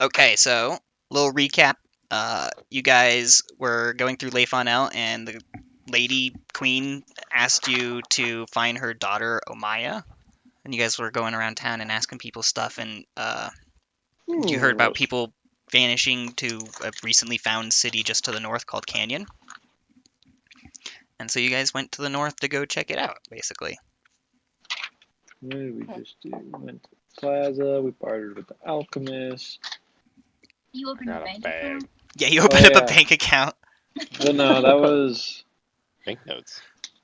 Okay, so little recap. You guys were going through Lefonel, and the lady queen asked you to find her daughter Omaya, and you guys were going around town and asking people stuff, and you heard about people vanishing to a recently found city just to the north called Canyon. And so you guys went to the north to go check it out, basically. What did we just do? We went to the plaza, we bartered with the alchemist. You opened a bank account? Yeah, you opened up a bank account. Well, no, that was... Banknotes.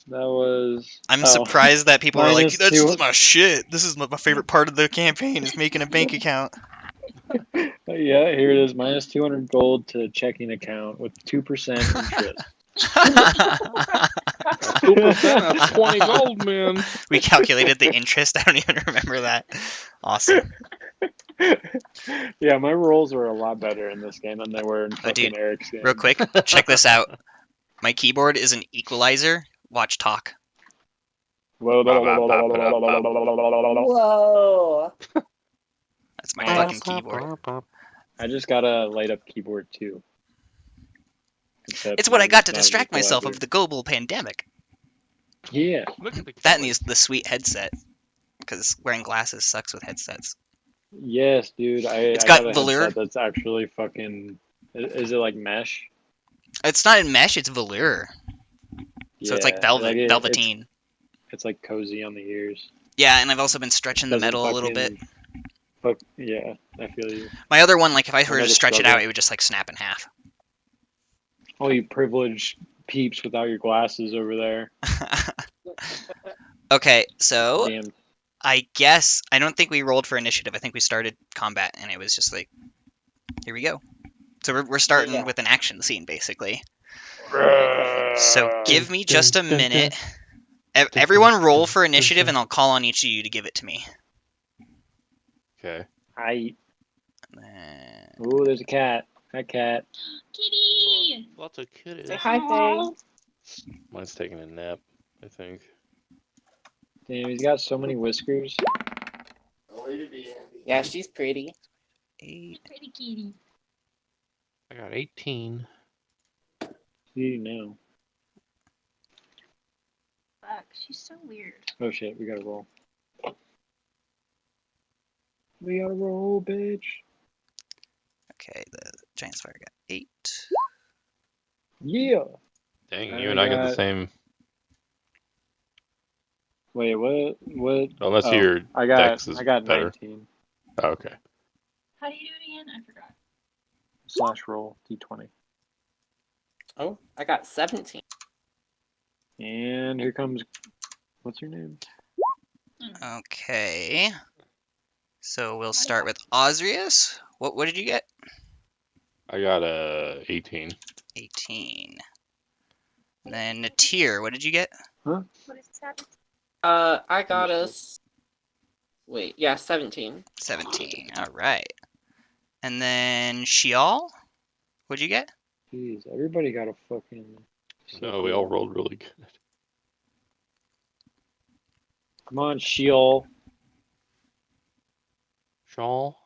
That was... I'm surprised that people are like, Minus that's two- my shit. This is my favorite part of the campaign, is making a bank account. Yeah, here it is. Minus 200 gold to checking account with 2% interest. 2%, that's 20 gold, man. We calculated the interest. I don't even remember that. Awesome. Yeah, my rolls were a lot better in this game than they were in fucking dude, Eric's game. Real quick, check this out. My keyboard is an equalizer. Watch talk. Whoa. That's my fucking keyboard. I just got a light up keyboard too. Except It's what I got to not an distract myself equalizer. of the global pandemic. Yeah. Look at the That and the sweet headset. Because wearing glasses sucks with headsets. Yes, dude. It's I got a velour. headset that's actually fucking. Is it like mesh? It's not in mesh, it's velour. Yeah, So it's like velvet, velveteen. It's like cozy on the ears. Yeah, and I've also been stretching the Doesn't metal a little bit. Fuck yeah, I feel you. My other one, like if I were know to the stretch it struggle. out, it would just like snap in half. Oh, you privileged peeps without your glasses over there. Okay, so Damn. I guess I don't think we rolled for initiative. I think we started combat, and it was just like, here we go. So we're starting with an action scene, basically. So give me just a minute. Everyone roll for initiative, and I'll call on each of you to give it to me. Okay. Hi. Oh, there's a cat. Hi, cat. Kitty! Lots of kitties. Say hi, Faye. Mine's taking a nap, I think. Damn, he's got so many whiskers. Yeah, she's pretty. Pretty kitty. I got 18. You know. Fuck, she's so weird. Oh shit, we gotta roll. We gotta roll, bitch. Okay, the giant spider got 8. Yeah. Dang, you and I got the same. Wait, what? Unless your I got dex is better. 19. Oh, okay. How do you do it again? I forgot. Slash roll d20. Oh, I got 17. And here comes. What's your name? Okay. So we'll start with Osrius. What did you get? I got 18. 18. Then Natir, what did you get? What is that? I got us. Wait, yeah, 17. 17. All right. And then Shial, what'd you get? Jeez, everybody got a fucking. No, we all rolled really good. Come on, Sheol. Shawl?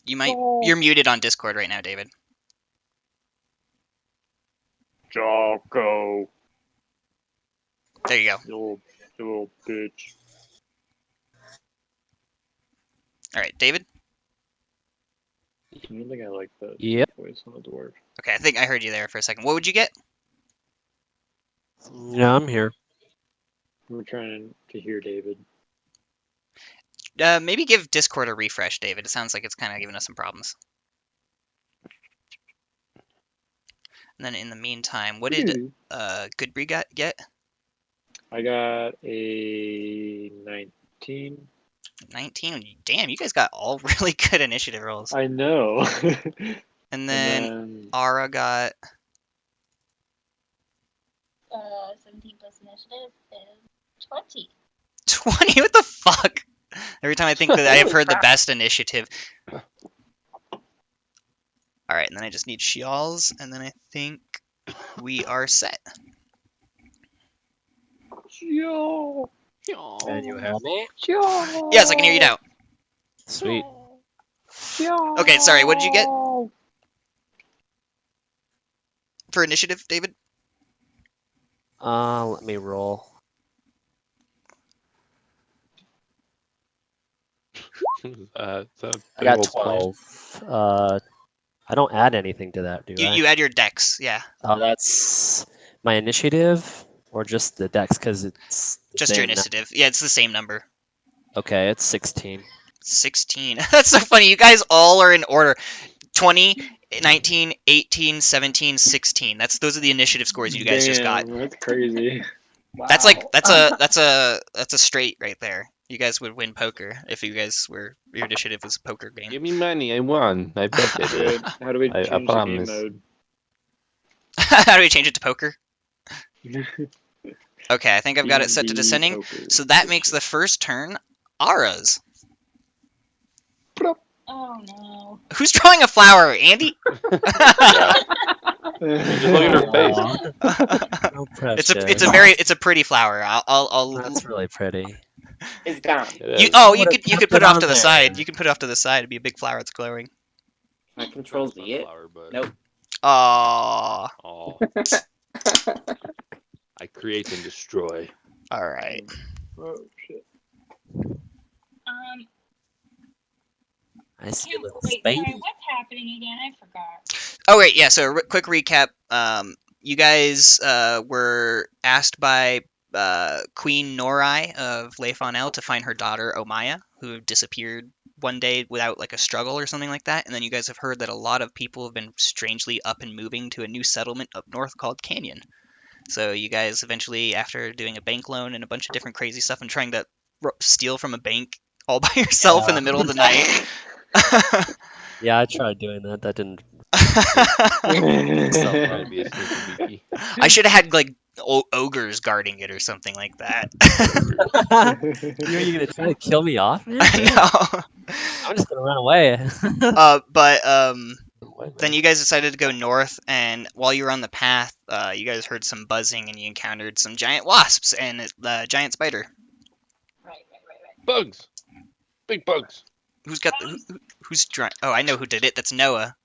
You're muted on Discord right now, David. Jocko. There you go. You little bitch. All right, David. I don't think I like the voice on the dwarf. Okay, I think I heard you there for a second. What would you get? Yeah, I'm here. We're trying to hear David. Maybe give Discord a refresh, David. It sounds like it's kind of giving us some problems. And then in the meantime, what did Goodbree get? I got a 19. 19? Damn, you guys got all really good initiative rolls. I know. And then Ara got... 17 plus initiative is 20. 20? What the fuck? Every time I think that I have heard the best initiative. Alright, and then I just need Shial's, and then I think we are set. Yo. And you have me? Yes, I can hear you now. Sweet. Okay, sorry, what did you get? for initiative, David? Let me roll. It's a I big got old plant. 12. I don't add anything to that, do You, I? you add your dex, yeah. Oh, that's my initiative or just the dex because it's the Just your same. initiative. Yeah, it's the same number. Okay, it's 16. 16. That's so funny. You guys all are in order. 20, 19, 18, 17, 16. Those are the initiative scores you guys just got. Damn, that's crazy. Wow. That's a straight right there. You guys would win poker if your initiative was a poker game. Give me money. I won. I bet I did. Good. How do we I change the game promise. mode? How do we change it to poker? Okay, I think I've got it set to D&D descending. poker. So that makes the first turn Ara's. Oh no. Who's drawing a flower? Andy? Yeah. Just look at her face. Aw, no precious. It's a pretty flower. I'll That's really pretty. It's gone. It you is. oh I you would've could kept put it it off on to the there. side. You can put it off to the side. It'd be a big flower that's glowing. I control Z it. Sunflower, but- Nope. Aww. Oh, I create and destroy. All right. Oh shit. I see a little Wait, baby. sorry, what's happening again? I forgot. Oh wait, yeah. So quick recap. You guys were asked by Queen Norai of Leifonel to find her daughter Omaya, who disappeared one day without like a struggle or something like that. And then you guys have heard that a lot of people have been strangely up and moving to a new settlement up north called Canyon. So you guys eventually, after doing a bank loan and a bunch of different crazy stuff and trying to steal from a bank all by yourself in the middle of the night. Yeah, I tried doing that. That didn't. Trying to be a sneaky beaky. I should have had like ogres guarding it or something like that. Are you gonna try to kill me off, man? No. I'm just gonna run away. But What, then man? you guys decided to go north, and while you were on the path, you guys heard some buzzing, and you encountered some giant wasps and a giant spider. Right. Bugs. Big bugs. Who's got who's drawing? Oh, I know who did it. That's Noah,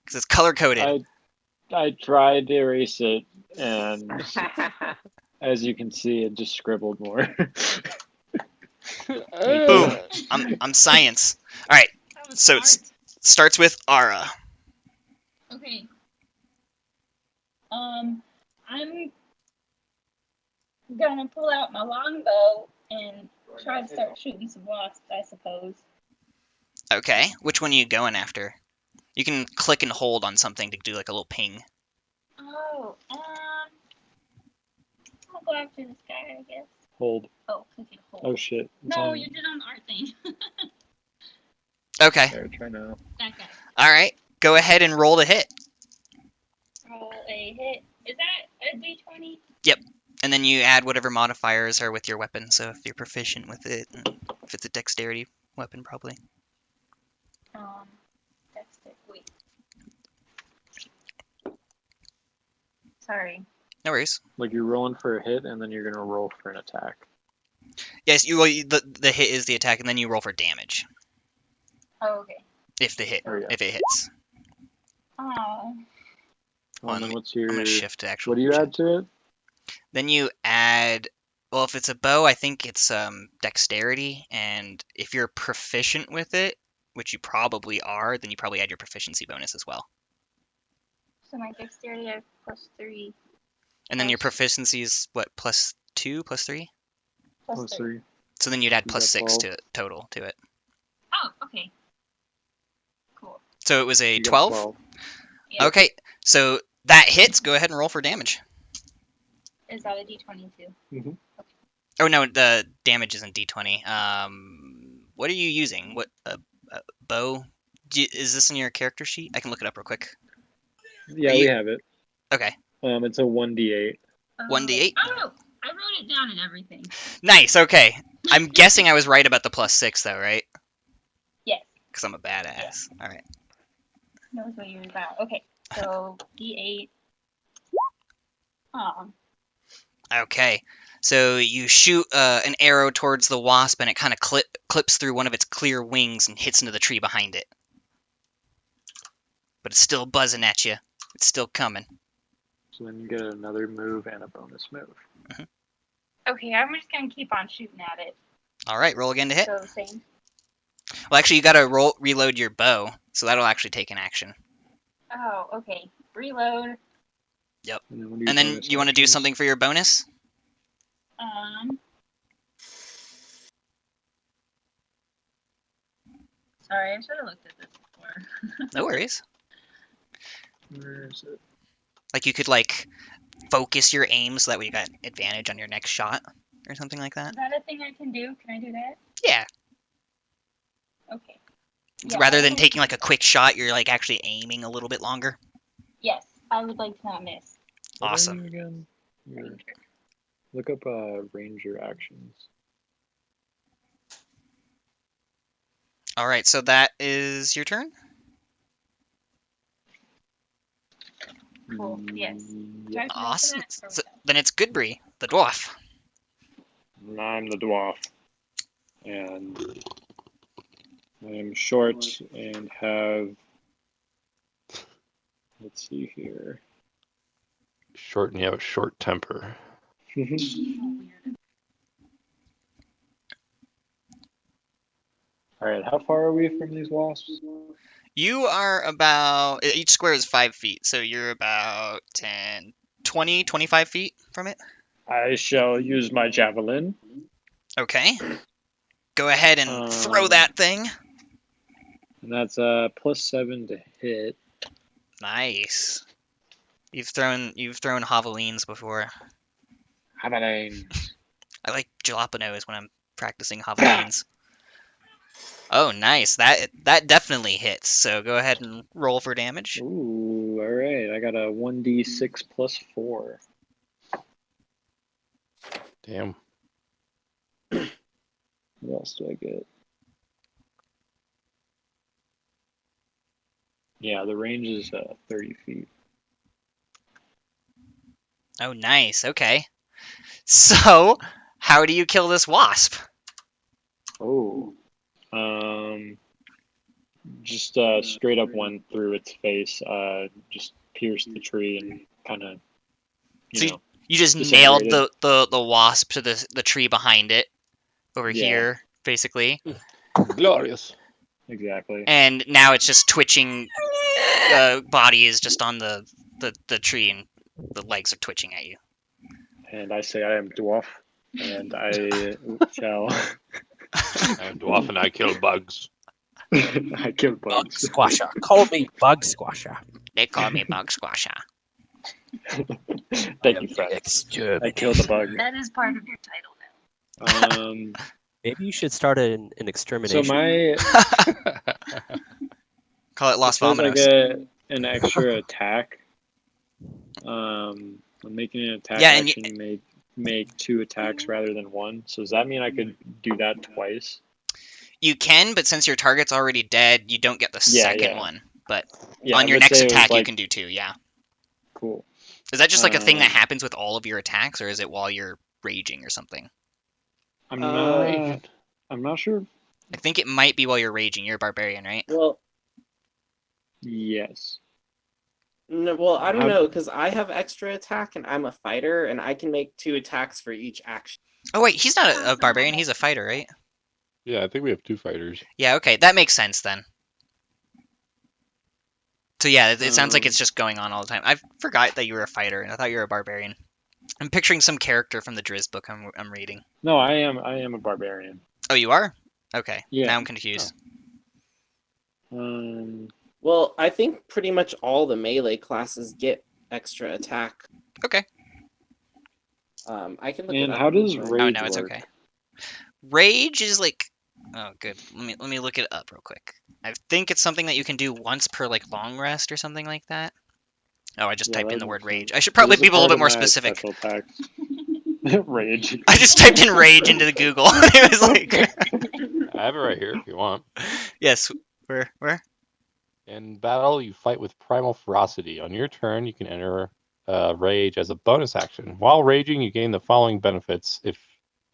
because it's color coded. I tried to erase it, and as you can see, it just scribbled more. Boom. I'm science. All right. That was So smart. starts with Ara. Okay. I'm gonna pull out my longbow and try to start shooting some wasps, I suppose. Okay. Which one are you going after? You can click and hold on something to do like a little ping. Oh, I'll go after this guy, I guess. Hold. Oh, click and hold. Oh shit. It's No, on. you did on the art thing. Okay. There, try now. That guy. All right. Go ahead and roll to hit. Roll a hit. Is that a d20? And then you add whatever modifiers are with your weapon. So if you're proficient with it, if it's a dexterity weapon, probably. That's it. Wait. Sorry. No worries. Like you're rolling for a hit, and then you're gonna roll for an attack. Yes, the hit is the attack, and then you roll for damage Oh, okay. if the hit Oh, yeah. if it hits. Oh. Hold on, And then what's I'm your? gonna shift to actual. What do you add to it? Then you add. Well, if it's a bow, I think it's dexterity, and if you're proficient with it, which you probably are, then you probably add your proficiency bonus as well. So my dexterity I have +3. And then your proficiency is what, +2, +3? Plus 3. So then you'd add You got +6 12. to it total to it. Oh, okay. Cool. So it was a You got 12. 12. Yeah. Okay, so that hits. Go ahead and roll for damage. Is that a d20 too? Oh no, the damage isn't d20. What are you using? What bow? Is this in your character sheet? I can look it up real quick. Yeah, Are we you- have it. Okay, It's a 1d8. 1d8. Oh, I wrote it down and everything. Nice. Okay, I'm guessing I was right about the +6 though, right? Yes. Because I'm a badass. All right. Knows what you're about. Okay, so d8. Oh, Okay, so you shoot an arrow towards the wasp, and it kind of clips through one of its clear wings and hits into the tree behind it. But it's still buzzing at you. It's still coming. So then you get another move and a bonus move. Okay, I'm just gonna keep on shooting at it. All right, roll again to hit. So the same. Well, actually, you gotta reload your bow, so that'll actually take an action. Oh, okay. Reload. And then you want to do something for your bonus? Sorry, I should have looked at this before. No worries. Where is it? Like you could like focus your aim so that way you got advantage on your next shot or something like that. Is that a thing I can do? Can I do that? Yeah. Okay. Yeah, Rather I than would taking like like a quick shot, you're like actually aiming a little bit longer. Yes, I would like to not miss. What are Awesome. you again? Here, Ranger. look up ranger actions. All right, so that is your turn. Cool. Yes. Do I Yeah. have to roll for Awesome. that, or So, what? then it's Goodbree, the dwarf. I'm the dwarf, and I am short and have. Let's see here. Short and you have a short temper. Oh, weird. All right, how far are we from these wasps? You are about, each square is 5 feet, so you're about 10, 20, 25 feet from it. I shall use my javelin. Okay. Go ahead and throw that thing. And that's +7 to hit. Nice. You've thrown javelins before. Javelin. I like jalapenos when I'm practicing javelins. Oh, nice. That definitely hits. So go ahead and roll for damage. Ooh, all right. I got a 1d6 +4. Damn. What else do I get? Yeah, the range is 30 feet. Oh, nice. Okay. So, how do you kill this wasp? Oh. Just straight up went through its face. Just pierced the tree and kind of, So you know. You just nailed the wasp to the tree behind it over Yeah. here, basically. Glorious. Exactly. And now it's just twitching. Body is just on the tree, and the legs are twitching at you. And I say I am dwarf, and I shall. I am dwarf and I kill bugs. I kill Bug bugs. squasher. Call me Bug Squasher. They call me Bug Squasher. Thank you, friend. I killed the bug. That is part of your title now. Maybe you should start an So extermination. my Call it Los it says I Vominos. get an extra attack. When making an attack Yeah, and action, you may make 2 attacks rather than 1. So does that mean I could do that twice? You can, but since your target's already dead, you don't get the second one. But Yeah, on your let's next say it was attack, you like- can do 2, yeah. Cool. Is that just like a thing that happens with all of your attacks, or is it while you're raging or something? I'm not sure. I think it might be while you're raging. You're a barbarian, right? Well, Yes. no, well, I don't How- know, because I have extra attack and I'm a fighter, and I can make 2 attacks for each action. Oh, wait, he's not a barbarian. He's a fighter, right? Yeah, I think we have 2 fighters. Yeah, okay. That makes sense then. So yeah, it sounds like it's just going on all the time. I forgot that you were a fighter, and I thought you were a barbarian. I'm picturing some character from the Drizzt book I'm reading. No, I am a barbarian. Oh, you are? Okay. Yeah. Now I'm confused. Well, I think pretty much all the melee classes get extra attack. Okay. I can look it And up how does real quick. rage Oh, no, it's work? okay. Rage is like... Oh, good. Let me look it up real quick. I think it's something that you can do once per like long rest or something like that. Oh, I just Yeah, typed in that the word makes rage. sense. I should probably This is be a little part bit more of my specific. Special attacks. Rage. I just typed in rage into the Google. It was like... I have it right here if you want. Yes. Where? In battle, you fight with primal ferocity. On your turn, you can enter rage as a bonus action. While raging, you gain the following benefits if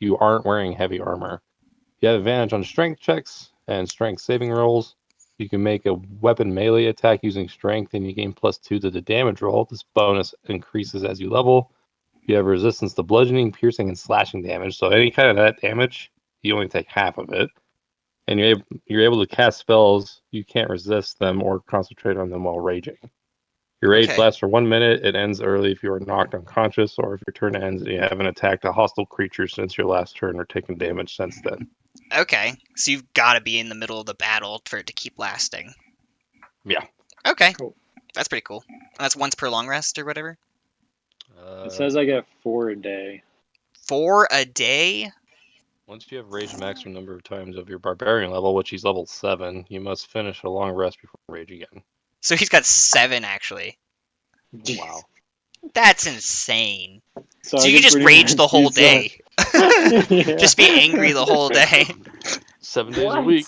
you aren't wearing heavy armor. You have advantage on strength checks and strength saving rolls. You can make a weapon melee attack using strength, and you gain +2 to the damage roll. This bonus increases as you level. You have resistance to bludgeoning, piercing, and slashing damage. So any kind of that damage, you only take half of it. And you're able to cast spells. You can't resist them or concentrate on them while raging. Your rage Okay. lasts for 1 minute. It ends early if you are knocked unconscious, or if your turn ends and you haven't attacked a hostile creature since your last turn or taken damage since then. Okay, so you've got to be in the middle of the battle for it to keep lasting. Yeah. Okay, Cool. that's pretty cool. And that's once per long rest or whatever? It says I get 4 a day. 4 a day? Once you have raged maximum number of times of your barbarian level, which he's level 7, you must finish a long rest before rage again. So he's got 7 actually. Wow. That's insane. So So I you can can just pretty rage much the whole use that. day. Yeah. Just be angry the whole day. 7 days a What? week.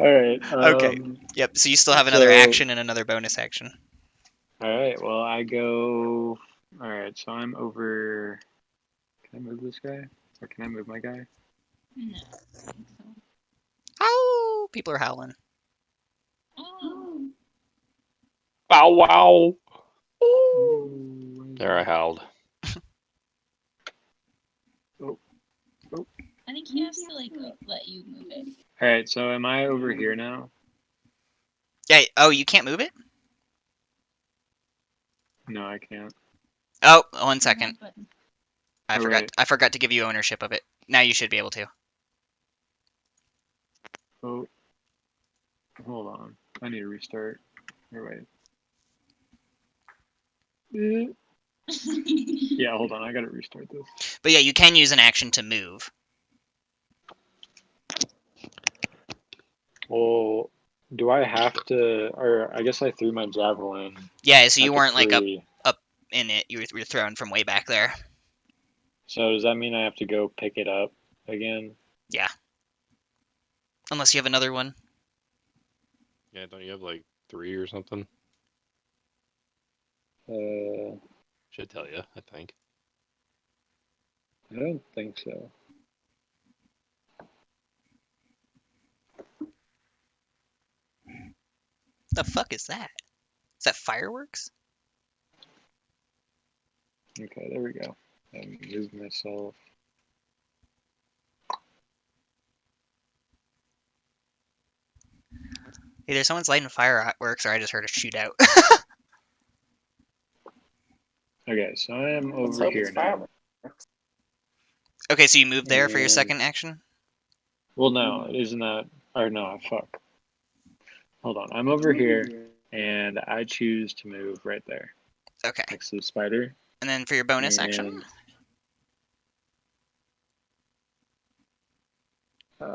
All right. Okay. Yep, so you still have another So- action and another bonus action. All right. Well, I go. All right. So I'm over. Can I move this guy? Or can I move my guy? No, I don't think so. Oh, people are howling. Oh. Bow wow. Ooh. There, I howled. I think he has to like let you move it. All right. So am I over here now? Yeah. Oh, you can't move it? No, I can't. Oh, 1 second. Button. I Oh, forgot. right. I forgot to give you ownership of it. Now you should be able to. Oh. Hold on. I need to restart. Or wait. Yeah. Hold on. I gotta restart this. But yeah, you can use an action to move. Well, do I have to? Or I guess I threw my javelin. Yeah, so at you the weren't like up tree. in it. You were thrown from way back there. So does that mean I have to go pick it up again? Unless you have another one. Yeah, don't you have like 3 or something? I Should tell you, I think. don't think so. The fuck is that? Is that fireworks? Okay, there we go. I moved myself. Either someone's lighting fireworks or I just heard a shootout. Okay, so I am Let's over hope here it's now. fireworks. Okay, so you moved there for your And- second action? Well, no, isn't that? Or no, fuck. Hold on, I'm over here, and I choose to move right there Okay. next to the spider. And then for your bonus action? And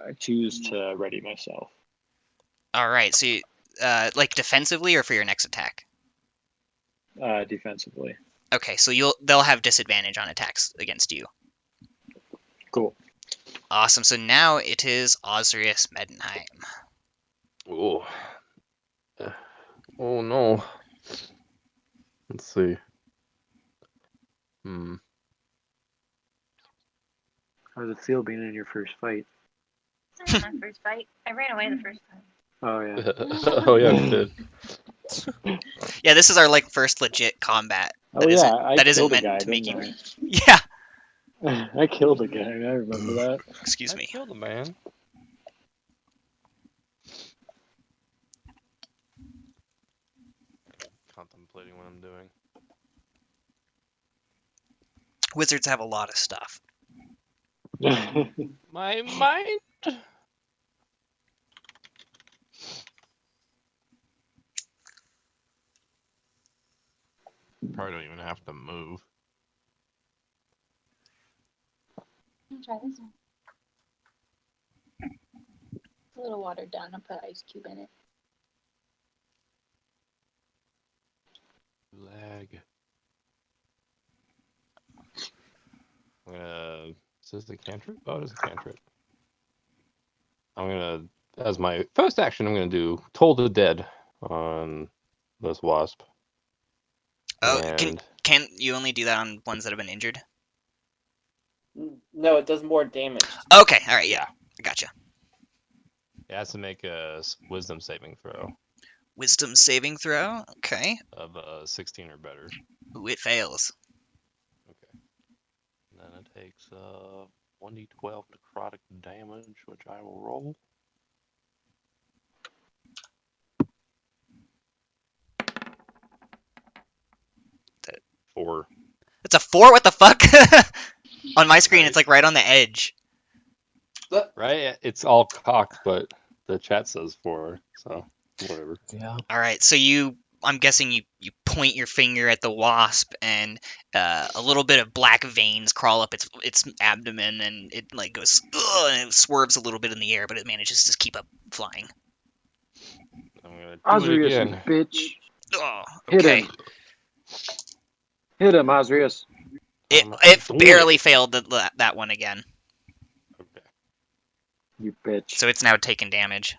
I choose to ready myself. Alright, so you, like defensively or for your next attack? Defensively. Okay, so they'll have disadvantage on attacks against you. Cool. Awesome. So now it is Osrius Medenheim. Oh. Oh no. Let's see. How does it feel being in your first fight? This is my first fight. I ran away the first time. Oh yeah. Oh yeah, we did. Yeah, this is our like first legit combat. Oh That yeah, isn't- I that isn't killed a meant guy, to make didn't you. Yeah. I? I killed a guy. I remember that. Excuse I me. killed a man. Contemplating what I'm doing. Wizards have a lot of stuff. My mind. Probably don't even have to move. I'll try this one. It's a little watered down. I'll put ice cube in it. Lag. Is this the cantrip? Oh, it is a cantrip. I'm gonna, as my first action, I'm gonna do Toll the Dead on this wasp. Oh, And can you only do that on ones that have been injured? No, it does more damage. Okay, all right, yeah, I gotcha. It has to make a wisdom saving throw Wisdom saving throw. Okay. of 16 or better. Ooh, it fails. Okay. And then it takes 1d12 necrotic damage, which I will roll. That- 4. It's a 4? What the fuck? On my screen, Right. it's like right on the edge. Right? It's all cocked, but the chat says 4, so whatever. Yeah. All right, so I'm guessing you point your finger at the wasp, and a little bit of black veins crawl up its abdomen, and it like goes, ugh, and it swerves a little bit in the air, but it manages to keep up flying. I'm gonna do it Osrius, you again. bitch. Oh, Hit okay. him. Hit him, Osrius. It Doing barely it. failed that one again, Okay. You bitch. so it's now taking damage.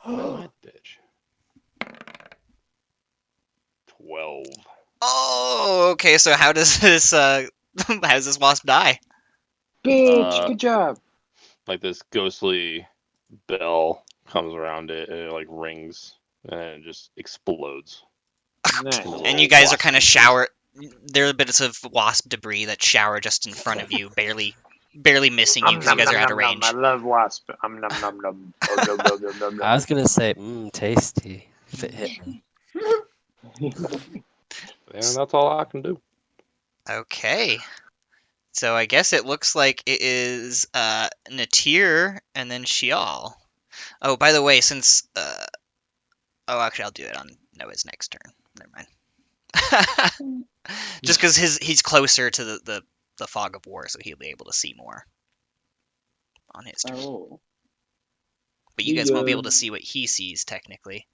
That bitch. 12. Oh, okay. So how does this how does this wasp die? Bitch, good job. Like this ghostly bell comes around it, and it like rings, and it just explodes. Nice. And you guys are kind of shower. There are bits of wasp debris that shower just in front of you, barely missing you because you guys are out of range. I love wasp. Nom nom nom. Oh, nom, nom, nom, nom, I was gonna say, tasty. If it hit me. And that's all I can do. Okay. So I guess it looks like it is Natir and then Shial. Oh, by the way, since oh, actually, I'll do it on Noah's next turn. Never mind. Just because he's closer to the fog of war, so he'll be able to see more on his turn. Oh. But you guys won't be able to see what he sees technically.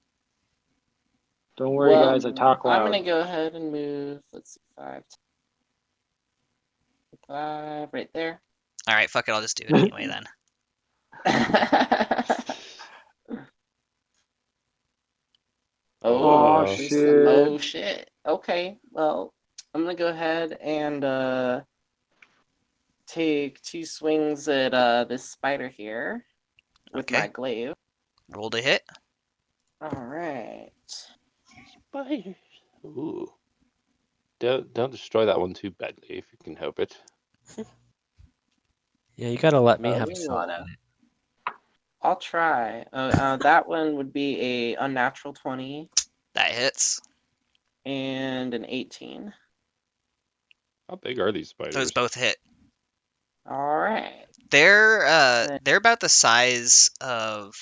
Don't worry, guys. I talk loud. I'm gonna go ahead and move. Let's see, 5 right there. All right, fuck it. I'll just do it anyway then. Oh, there's shit. some- oh shit. Okay, well, I'm gonna go ahead and take 2 swings at this spider here with Okay. my glaive. Roll to hit. All right. Spiders. Ooh. Don't destroy that one too badly if you can help it. Yeah, you gotta let me have a shot at it. I'll try. That one would be a unnatural 20 That hits. and an 18. How big are these spiders? Those both hit. All right. They're about the size of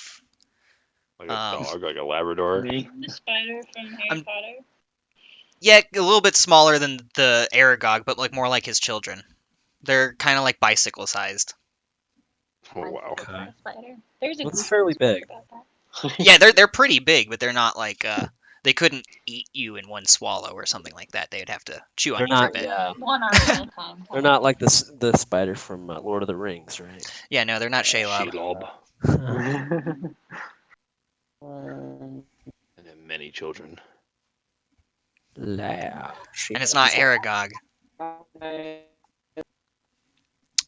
Like a dog, like a Labrador. Me. The spider from Harry I'm- Potter. yeah, a little bit smaller than the Aragog, but like more like his children. They're kind of like bicycle sized. Oh wow. Okay. Spider. There's a That's Goose fairly book big. about that. Yeah, they're pretty big, but they're not like they couldn't eat you in one swallow or something like that. They'd have to chew on They're you for a not. bit. Yeah, One arm at a time. they're not like the spider from Lord of the Rings, right? Yeah, no, they're not Shelob. Shelob. One, And then many children. Loud. And it's not Aragog. five.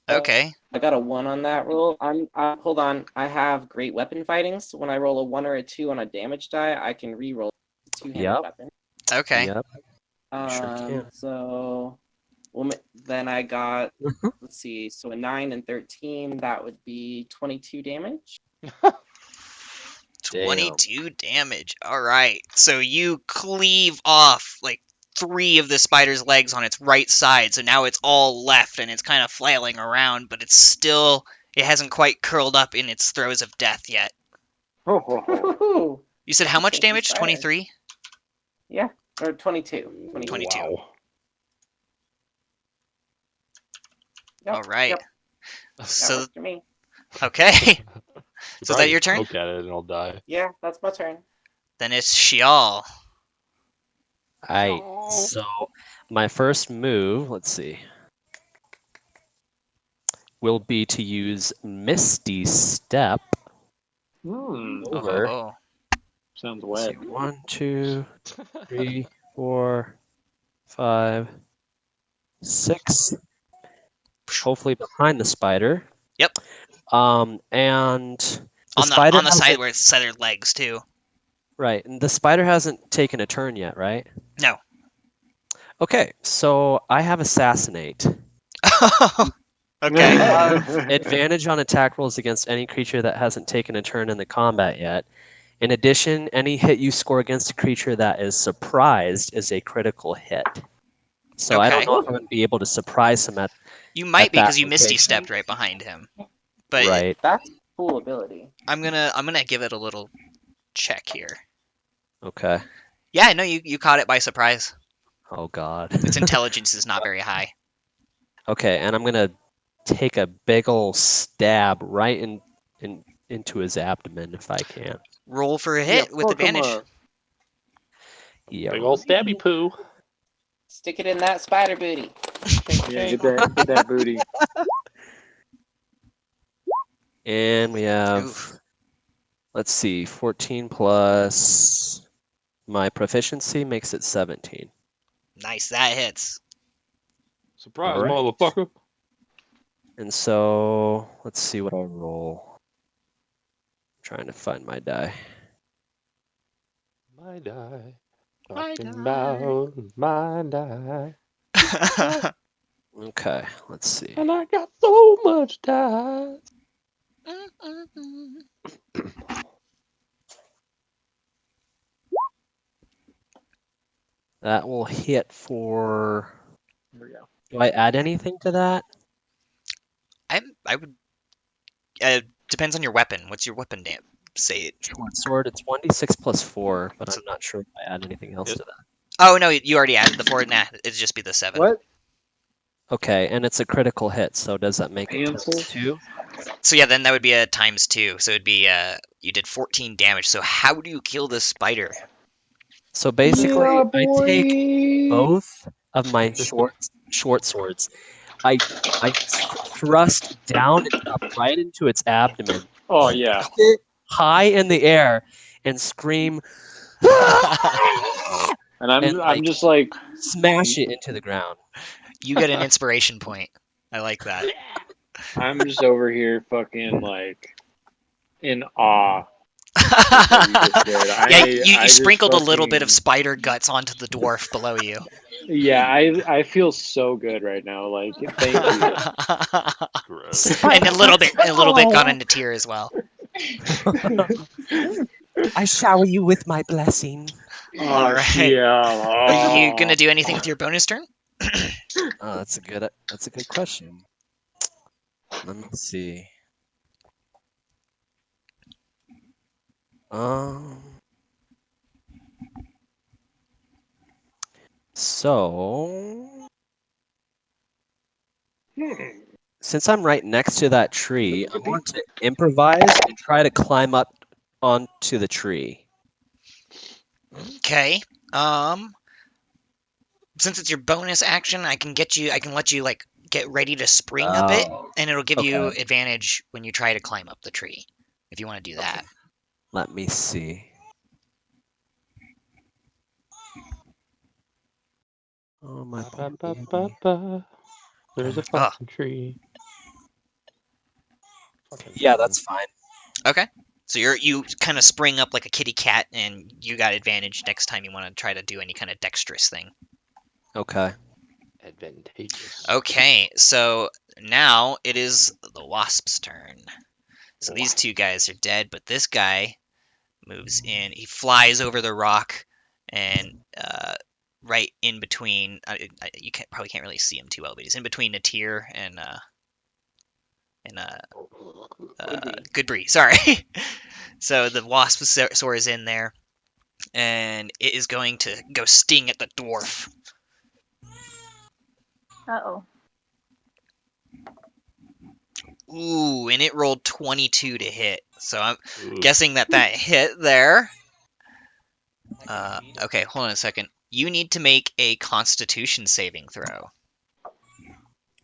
Okay. I got a 1 on that roll. Hold on. I have great weapon fighting, so when I roll a 1 or a 2 on a damage die, I can re-roll a 2-handed Yep. weapon. Okay. Yep. Sure can. So, then I got, let's see, so a 9 and 13, that would be 22 damage. 22 damage. All right. So you cleave off like 3 of the spider's legs on its right side. So now it's all left and it's kind of flailing around, but it hasn't quite curled up in its throes of death yet. Ho, ho, ho. Woohoo! You said how much Safety damage? spider. 23? Yeah, or 22. 22. Wow. Yep, All right. Yep, that So worked for me. okay. You So is probably that your just turn? poke at it and it'll die. Yeah, that's my turn. Then it's Shial. Alright. So my first move, let's see, will be to use Misty Step over. Oh. Sounds Let's wet. see, 1, 2, 3, 4, 5, 6. Hopefully behind the spider. Yep. And On the side hasn't- where it's their legs too. Right, and the spider hasn't taken a turn yet, right? No. Okay, so I have assassinate. Okay. Advantage on attack rolls against any creature that hasn't taken a turn in the combat yet. In addition, any hit you score against a creature that is surprised is a critical hit. So I don't Okay. know if I'm going to be able to surprise him at You might be that because you Misty location. stepped right behind him. But right. That's a cool ability. I'm gonna give it a little check here. Okay. Yeah, no, you caught it by surprise. Oh god. Its intelligence is not very high. Okay, and I'm gonna take a big ol' stab right into his abdomen if I can. Roll for a Yeah, hit with fuck 'em advantage. up. Yeah. Big old stabby poo. Stick it in that spider booty. Yeah, get that booty. And we have, Oof. let's see, 14 plus my proficiency makes it 17. Nice, that hits. Surprise, Alright. motherfucker. And so, let's see what I'll roll. Trying to find my die. My die. My Talking die. about my die. Okay, let's see. And I got so much die. That will hit for. Here we go. Do I add anything to that? I would. Depends on your weapon. What's your weapon name? Say it. Short sword, it's 1d6 plus 4, but So- I'm not sure if I add anything else Yep. to that. Oh no, you already added the 4. Nah, it'd just be the 7. What? Okay, and it's a critical hit, so does that make it Pencil? times 2? So yeah, then that would be a times 2. So it'd be you did 14 damage. So how do you kill this spider? So basically, Yeah, I take boy. both of my short swords. I thrust down and up right into its abdomen, Oh yeah. lift it high in the air, and scream, And I'm and like just like, smash it into the ground. You get an inspiration point. I like that. I'm just over here fucking like in awe. What you just did. Yeah, I you just sprinkled a little bit of fucking- spider guts onto the dwarf below you. Yeah, I feel so good right now. Like, thank you. Gross. And a little bit gone into tear as well. I shower you with my blessing. Oh, right. yeah. Are you Oh. gonna do anything with your bonus turn? That's a good question. Let me see. Um. So, since I'm right next to that tree, I want to improvise and try to climb up onto the tree. Okay. Since it's your bonus action, I can let you like get ready to spring a bit, and it'll give you okay. advantage when you try to climb up the tree. If you want to do that. Let me see. Oh my. Ba, ba, ba, ba. There's a fucking tree. Fucking Yeah, tree. that's fine. Okay. So you kind of spring up like a kitty cat, and you got advantage next time you want to try to do any kind of dexterous thing. Okay. Advantageous. Okay, so now it is the wasp's turn. So these two guys are dead, but this guy moves in. He flies over the rock, and right in between. You probably can't really see him too well, but he's in between Natir and Goodbree. Sorry. So the wasp sword is in there, and it is going to go sting at the dwarf. Uh-oh. Ooh, and it rolled 22 to hit. So I'm Ooh. guessing that hit there. Okay, hold on a second. You need to make a Constitution saving throw.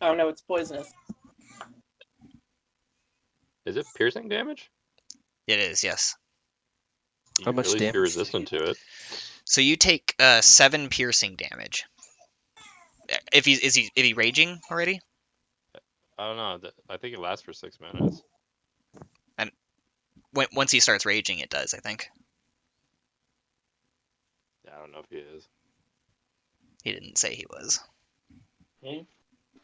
Oh no, it's poisonous. Is it piercing damage? It is, yes. How much At least damage? you're resistant to it. So you take 7 piercing damage. If he raging already? I don't know. I think it lasts for 6 minutes. once he starts raging, it does, I think. Yeah, I don't know if he is. He didn't say he was. I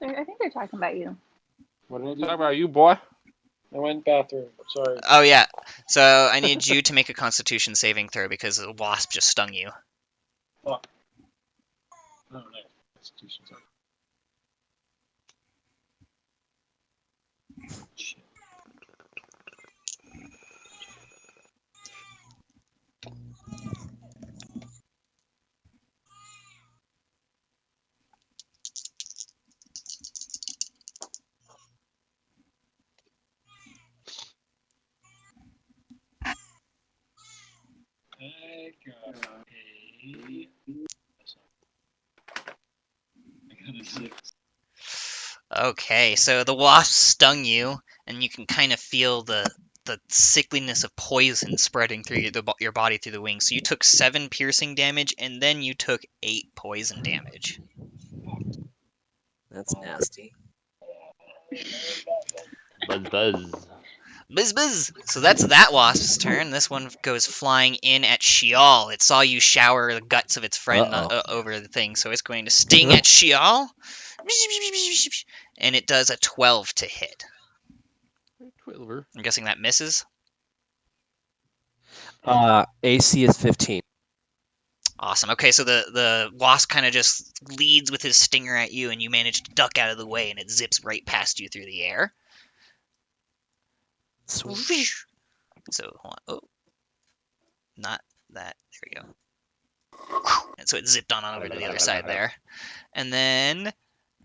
think they're talking about you. What did I do? Talk about you, boy. I went bathroom. Sorry. Oh, yeah. So I need you to make a Constitution saving throw because a wasp just stung you. Fuck. Oh, no. Constitution saving. Shit. I got a 6. Okay, so the wasp stung you, and you can kind of feel the sickliness of poison spreading through your body through the wings. So you took 7 piercing damage, and then you took 8 poison damage. That's nasty. Buzz. Buzz buzz! So that's that wasp's turn. This one goes flying in at Sheol. It saw you shower the guts of its friend over the thing, so it's going to sting at Sheol. And it does a 12 to hit. Twilver. I'm guessing that misses. AC is 15. Awesome. Okay, so the wasp kind of just leads with his stinger at you, and you manage to duck out of the way, and it zips right past you through the air. Sweet. So, hold on. Oh, not that. There we go. And so it zipped on over to the other side there. And then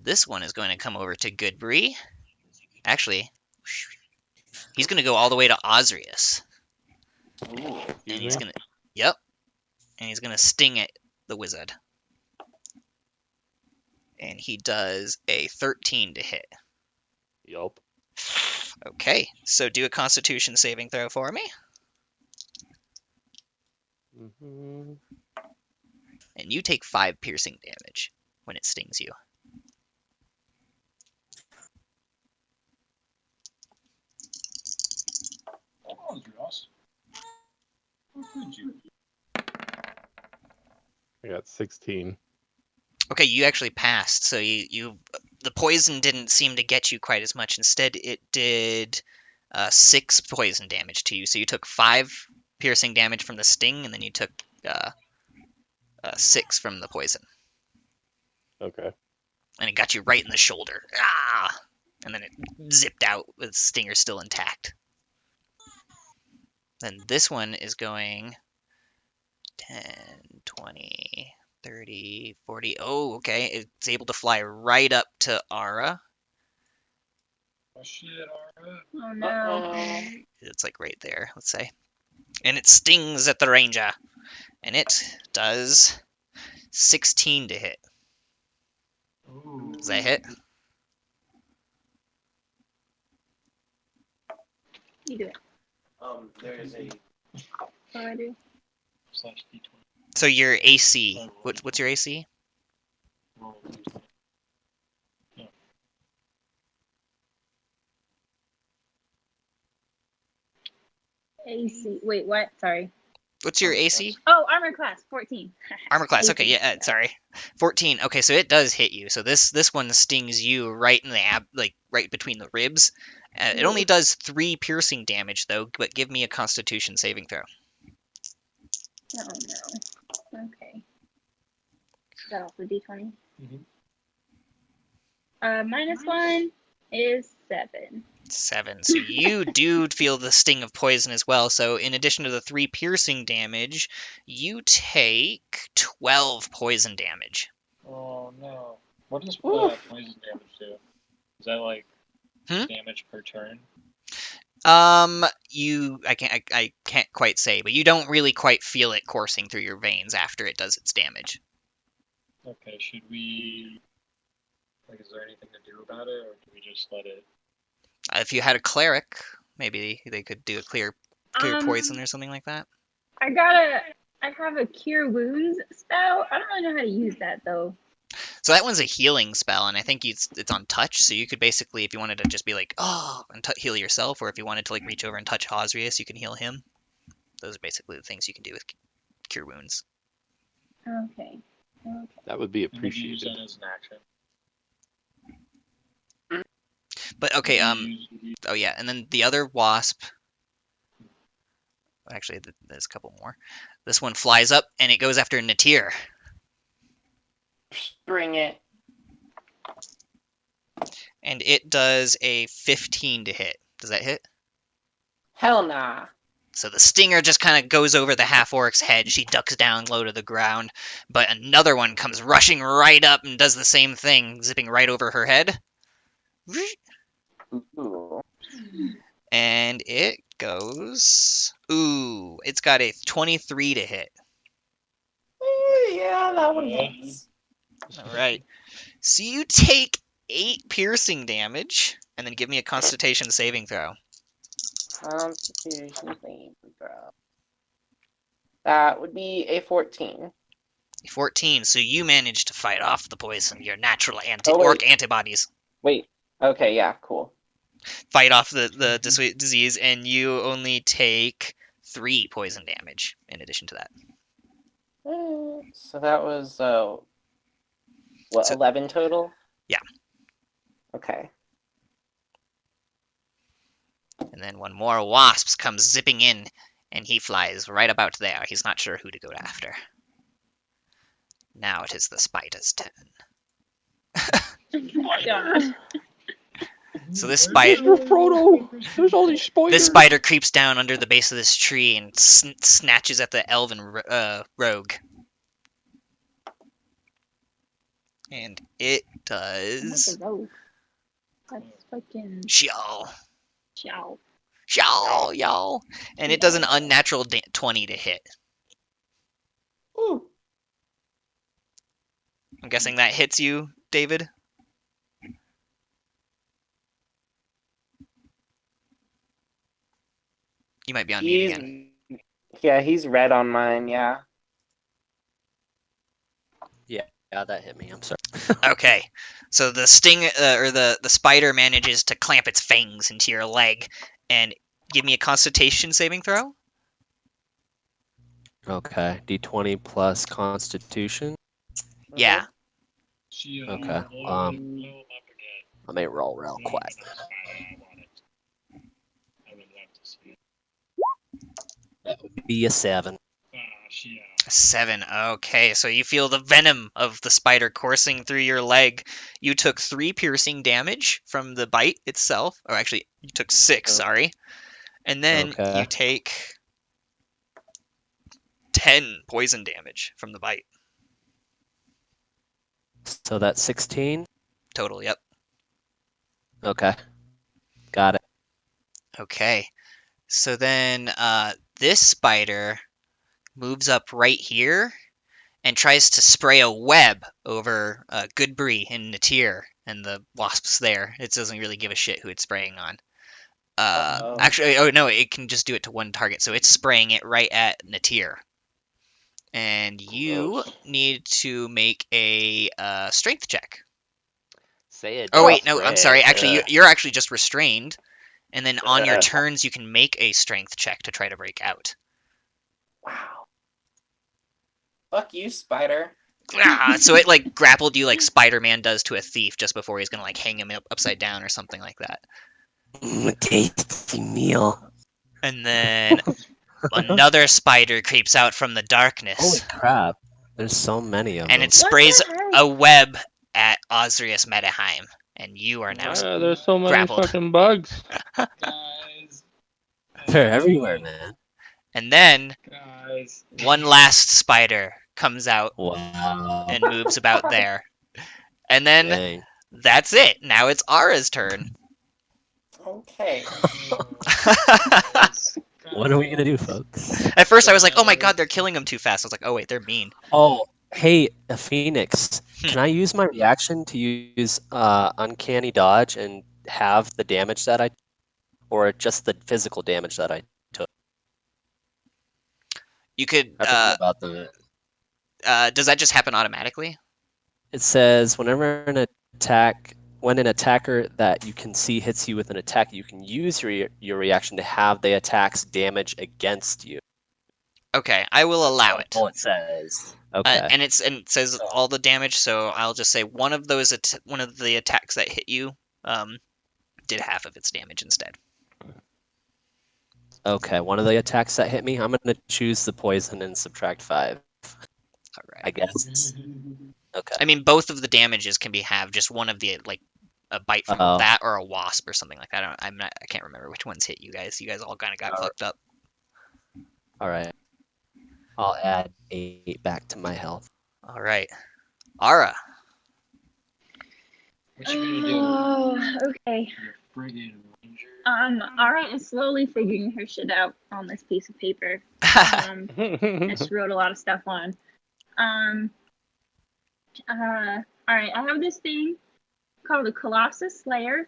this one is going to come over to Goodbree. Actually, he's going to go all the way to Osrius. And he's going to... Yep. And he's going to sting at the wizard. And he does a 13 to hit. Yup. Okay, so do a Constitution saving throw for me. Mm-hmm. And you take 5 piercing damage when it stings you. Oh, Ross. How could you? I got 16. Okay, you actually passed, so you the poison didn't seem to get you quite as much. Instead, it did 6 poison damage to you. So you took 5 piercing damage from the sting, and then you took 6 from the poison. Okay. And it got you right in the shoulder. Ah! And then it zipped out with the stinger still intact. Then this one is going 10, 20, 30, 40. Oh, okay. It's able to fly right up to Ara. Oh, shit, alright. Oh no. It's like right there, let's say. And it stings at the ranger. And it does 16 to hit. Ooh. Does that hit? You do it. There is a. What do I do? /D20. So your AC. What's your AC? Roll D20. AC. Wait, what? Sorry. What's your AC? Oh, armor class 14. Armor class. Okay, 18. yeah, sorry. 14. Okay, so it does hit you. So this one stings you right in the right between the ribs. It only does 3 piercing damage though, but give me a Constitution saving throw. Oh no. Okay. Is that also D20? Mhm. -1 is 7. 7. So you do feel the sting of poison as well. So in addition to the 3 piercing damage, you take 12 poison damage. Oh no. What does Oof. poison damage do? Is that like Hmm? damage per turn? I can't quite say, but you don't really quite feel it coursing through your veins after it does its damage. Okay, should we... Like, is there anything to do about it, or do we just let it... If you had a cleric, maybe they could do a clear poison or something like that. I have a cure wounds spell. I don't really know how to use that though. So that one's a healing spell, and I think it's on touch. So you could basically, if you wanted to just be like, oh, and heal yourself, or if you wanted to like reach over and touch Osrius, you can heal him. Those are basically the things you can do with cure wounds. Okay. Okay. That would be I'm gonna use appreciated. that as an action. But okay, oh yeah, and then the other wasp. Actually, there's a couple more. This one flies up and it goes after Natir, Bring it. and it does a 15 to hit. Does that hit? Hell nah. So the stinger just kind of goes over the half-orc's head. She ducks down low to the ground, but another one comes rushing right up and does the same thing, zipping right over her head. Ooh. And it goes... Ooh, it's got a 23 to hit. Yeah, that one hits. All right. So you take 8 piercing damage, and then give me a Constitution saving throw. Constitution saving throw. That would be a 14. 14. So you manage to fight off the poison. Your natural Oh, wait. orc antibodies Wait. Okay, yeah, cool. fight off the disease, and you only take 3 poison damage in addition to that. So that was, what, So- 11 total? Yeah. Okay. And then one more wasp comes zipping in, and he flies right about there. He's not sure who to go after. Now it is the spider's turn. God. So this spider, Frodo, there's all these spiders. this spider creeps down under the base of this tree and snatches at the elven rogue. And it does... That's fucking Shaw. chow. Shaw, y'all. And it does an unnatural 20 to hit. Ooh. I'm guessing that hits you, David? You might be on mute again. Yeah, he's red on mine, yeah. Yeah, that hit me. I'm sorry. Okay, so the sting or the spider manages to clamp its fangs into your leg, and give me a Constitution saving throw. Okay, D20 plus Constitution. Yeah. Okay. Let me roll real quick. That would be a 7. 7. Okay, so you feel the venom of the spider coursing through your leg. You took 3 piercing damage from the bite itself. Or actually, you took 6, sorry. And then Okay. you take 10 poison damage from the bite. So that's 16. Total, yep. Okay. Got it. Okay. So then this spider moves up right here and tries to spray a web over Goodbury and Natir and the wasps there. It doesn't really give a shit who it's spraying on. Actually, oh no, it can just do it to one target, so it's spraying it right at Natir. And you need to make a strength check. Say it. Oh wait, no, I'm sorry. Actually, you're actually just restrained, and then on your turns you can make a strength check to try to break out. Wow. Fuck you, spider. So it like grappled you like Spider-Man does to a thief just before he's gonna like hang him upside down or something like that. A tasty meal. And then another spider creeps out from the darkness. Holy crap. There's so many of them. And it sprays a web at Osrius Medeheim. And you are now There's so many grappled. fucking bugs. Guys. They're everywhere, man. And then Guys. one last spider comes out Wow. and moves about there. And then Dang. that's it. Now it's Ara's turn. Okay. What are we gonna do, folks? At first I was like, oh my god, they're killing him too fast. I was like, oh wait, they're mean. Oh, hey, a Phoenix. Can I use my reaction to use Uncanny Dodge and have the damage that I, or just the physical damage that I took? You could, I forgot about the. does that just happen automatically? It says whenever an attacker that you can see hits you with an attack, you can use your reaction to have the attack's damage against you. Okay, I will allow it. All it says. Okay. And it says all the damage, so I'll just say one of the attacks that hit you did half of its damage instead. Okay, one of the attacks that hit me, I'm gonna choose the poison and subtract 5. All right. I guess. Okay. I mean, both of the damages can be halved. Just one of the a bite from Oh. that or a wasp or something like that. I can't remember which ones hit you guys. You guys all kind of got fucked up. All right. I'll add 8 back to my health. All right, Ara. What you gonna do? Oh, okay. Friggin' ranger. Ara is slowly figuring her shit out on this piece of paper. And she wrote a lot of stuff on. All right. I have this thing called the Colossus Slayer.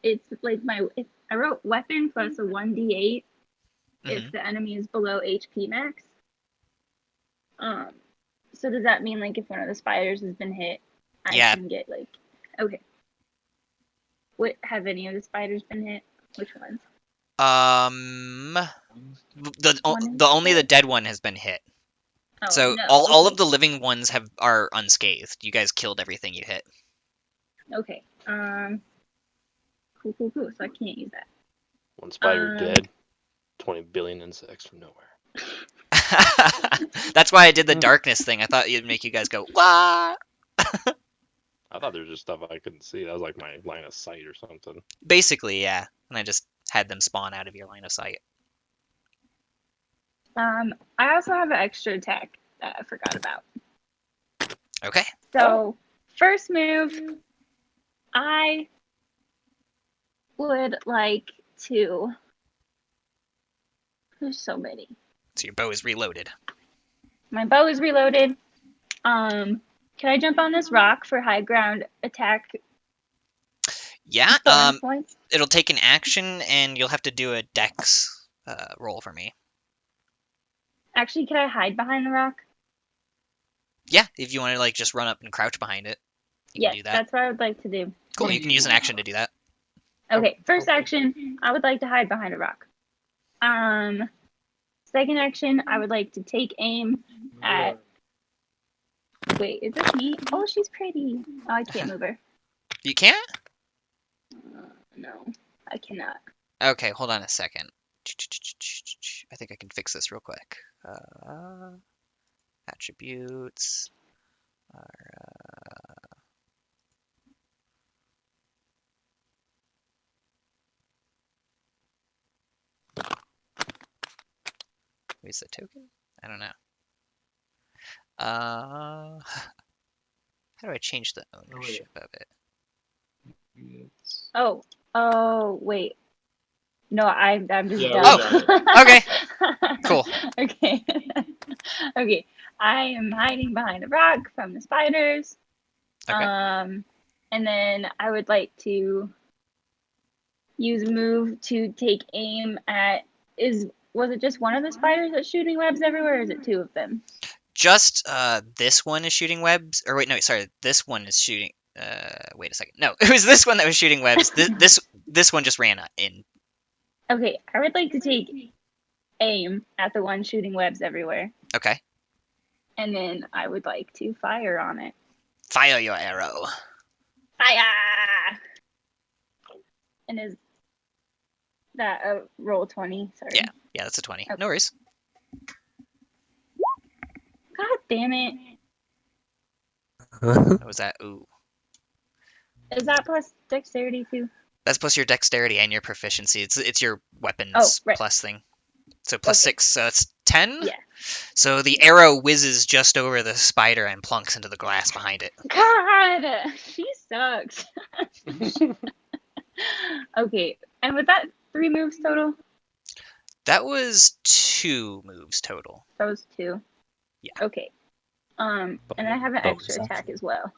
It's like I wrote weapon plus a 1d8 if the enemy is below HP max. So does that mean like if one of the spiders has been hit, I Yeah. can get like okay. What have any of the spiders been hit? Which ones? Only the dead one has been hit. Oh, So no, all okay. of the living ones are unscathed. You guys killed everything you hit. Okay. Cool. So I can't use that. One spider dead, 20 billion insects from nowhere. That's why I did the darkness thing. I thought it'd make you guys go, "Wah!" I thought there was just stuff I couldn't see. That was like my line of sight or something. Basically, yeah. And I just had them spawn out of your line of sight. I also have an extra attack that I forgot about. Okay. So, first move, I would like to. There's so many. So your bow is reloaded. My bow is reloaded. Can I jump on this rock for high ground attack? Yeah. Bonus points? It'll take an action, and you'll have to do a dex roll for me. Actually, can I hide behind the rock? Yeah, if you want to like just run up and crouch behind it, you Yes, can do that. that's what I would like to do. Cool. You can use an action to do that. Okay, first action, I would like to hide behind a rock. Second action, I would like to take aim at. Wait, is this me? Oh, she's pretty. Oh, I can't move her. You can't? No, I cannot. Okay, hold on a second. I think I can fix this real quick. Attributes. Where's the token? I don't know. How do I change the ownership of it? Oh, wait. No, I'm just Yeah, dumb. Okay. Cool. Okay. Okay. I am hiding behind a rock from the spiders. Okay. And then I would like to use move to take aim at was it just one of the spiders that's shooting webs everywhere, or is it two of them? Just this one is shooting webs. Or wait, no, sorry. This one is shooting. Wait a second. No, it was this one that was shooting webs. This one just ran in. Okay, I would like to take aim at the one shooting webs everywhere. Okay. And then I would like to fire on it. Fire your arrow. Fire! And is that a roll 20? Sorry. Yeah, that's a 20. Okay. No worries. God damn it. What was that? Ooh. Is that plus dexterity too? That's plus your dexterity and your proficiency. It's your weapons right. plus thing. So plus Okay. 6, so it's 10? Yeah. So the arrow whizzes just over the spider and plunks into the glass behind it. God! She sucks. Okay. And was that 3 moves total? That was 2 moves total. That was 2. Yeah. Okay. And I have an Bonus extra attack as well.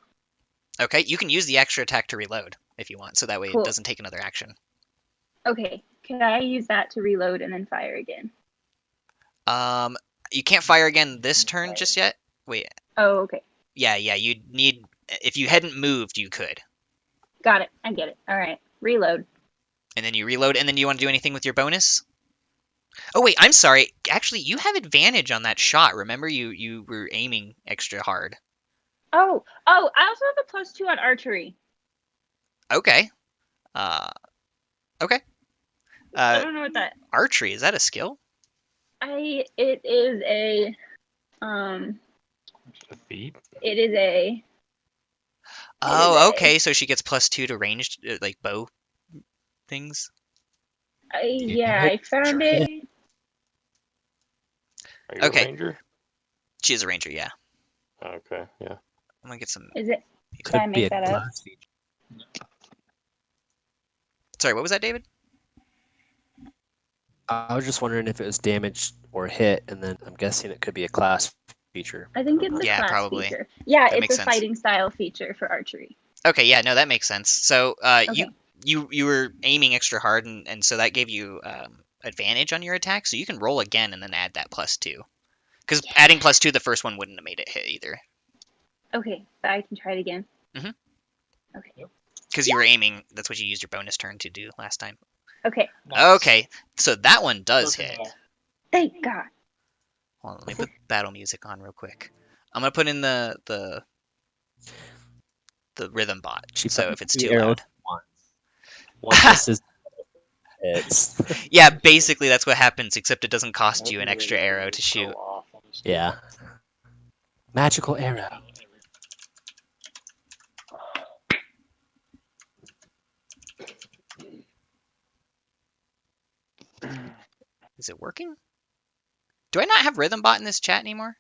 Okay, you can use the extra attack to reload if you want, so that way Cool. it doesn't take another action. Okay. Can I use that to reload and then fire again? You can't fire again this turn just yet. Wait. Oh, okay. Yeah, you'd need... If you hadn't moved, you could. Got it. I get it. All right. Reload. And then you reload, and then you want to do anything with your bonus? Oh, wait, I'm sorry. Actually, you have advantage on that shot. Remember, you were aiming extra hard. Oh, I also have a +2 on archery. Okay. Okay. I don't know what that. Archery, is that a skill? It is a A feat. it is a Oh, okay, so she gets +2 to ranged, like, bow things? yeah, I found it. Are you Okay. a ranger? She is a ranger, yeah. Okay, yeah. I'm gonna get some... Is it? Did Could I be make a that up? class feature. Sorry, what was that, David? I was just wondering if it was damage or hit, and then I'm guessing it could be a class feature. I think it's a Yeah, class probably. feature. Yeah, That it's makes a sense. fighting style feature for archery. Okay, yeah, no, that makes sense. So, Okay. you were aiming extra hard, and so that gave you advantage on your attack, so you can roll again and then add that +2. Because adding +2, the first one wouldn't have made it hit either. Okay, but I can try it again. Mhm. Okay. Because you were aiming, that's what you used your bonus turn to do last time. Okay. Okay, so that one does Working hit. well. Thank God. Hold on, let me put battle music on real quick. I'm gonna put in the rhythm bot, She so if it's too arrows loud. once. One misses. It's Yeah, basically that's what happens, except it doesn't cost Hope you an the extra radio arrow is to so shoot. off on this yeah. Magical arrow. Is it working? Do I not have rhythm bot in this chat anymore?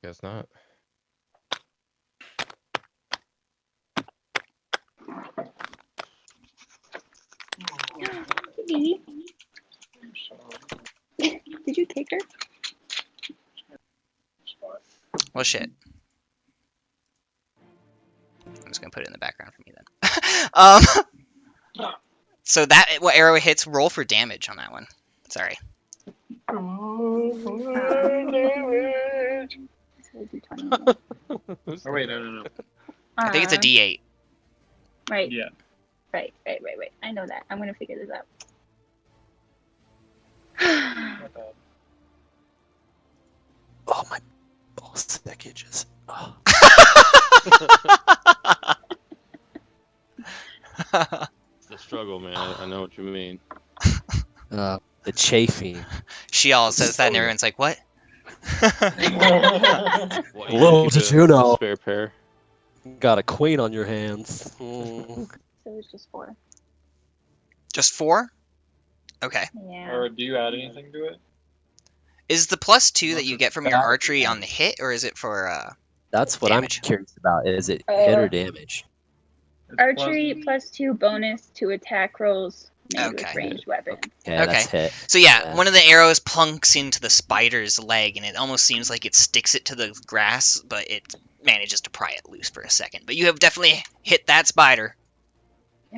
Guess not. Dee. Did you take her? Well, shit. I'm just gonna put it in the background for me then. So that what arrow hits? Roll for damage on that one. Sorry. So do 20. Oh wait, no. I think it's a D8. Right. Yeah. Right. I know that. I'm gonna figure this out. Not bad. Oh my ball sack itches. Oh. It's the struggle, man. I know what you mean. The chafing. She all says that, and everyone's like, "What?" What, Little keep did a you know. spare pair? Got a queen on your hands. Mm. So it's just 4. Just 4? Okay. Yeah. Or do you add anything to it? Is the +2 that you get from your That- archery on the hit, or is it for That's what damage? I'm curious about. Is it hit or damage? It's Archery +2 bonus to attack rolls made with Okay. ranged weapons. Okay, that's Okay. hit. So yeah, Yeah. one of the arrows plunks into the spider's leg, and it almost seems like it sticks it to the grass, but it manages to pry it loose for a second. But you have definitely hit that spider.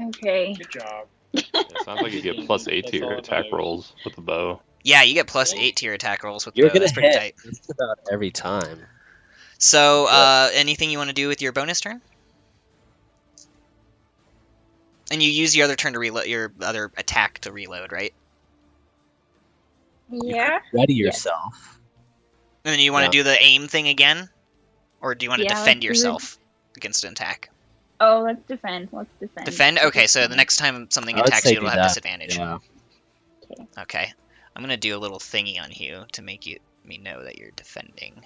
Okay. Good job. It sounds like you get +8 to That's your all that attack matters. rolls with the bow. Yeah, you get +8 to your attack rolls with You're bow. gonna That's pretty hit tight. just about every time. So, Yeah. anything you want to do with your bonus turn? And you use your other turn to reload, your other attack to reload, right? Yeah. Ready Yes. yourself. And then you want Yeah. to do the aim thing again? Or do you want to Yeah, defend let's do it. yourself against an attack? Oh, let's defend. Defend? Okay, so the next time something I would attacks say you, it'll do have that. disadvantage. Yeah. Okay. Okay. I'm gonna do a little thingy on you to make me know that you're defending.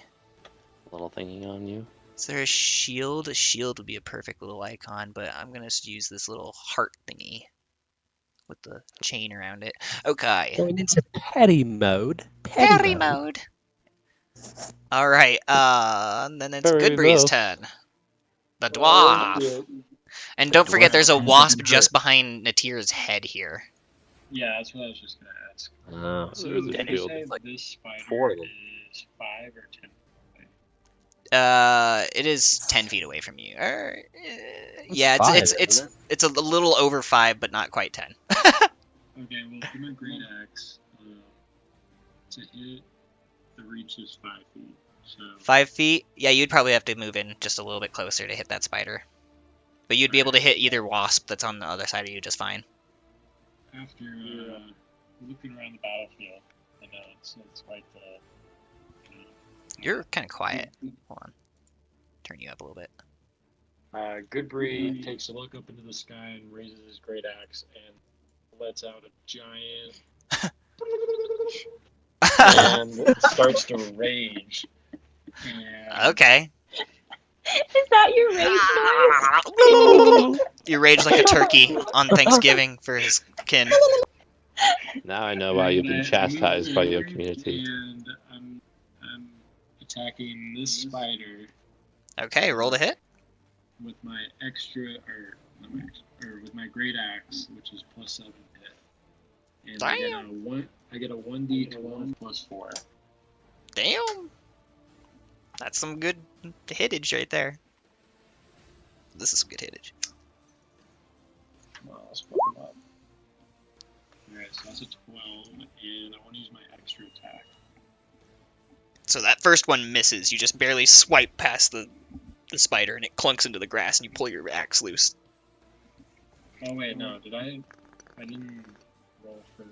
Little thingy on you. Is there a shield? A shield would be a perfect little icon, but I'm gonna use this little heart thingy with the chain around it. Okay. Going into petty mode. Parry mode. Alright, and then it's Fair Goodbree's enough. turn. The Well, dwarf. And don't The forget dwarf there's a hasn't wasp been just hurt. behind Natir's head here. yeah, that's what I was just gonna ask. So There's a did you shield. say Like this spider 4 of them. is 5 or 10? It is 10 feet away from you. Yeah, Five, it's isn't a little over 5, but not quite 10. Okay, well, for my great axe, to hit, the reach is 5 feet. So 5 feet? Yeah, you'd probably have to move in just a little bit closer to hit that spider. But you'd be able to hit either wasp that's on the other side of you just fine. after looking around the battlefield, I know it's quite the. You're kind of quiet. Hold on. Turn you up a little bit. Goodbree takes a look up into the sky and raises his great axe and lets out a giant and starts to rage. And Okay. Is that your rage noise? You rage like a turkey on Thanksgiving for his kin. Now I know why you've been chastised by your community. And I'm attacking this spider Okay, roll to hit. with my extra with my great axe, which is +7 hit. And I get a 1d12 +4. Damn. That's some good hittage right there. This is some good hittage. Well, let's fuck him up. Alright, so that's a 12, and I want to use my extra attack. So that first one misses. You just barely swipe past the spider and it clunks into the grass and you pull your axe loose. Oh wait, no, I didn't roll for the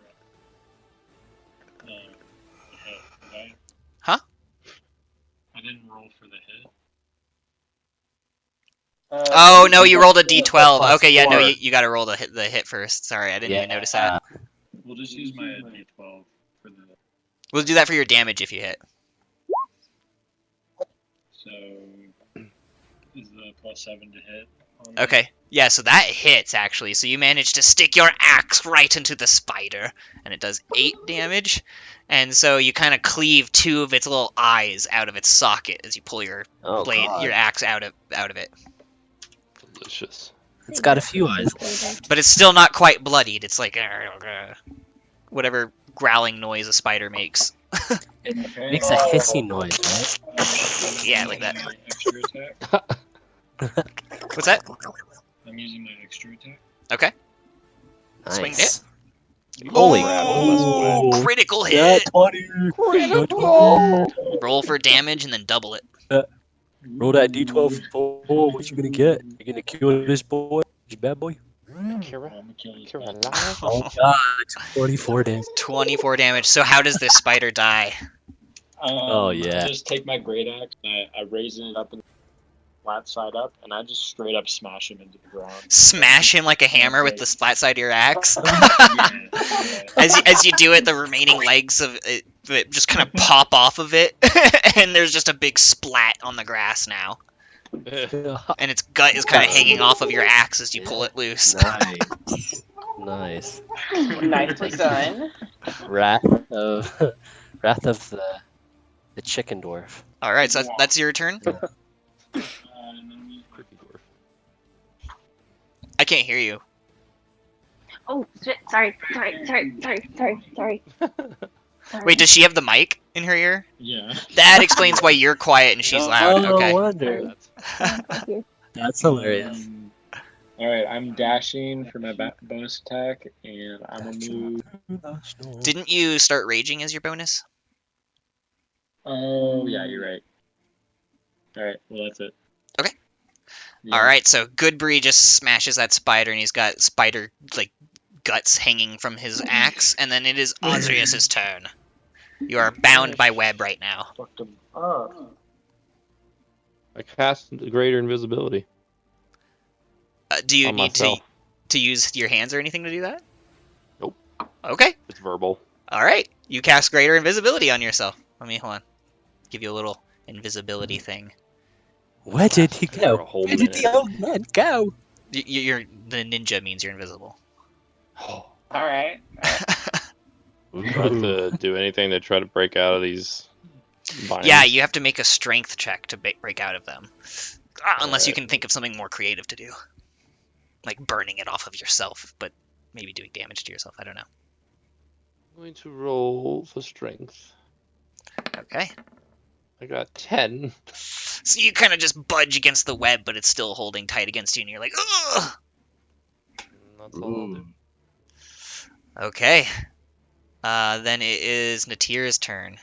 hit, did I? Huh? I didn't roll for the hit. Oh no, you rolled a d12. Plus Okay, yeah, no, 4. you gotta roll the hit first. Sorry, I didn't even notice that. We'll just use my d12 for the. We'll do that for your damage if you hit. So is the +7 to hit? On that? Okay, yeah, so that hits actually. So you manage to stick your axe right into the spider, and it does 8 damage. And so you kind of cleave 2 of its little eyes out of its socket as you pull your your axe out of it. Delicious. It's got a few eyes. But it's still not quite bloodied. It's like whatever growling noise a spider makes. It Okay. makes a hissing noise, right? Yeah, like that. My extra attack. What's that? I'm using my extra attack. Okay. Swing Nice. Holy Oh, critical Nat hit! 20. Critical! Roll for damage and then double it. Roll that d12 4. What you gonna get? You gonna kill this boy? This bad boy? Kira, I'm gonna kill this Kira guy. alive? Oh god, 24 damage. 24 damage. So how does this spider die? Oh, yeah. I just take my great axe and I raise it up and flat side up, and I just straight up smash him into the ground. Smash him like a hammer with the flat side of your axe? Yeah. As you do it, the remaining legs of it just kind of pop off of it, and there's just a big splat on the grass now. And its gut is kind of hanging off of your axe as you pull it loose. Nice. Nice. Nicely done. Wrath of the chicken dwarf. All right, so that's your turn. And then I'm using my I can't hear you. Oh shit! Sorry. Wait, does she have the mic in her ear? Yeah. That explains why you're quiet and she's loud. Oh, Okay. no wonder. Thank you. That's hilarious. Alright, I'm dashing for my bonus attack, and I'm gonna move. Didn't you start raging as your bonus? Oh, yeah, you're right. Alright, well, that's it. Okay. Yeah. All right, so Goodbree just smashes that spider, and he's got spider like guts hanging from his axe, and then it is Ozrius's turn. You are bound by web right now. Fucked him up. I cast greater invisibility Do you on need myself. to use your hands or anything to do that? Nope. Okay. It's verbal. All right. You cast greater invisibility on yourself. Let me hold on. Give you a little invisibility thing. Where did he For go? a whole Where did the minute. old man go? You're the ninja means you're invisible. All right. Do I have to do anything to try to break out of these binds? Yeah, you have to make a strength check to break out of them. Unless you Alright. can think of something more creative to do. Like burning it off of yourself, but maybe doing damage to yourself. I don't know. I'm going to roll for strength. Okay. I got 10. So you kind of just budge against the web, but it's still holding tight against you, and you're like, ugh! That's all I'll do. Okay. Then it is Natir's turn.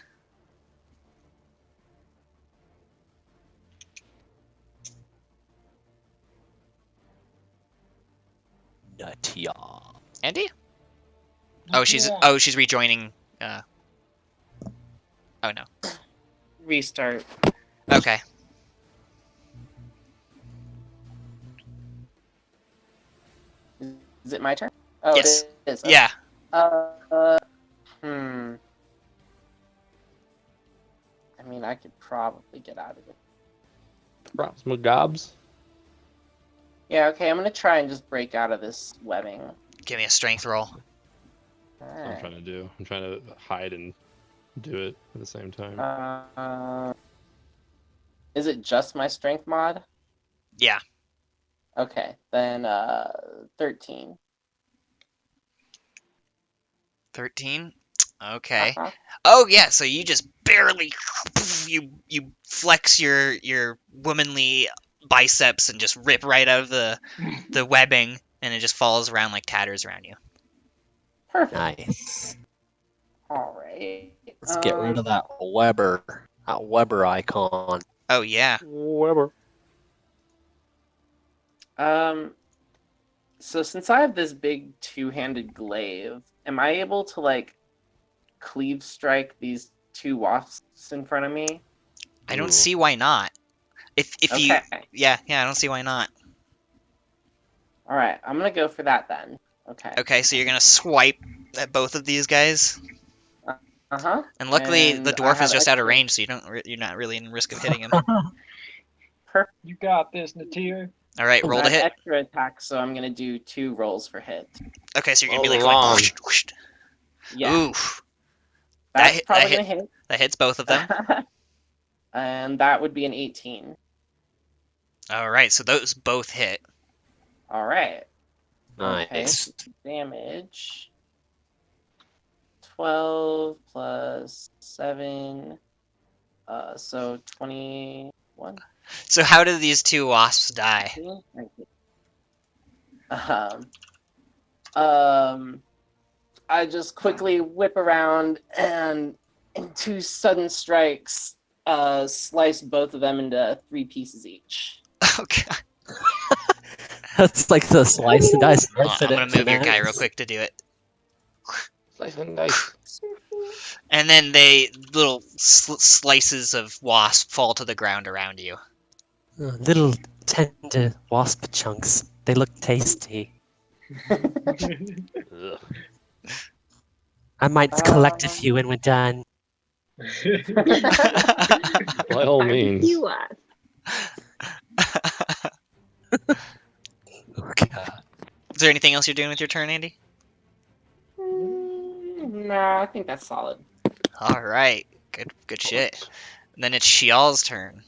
Natia. Andy? Oh, she's rejoining. Oh no. Restart. Okay. Is it my turn? Oh, Yes. it is. Okay. Yeah. Hmm. I mean, I could probably get out of it. Props, McGobs. Yeah, okay, I'm gonna try and just break out of this webbing. Give me a strength roll. That's what I'm Alright. trying to do. I'm trying to hide and do it at the same time. Is it just my strength mod? Yeah. Okay, then 13. 13. Okay. Uh-huh. Oh yeah, so you just barely you flex your womanly biceps and just rip right out of the webbing, and it just falls around like tatters around you. Perfect. Nice. Alright. Let's get rid of that Weber icon. Oh yeah. Whatever. So since I have this big two-handed glaive, am I able to like cleave strike these two wasps in front of me? I don't Ooh. see why not. If you Okay. yeah, I don't see why not. Alright, I'm gonna go for that then. Okay. Okay, so you're gonna swipe at both of these guys, Uh-huh. and luckily the And I dwarf is have just out of extra- range, so you're not really in risk of hitting him. You got this, Natia. All right, roll I to have hit. extra attack, so I'm gonna do 2 rolls for hit. Okay, so you're gonna be like Roll going on. whoosh, whoosh. Yeah. Oof. That's that probably hit- gonna hit. That hits both of them. And that would be an 18. All right, so those both hit. Alright. Nice. Okay, so damage. 12 plus 7. So 21. So how do these two wasps die? I just quickly whip around and in 2 sudden strikes, slice both of them into 3 pieces each. Oh god. That's like the slice and dice. Hold on, I'm gonna move your guy real quick to do it. Slice and dice. And then little slices of wasp fall to the ground around you. Little tender wasp chunks. They look tasty. Ugh. I might collect a few when we're done. By all means. Barbecue wasp. Oh, God. Is there anything else you're doing with your turn, Andy? No, I think that's solid. All right, good shit. And then it's Shial's turn.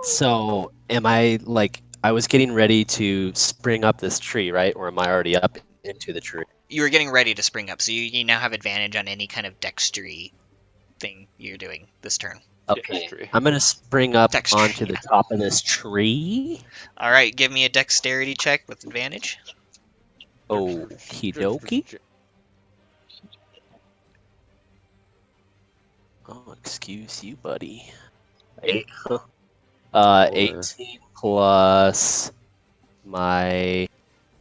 So am I like I was getting ready to spring up this tree, right? Or am I already up into the tree? You were getting ready to spring up, so you now have advantage on any kind of dextery thing you're doing this turn. Okay. Dextry. I'm gonna spring up Dextry, onto the top of this tree. All right, give me a dexterity check with advantage. Okie dokie. Oh, excuse you, buddy. 18 plus my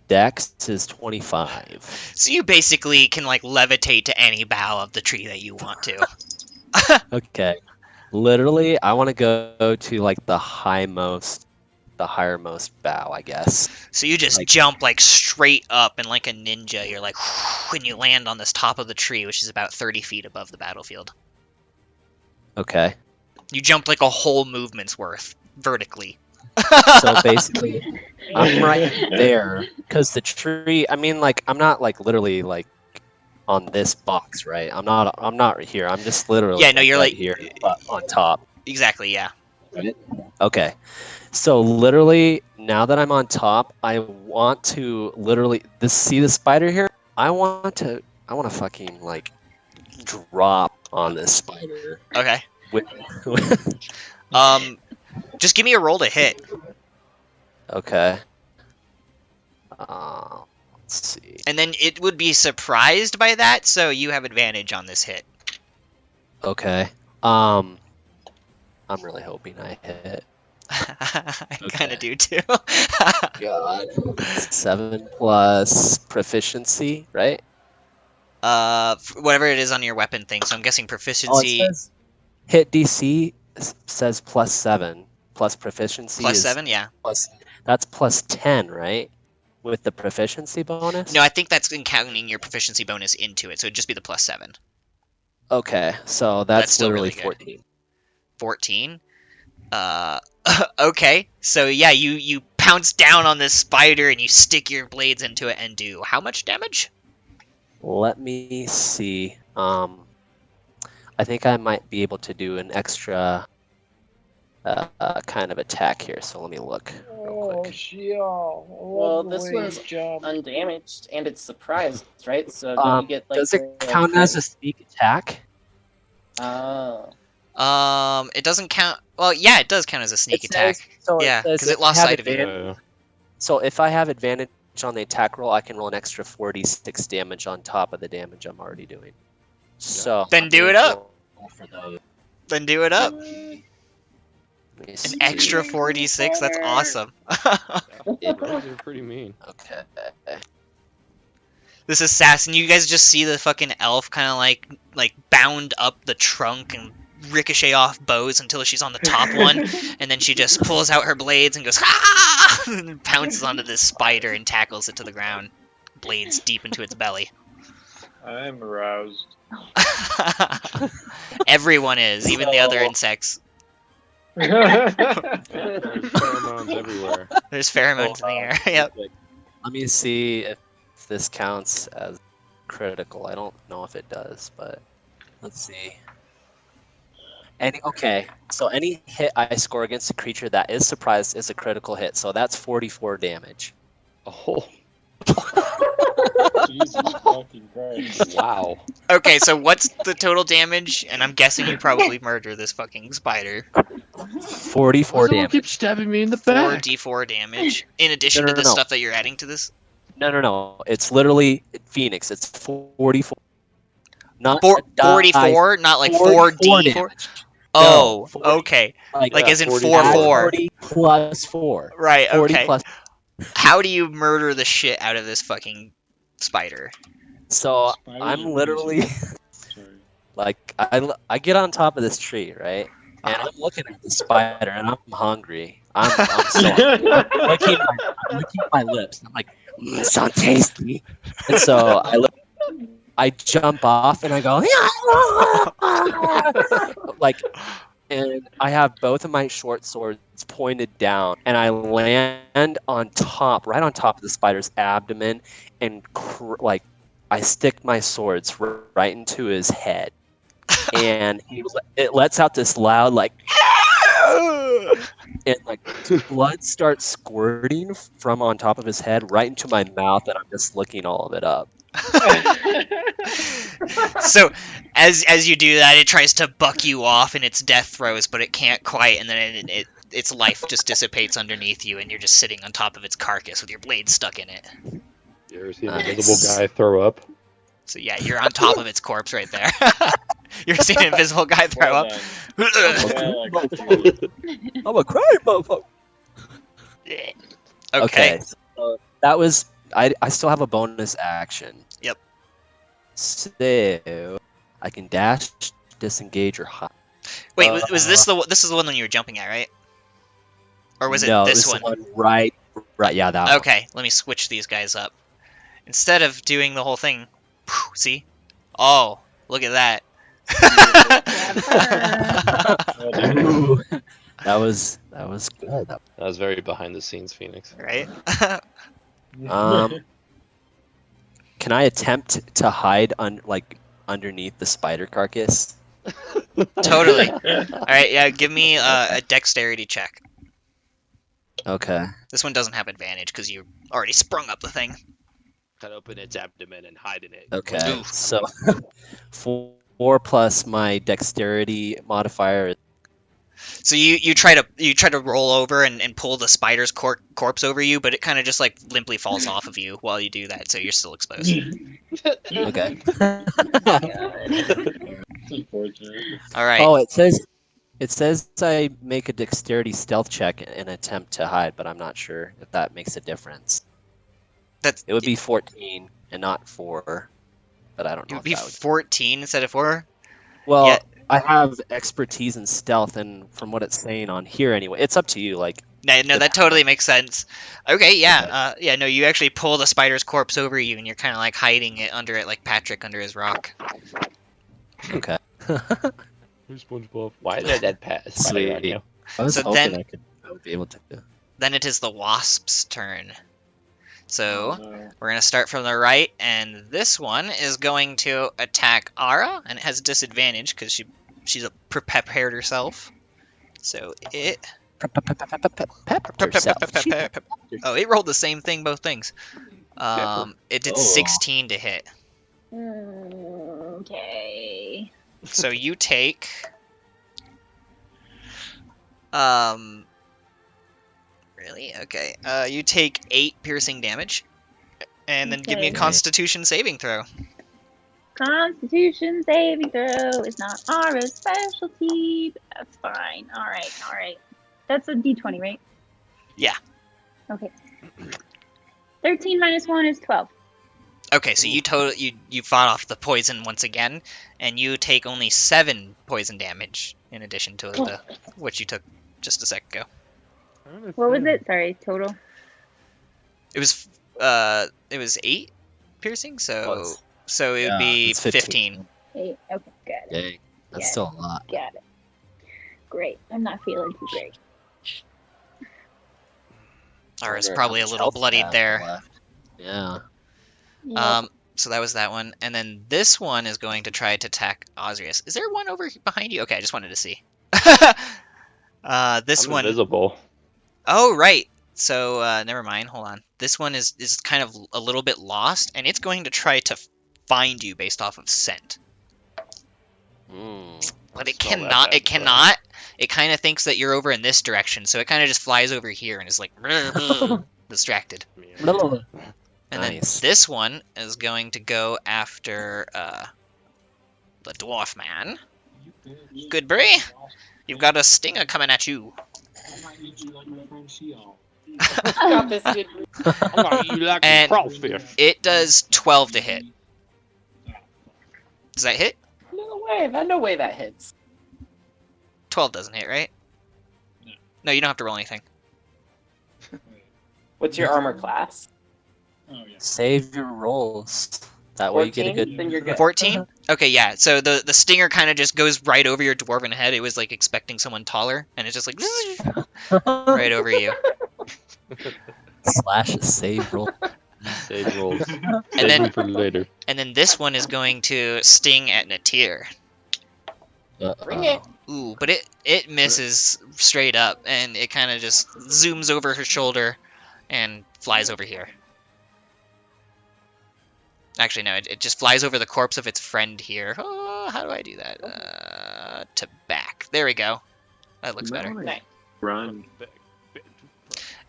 dex is 25. So you basically can like levitate to any bough of the tree that you want to. Okay. Literally, I want to go to like the highermost bough, I guess. So you just Like- jump like straight up, and like a ninja, you're like, when you land on this top of the tree, which is about 30 feet above the battlefield. Okay. You jump like a whole movement's worth vertically. So basically, I'm right there because the tree. I mean, like I'm not like literally like on this box, right? I'm not here. I'm just literally Yeah, no, you're right like- here, but on top. Exactly, yeah. Okay. So literally, now that I'm on top, I want to literally see the spider here. I want to fucking like drop on this spider. Okay. With- Just give me a roll to hit. okay. Let's see. And then it would be surprised by that, so you have advantage on this hit. Okay. I'm really hoping I hit. I kind Okay. of do too. God. 7 plus proficiency, right? Whatever it is on your weapon thing. So I'm guessing Oh, it proficiency says hit DC says +7, plus proficiency plus is 7. Yeah. plus. That's +10, right? With the proficiency bonus. No, I think that's counting your proficiency bonus into it. So it'd just be the plus 7. Okay, so That's that's still literally really good. 14. 14. Uh, okay. So yeah, you pounce down on this spider and you stick your blades into it and do how much damage? Let me see. I think I might be able to do an extra kind of attack here. So let me look real quick. Well, this one's undamaged and it's surprised, right? So don't you get like Does it the count as a crit? sneak attack? Oh. It doesn't count. Well, yeah, it does count as a sneak It says attack. so. It Yeah, says because if it I lost have sight of you. advantage. So if I have advantage on the attack roll, I can roll an extra 46 damage on top of the damage I'm already doing. So Then I'm do gonna it up. roll for those. Then do it up. Let me An see. extra 46. That's awesome. Rogues are pretty mean. Okay. This assassin, you guys just see the fucking elf kind of like bound up the trunk and ricochet off bows until she's on the top one, and then she just pulls out her blades and goes ah! And pounces onto this spider and tackles it to the ground, blades deep into its belly. I am aroused. Everyone is, even the other So- insects. There's pheromones everywhere. There's pheromones in the air. Yep. Let me see if this counts as critical. I don't know if it does, but let's see. Okay, so any hit I score against a creature that is surprised is a critical hit. So that's 44 damage. Oh, Jesus fucking Christ. wow. Okay, so what's the total damage? And I'm guessing you probably murder this fucking spider. 44 damage. stabbing me in the 4d4 damage. In addition to the no. stuff that you're adding to this? No. It's literally Phoenix. It's 44. Not Four, die, 44? Not like 44 4d4? damage. Oh, No, 40, okay. like Like as in 44. 4 add 4. 40 plus 4. Right, 40 okay. plus. How do you murder the shit out of this fucking spider? So Spiders I'm are literally Sorry. like I get on top of this tree, right? And I'm looking at the spider and I'm hungry. I'm so hungry. I'm licking my lips. I'm like, it's so tasty. And so I jump off and I go like, and I have both of my short swords pointed down, and I land right on top of the spider's abdomen, and like I stick my swords right into his head, and it lets out this loud like, and like blood starts squirting from on top of his head right into my mouth, and I'm just licking all of it up. So, as you do that, it tries to buck you off in its death throes, but it can't quite, and then its life just dissipates underneath you, and you're just sitting on top of its carcass with your blade stuck in it. You ever seen Nice. an invisible guy throw up? So yeah, you're on top of its corpse right there. You're seeing an invisible guy throw Well up. done. I'm Well executed. a crying motherfucker. Okay. So that was I still have a bonus action. Yep. So I can dash, disengage, or hide. Wait, was this this is the one that you were jumping at, right? Or was it No, this it's one? the one right, yeah, that one. Okay, let me switch these guys up. Instead of doing the whole thing, see? Oh, look at that. Well done. Ooh, that was good. That was very behind the scenes, Phoenix. Right? Can I attempt to hide underneath the spider carcass? Totally. Alright, yeah, give me a dexterity check. Okay. This one doesn't have advantage because you already sprung up the thing. Cut open its abdomen and hide in it. Okay. Oof. So 4 plus my dexterity modifier. So you try to roll over and pull the spider's corpse over you, but it kind of just like limply falls off of you while you do that, so you're still exposed. Okay. It's unfortunate. All right. Oh, it It says I make a dexterity stealth check in an attempt to hide, but I'm not sure if that makes a difference. That's It would be 14 and not 4, but I don't it know would if be that would. 14 instead of 4. Well, Yeah. I have expertise in stealth, and from what it's saying on here anyway, it's up to you. Like, No, that totally makes sense. Okay, yeah, Okay. yeah. No, you actually pull the spider's corpse over you, and you're kind of like hiding it under it, like Patrick under his rock. okay. Who's SpongeBob? Why is there that spider on Sweet. you? I was So hoping then- I would be able to. Then it is the wasp's turn. So No. we're gonna start from the right, and this one is going to attack Ara, and it has disadvantage because she's prepared herself. So it Pep yourself. oh, it rolled the same thing both things. It did Oh. 16 to hit. Okay. So you take really? Okay. You take 8 piercing damage. And then give me a Okay. constitution saving throw. Constitution saving throw is not our specialty, but that's fine. All right. That's a D20, right? Yeah. Okay. 13 minus 1 is 12. Okay, so you fought off the poison once again, and you take only 7 poison damage in addition to what you took just a sec ago. What was it? Sorry, total. It was 8 piercing, so Was. it would be it's 15. 8. Okay, got it. Dang, that's Yeah. still a lot. Got it. Great. I'm not feeling too great. Ara's Wonder probably how a much little health bloodied I have there. left. Yeah. Yep. So that was that one, and then this one is going to try to attack Osrius. Is there one over behind you? Okay, I just wanted to see. This I'm one. invisible. Oh, right. So never mind. Hold on. This one is kind of a little bit lost, and it's going to try to find you based off of scent. But it Smell that cannot. bad It boy. cannot. It kind of thinks that you're over in this direction, so it kind of just flies over here and is like distracted. And Nice. then this one is going to go after the dwarf man. Goodberry, you've got a stinger coming at you. I might need you like my friend Sheol. Got this good. I'm gonna eat you like And- a crawfish. It does 12 to hit. Does that hit? No way that hits. 12 doesn't hit, right? No. No, you don't have to roll anything. What's your armor class? Oh yeah. Save your rolls. That way you get a 14? good. Then you're good. 14? Okay, yeah. So the stinger kind of just goes right over your dwarven head. It was like expecting someone taller, and it's just like right over you. Slash save roll. Save rolls. And Save then them for later. and then this one is going to sting at Natir. Bring it. Ooh, but it misses straight up, and it kind of just zooms over her shoulder and flies over here. Actually, no, it just flies over the corpse of its friend here. Oh, how do I do that? To back. There we go. That looks better. Nice. Run.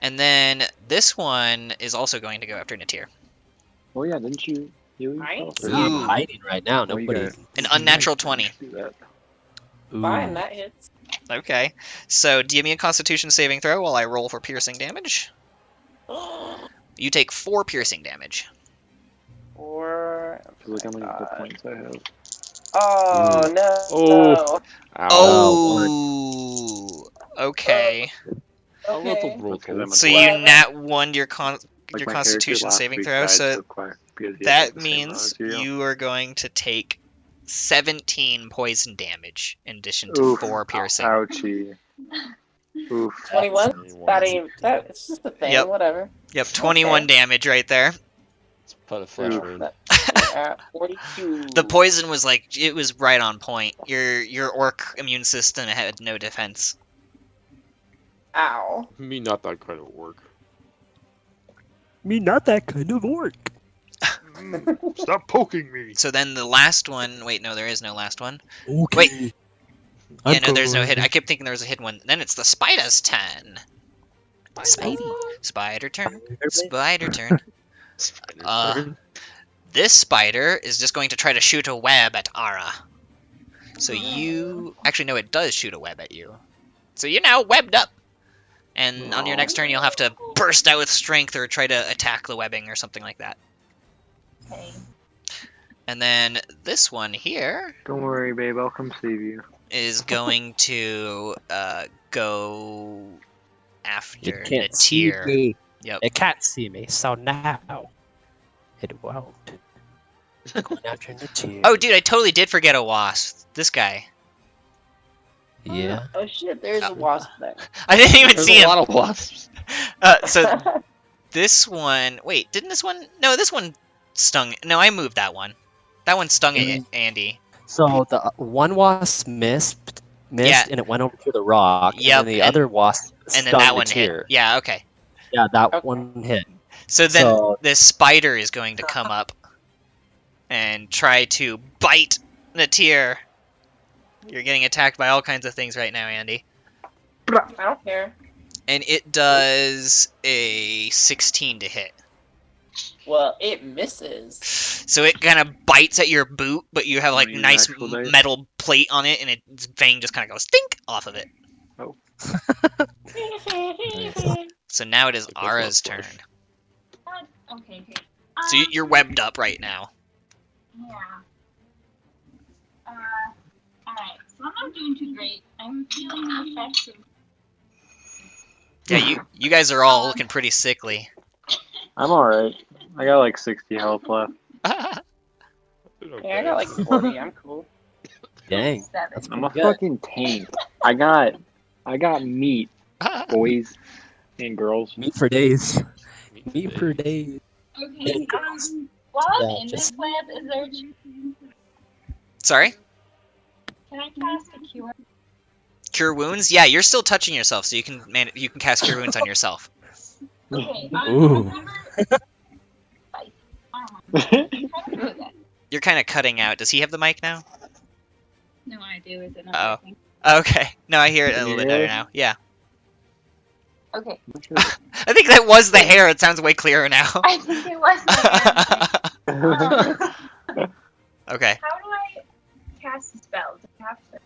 And then this one is also going to go after Natir. Oh yeah, didn't you? Right? I'm Ooh. hiding right now. Nobody. An unnatural 20. Ooh. Fine, that hits. Okay. So, do you give me a Constitution saving throw while I roll for piercing damage? You take 4 piercing damage. Or Look how many hit points I have. oh no. Oh. Oh. Okay. A little Okay. brutal. So you nat 1 your your my Constitution character last saving week throw. died So quick because he that had the same amount means as you. you are going to take 17 poison damage in addition to Oof. 4 piercing. Ouchie. Oof. 21. That ain't that. It's just a thing. Yep. Whatever. Yep, 21 damage right there. It's put a flesh Oof. wound. You're at 42. The poison was like it was right on point. Your orc immune system had no defense. Ow. Me not that kind of work. Me not that kind of orc. Stop poking me. So then the last one. Wait, no, there is no last one. Okay. Wait. Yeah, no, there's no hit. I kept thinking there was a hidden one. Then it's the spider's turn. Spider turn. Spider turn. This spider is just going to try to shoot a web at Ara. So you actually no, it does shoot a web at you. So you're now webbed up. And on your next turn, you'll have to burst out with strength or try to attack the webbing or something like that. Okay. And then this one here Don't worry, babe. I'll come save you. is going to go after It can't see Natir. me. Yep. It can't see me, so now it won't. Going after Natir. Oh, dude, I totally did forget a wasp. This guy. Yeah. Oh shit, there's a wasp there. I didn't even There's see a him. lot of wasps. So this one. Wait, didn't this one? No, this one stung. No, I moved that one. That one stung Andy. So the one wasp missed, Yeah. and it went over to the rock. Yep, And then the other wasp And stung then that one hit. Natir. Yeah, okay. Yeah, that Okay. one hit. So then So- this spider is going to come up and try to bite Natir. You're getting attacked by all kinds of things right now, Andy. I don't care. And it does a 16 to hit. Well, it misses. So it kind of bites at your boot, but you have like Use nice actual dice? metal plate on it, and its vein just kind of goes stink off of it. So now it is Like this Ara's one turn. flush. Okay. So you're webbed up right now. Yeah. Alright, so I'm not doing too great. I'm feeling the effects of. Yeah, you guys are all looking pretty sickly. I'm alright. I got like 60 health left. Yeah, I got like 40. I'm cool. Dang. 7. That's I'm a pretty good. fucking tank. I got meat, boys and girls. Meat for days. Meat per day. Okay, while I'm Yeah, in just- this lab, is there. Sorry? Can I cast a cure? Cure wounds? Yeah, you're still touching yourself, so you can cast cure wounds on yourself. Okay, Ooh. You're kind of cutting out. Does he have the mic now? No, I do. Is it Oh. not working? Okay. No, I hear it a Can little you bit hear better it? now. Yeah. Okay, I think that was the hair. It sounds way clearer now. I think it was my Okay. How do I cast a spell? Do I have to?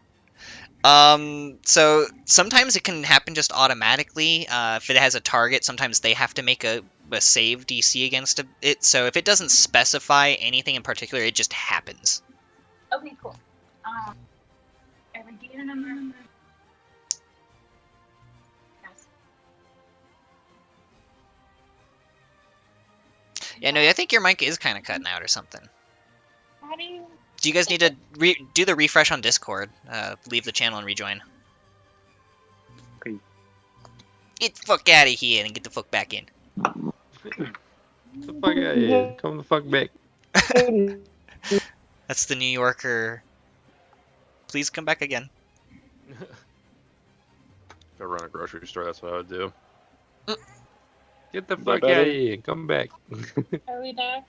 So sometimes it can happen just automatically. If it has a target, sometimes they have to make a save DC against it. So if it doesn't specify anything in particular, it just happens. Okay, cool. I regain a number. Yes. Yeah, no, I think your mic is kind of cutting out or something. How do you? Do you guys need to do the refresh on Discord? Leave the channel and rejoin. Okay. Get the fuck out of here and get the fuck back in. Get the fuck out of here. Come the fuck back. That's the New Yorker. Please come back again. If I run a grocery store, that's what I would do. Get the fuck better? out of here. Come back. Are we back?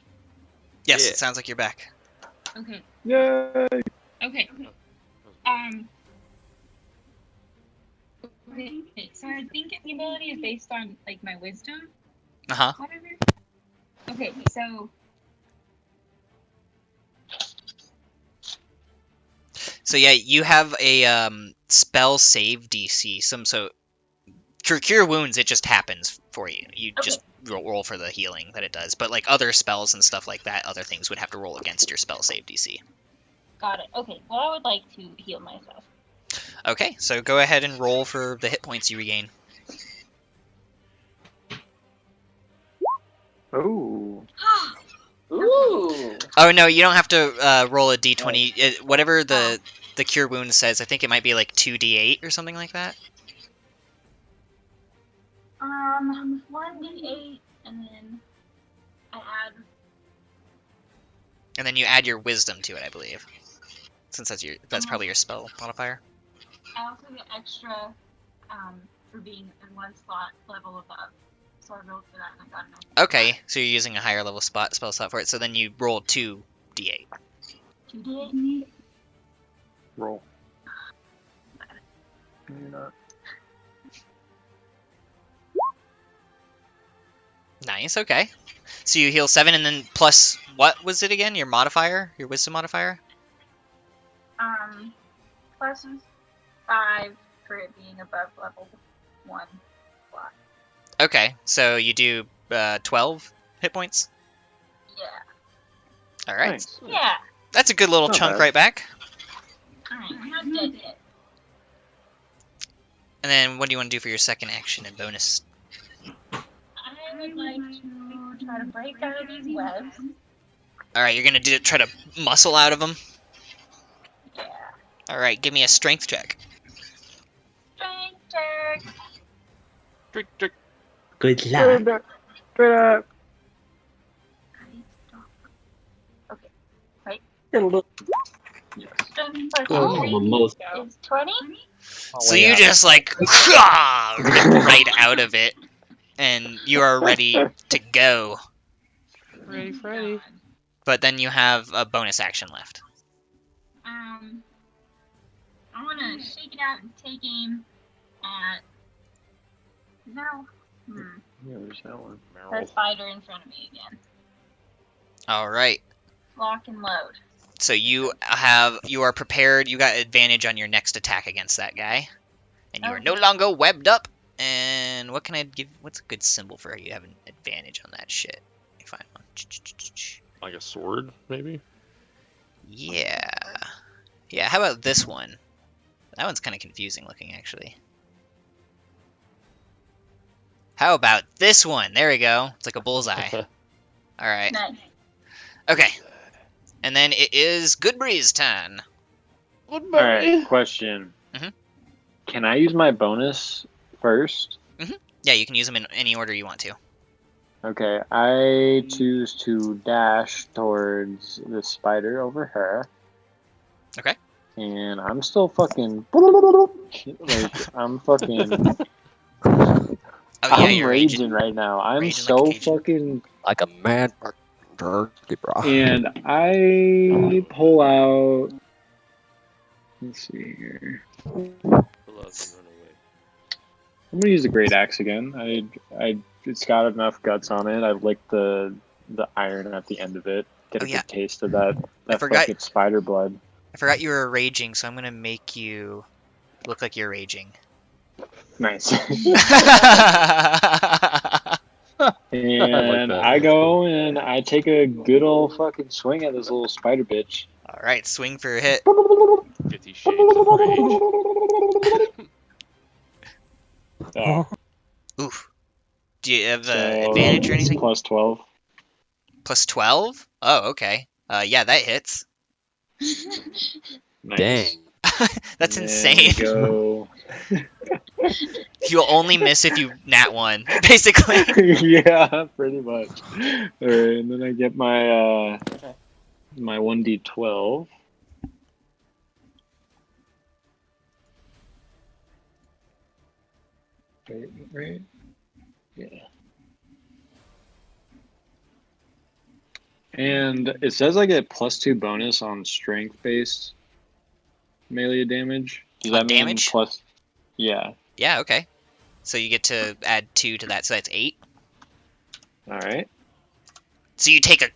Yes, Yeah. it sounds like you're back. Okay. Yay! Okay. Okay. So I think the ability is based on like my wisdom, Uh-huh. whatever. Okay. So. So yeah, you have a spell save DC. So for cure wounds, it just happens for you. You Okay. just roll for the healing that it does. But like other spells and stuff like that, other things would have to roll against your spell save DC. Got it. Okay. Well, I would like to heal myself. Okay, so go ahead and roll for the hit points you regain. Oh. Ooh. Oh no, you don't have to roll a d20. Whatever the cure wound says, I think it might be like 2d8 or something like that. 1d8, and then I add. And then you add your wisdom to it, I believe. Since that's probably your spell modifier. I also get extra for being in one slot level above. So I rolled for that and I got an extra. Okay, so you're using a higher level spell slot for it. So then you roll 2d8. 2d8. Roll. You're not. Nice, okay. So you heal 7 and then plus, what was it again? Your modifier? Your wisdom modifier? +5 for it being above level 1 block. Okay, so you do 12 hit points. Yeah. All right, Nice. Yeah. that's a good little Not chunk bad. right back. Alright, I'm not dead yet. And then what do you want to do for your second action and bonus? I would like to try to break out of these webs. All right, you're gonna try to muscle out of them. Yeah. All right, give me a strength check. Strength check. Good Straight up. Straight up. Okay. Right. Yes. Strength plus Oh. 3 is 20. So you just like rip right out of it, and you are ready to go. Ready, Freddy. But then you have a bonus action left. I want to shake it out and take aim at. No. Yeah, there's that one. The spider in front of me again. All right. Lock and load. So you are prepared. You got advantage on your next attack against that guy, and you are no Okay. longer webbed up. And what can I give? What's a good symbol for you having advantage on that shit? Let me find one. Like a sword, maybe? Yeah. Yeah. How about this one? That one's kind of confusing looking, actually. How about this one? There we go. It's like a bullseye. All right. Nice. Okay. And then it is Goodbree's turn. Alright, question. Mhm. Can I use my bonus first? Yeah, you can use them in any order you want to. Okay, I choose to dash towards the spider over her. Okay. And I'm still fucking. Like, I'm fucking. Oh yeah, I'm you're raging right now. I'm raging like a so Cajun. fucking. Like a mad turkey, bro. And I pull out. Let's see here. I'm gonna use the great axe again. It's got enough guts on it. I've licked the iron at the end of it. Get Oh, a yeah. good taste of that forgot- fucking spider blood. I forgot you were raging, so I'm gonna make you look like you're raging. Nice. All And that. I go and I take a good old fucking swing at this little spider bitch. right, swing for a hit. 50 Shades of Rage. Oh, Oof. Do you have so advantage or it's anything? plus 12. Plus 12? Oh, okay. Yeah, that hits. Nice. Dang. That's And then insane. we go. You'll only miss if you nat one, basically. Yeah, pretty much. Alright, and then I get my my 1d12. Right? Yeah. And it says I get +2 bonus on strength-based melee damage. Does On that mean damage? plus? Yeah. Yeah, okay. So you get to add 2 to that, so that's 8. All right. So you take a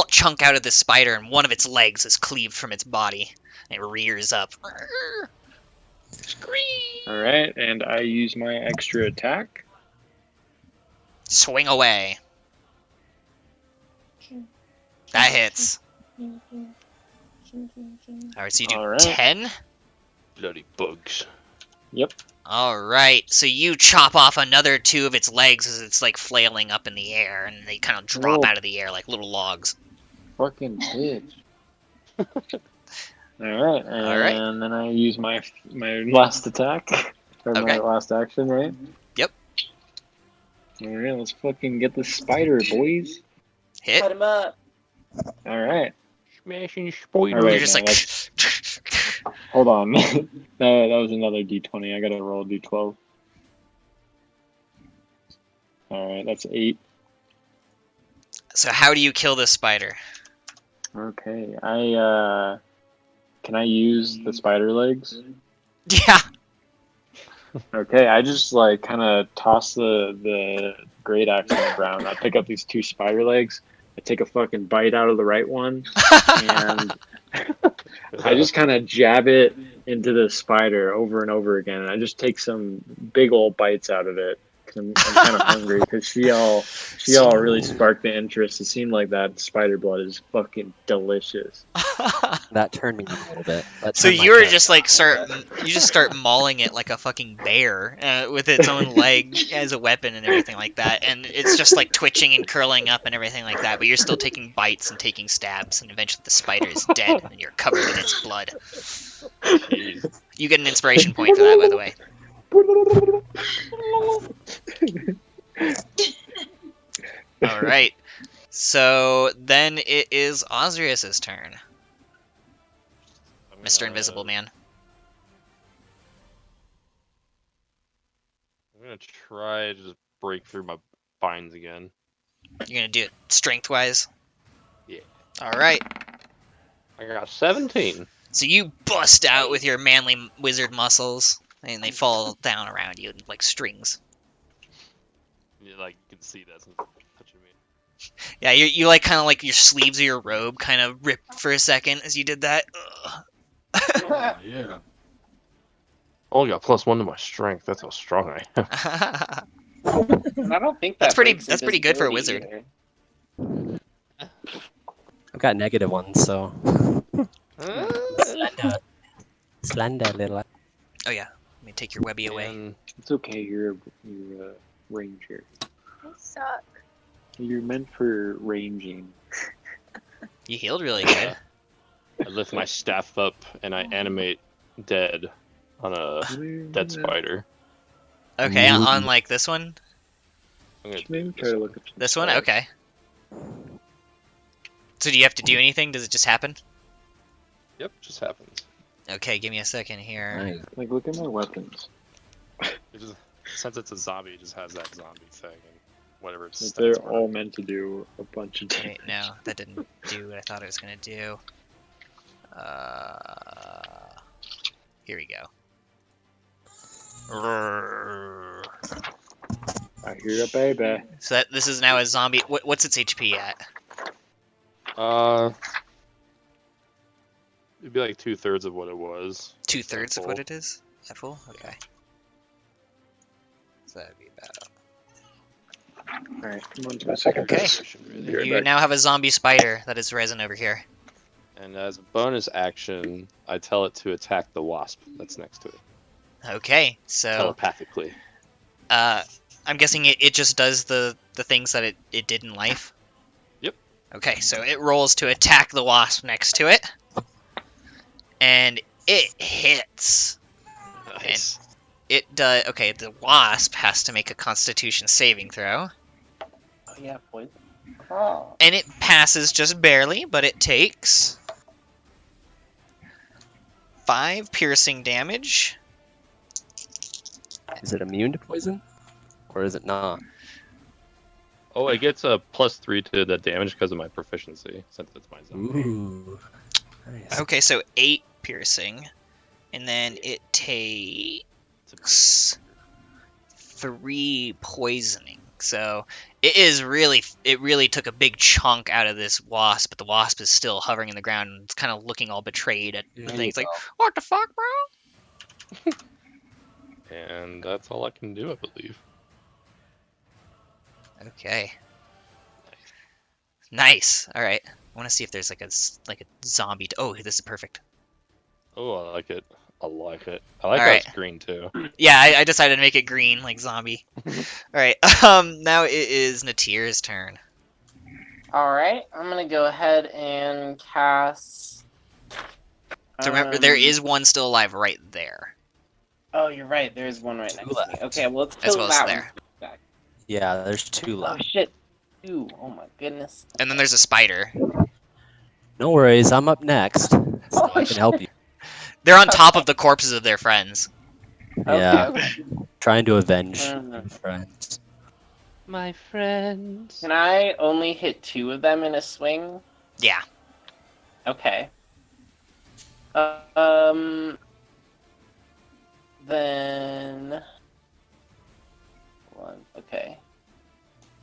chunk out of the spider, and one of its legs is cleaved from its body, and it rears up. Scream! All right, and I use my extra attack. Swing away. That hits. Alright, so you do All right. 10? Bloody bugs. Yep. Alright, so you chop off another 2 of its legs as it's like flailing up in the air, and they kind of drop Oh. out of the air like little logs. Fucking bitch. All right, and Alright. then I use my last attack or my Okay. last action, right? Yep. All right, let's fucking get the spider, boys. Hit. Cut him up. All right. Smashing spoilers. All right. You're just no, like... Hold on. that was another d20. I gotta roll a d12. All right, that's 8. So how do you kill this spider? Okay, can I use the spider legs? Yeah. Okay, I just like kind of toss the great axe on the ground. I pick up these 2 spider legs. I take a fucking bite out of the right one, and I just kind of jab it into the spider over and over again. And I just take some big old bites out of it because I'm kind of hungry. Because she all really sparked the interest. It seemed like that spider blood is fucking delicious. That turned me on a little bit. That So turned my you were character just on like a little bit. you just start mauling it like a fucking bear with its own leg as a weapon and everything like that, and it's just like twitching and curling up and everything like that. But you're still taking bites and taking stabs, and eventually the spider is dead and you're covered in its blood. Jeez. You get an inspiration point for that, by the way. All right. So then it is Osrius's turn, Mr. Invisible Man. I'm gonna try to just break through my binds again. You're gonna do it strength-wise. Yeah. All right. I got 17. So you bust out with your manly wizard muscles, and they fall down around you like strings. You can see that since it's touching me. Yeah, you like kind of like your sleeves of your robe kind of ripped for a second as you did that. Oh, yeah. Only got +1 to my strength. That's how strong I am. I don't think That's pretty. breaks That's pretty good for a invisibility wizard. either. I've got -1, so slender little. Oh yeah. Let me take your webby away. And It's okay. You're a ranger. I suck. You're meant for ranging. You healed really good. I lift my staff up and I animate dead on a dead spider. Okay, on like this one. I'm gonna Maybe do try to look at This one. Okay. So do you have to do anything? Does it just happen? Yep, just happens. Okay, give me a second here. Nice. Like, look at my weapons. It just, since it's a zombie, it just has that zombie thing and whatever it Like, stands they're for. all meant to do a bunch of damage. Wait, no, that didn't do what I thought it was gonna do. Here we go. I hear a baby. So this is now a zombie. What's its HP at? It'd be like 2/3 of what it was. 2/3 of full. what it is? At full? Okay. So that'd be about. Alright, come on to my second Okay. position. Be right You back. now have a zombie spider that is resin over here. And as a bonus action, I tell it to attack the wasp that's next to it Okay, so telepathically. I'm guessing it just does the things that it did in life. Yep. Okay, so it rolls to attack the wasp next to it, and it hits. Nice. It does. Okay, the wasp has to make a Constitution saving throw, Oh yeah, poison. Oh. and it passes just barely, but it takes 5 piercing damage. Is it immune to poison, or is it not? Oh, it gets a +3 to the damage because of my proficiency, since it's my zombie. Ooh, nice. Okay, so 8 piercing, and then it takes It's 3 poisoning. So it really took a big chunk out of this wasp, but the wasp is still hovering in the ground and it's kind of looking all betrayed at the There thing. you It's like, go. what the fuck, bro? and that's all I can do, I believe. Okay. Nice. All right. I want to see if there's like a zombie. Oh, this is perfect. Oh, I like it. I like it. I like All how right. it's green too. Yeah, I decided to make it green, like zombie. All right. Now it is Natir's turn. Alright, I'm gonna go ahead and cast. So remember, there um, is one still alive right there, Oh, you're right. There's one right next to me. left. Okay, well let's as kill well as that there. one. Yeah, there's 2 Oh left. shit. Ooh, oh my goodness. And then there's a spider. No worries, I'm up next, so Oh, I can help you. They're on top of the corpses of their friends. Yeah, Okay. trying to avenge Mhm. friends. My friends. Can I only hit 2 of them in a swing? Yeah. Okay. Then one. Okay.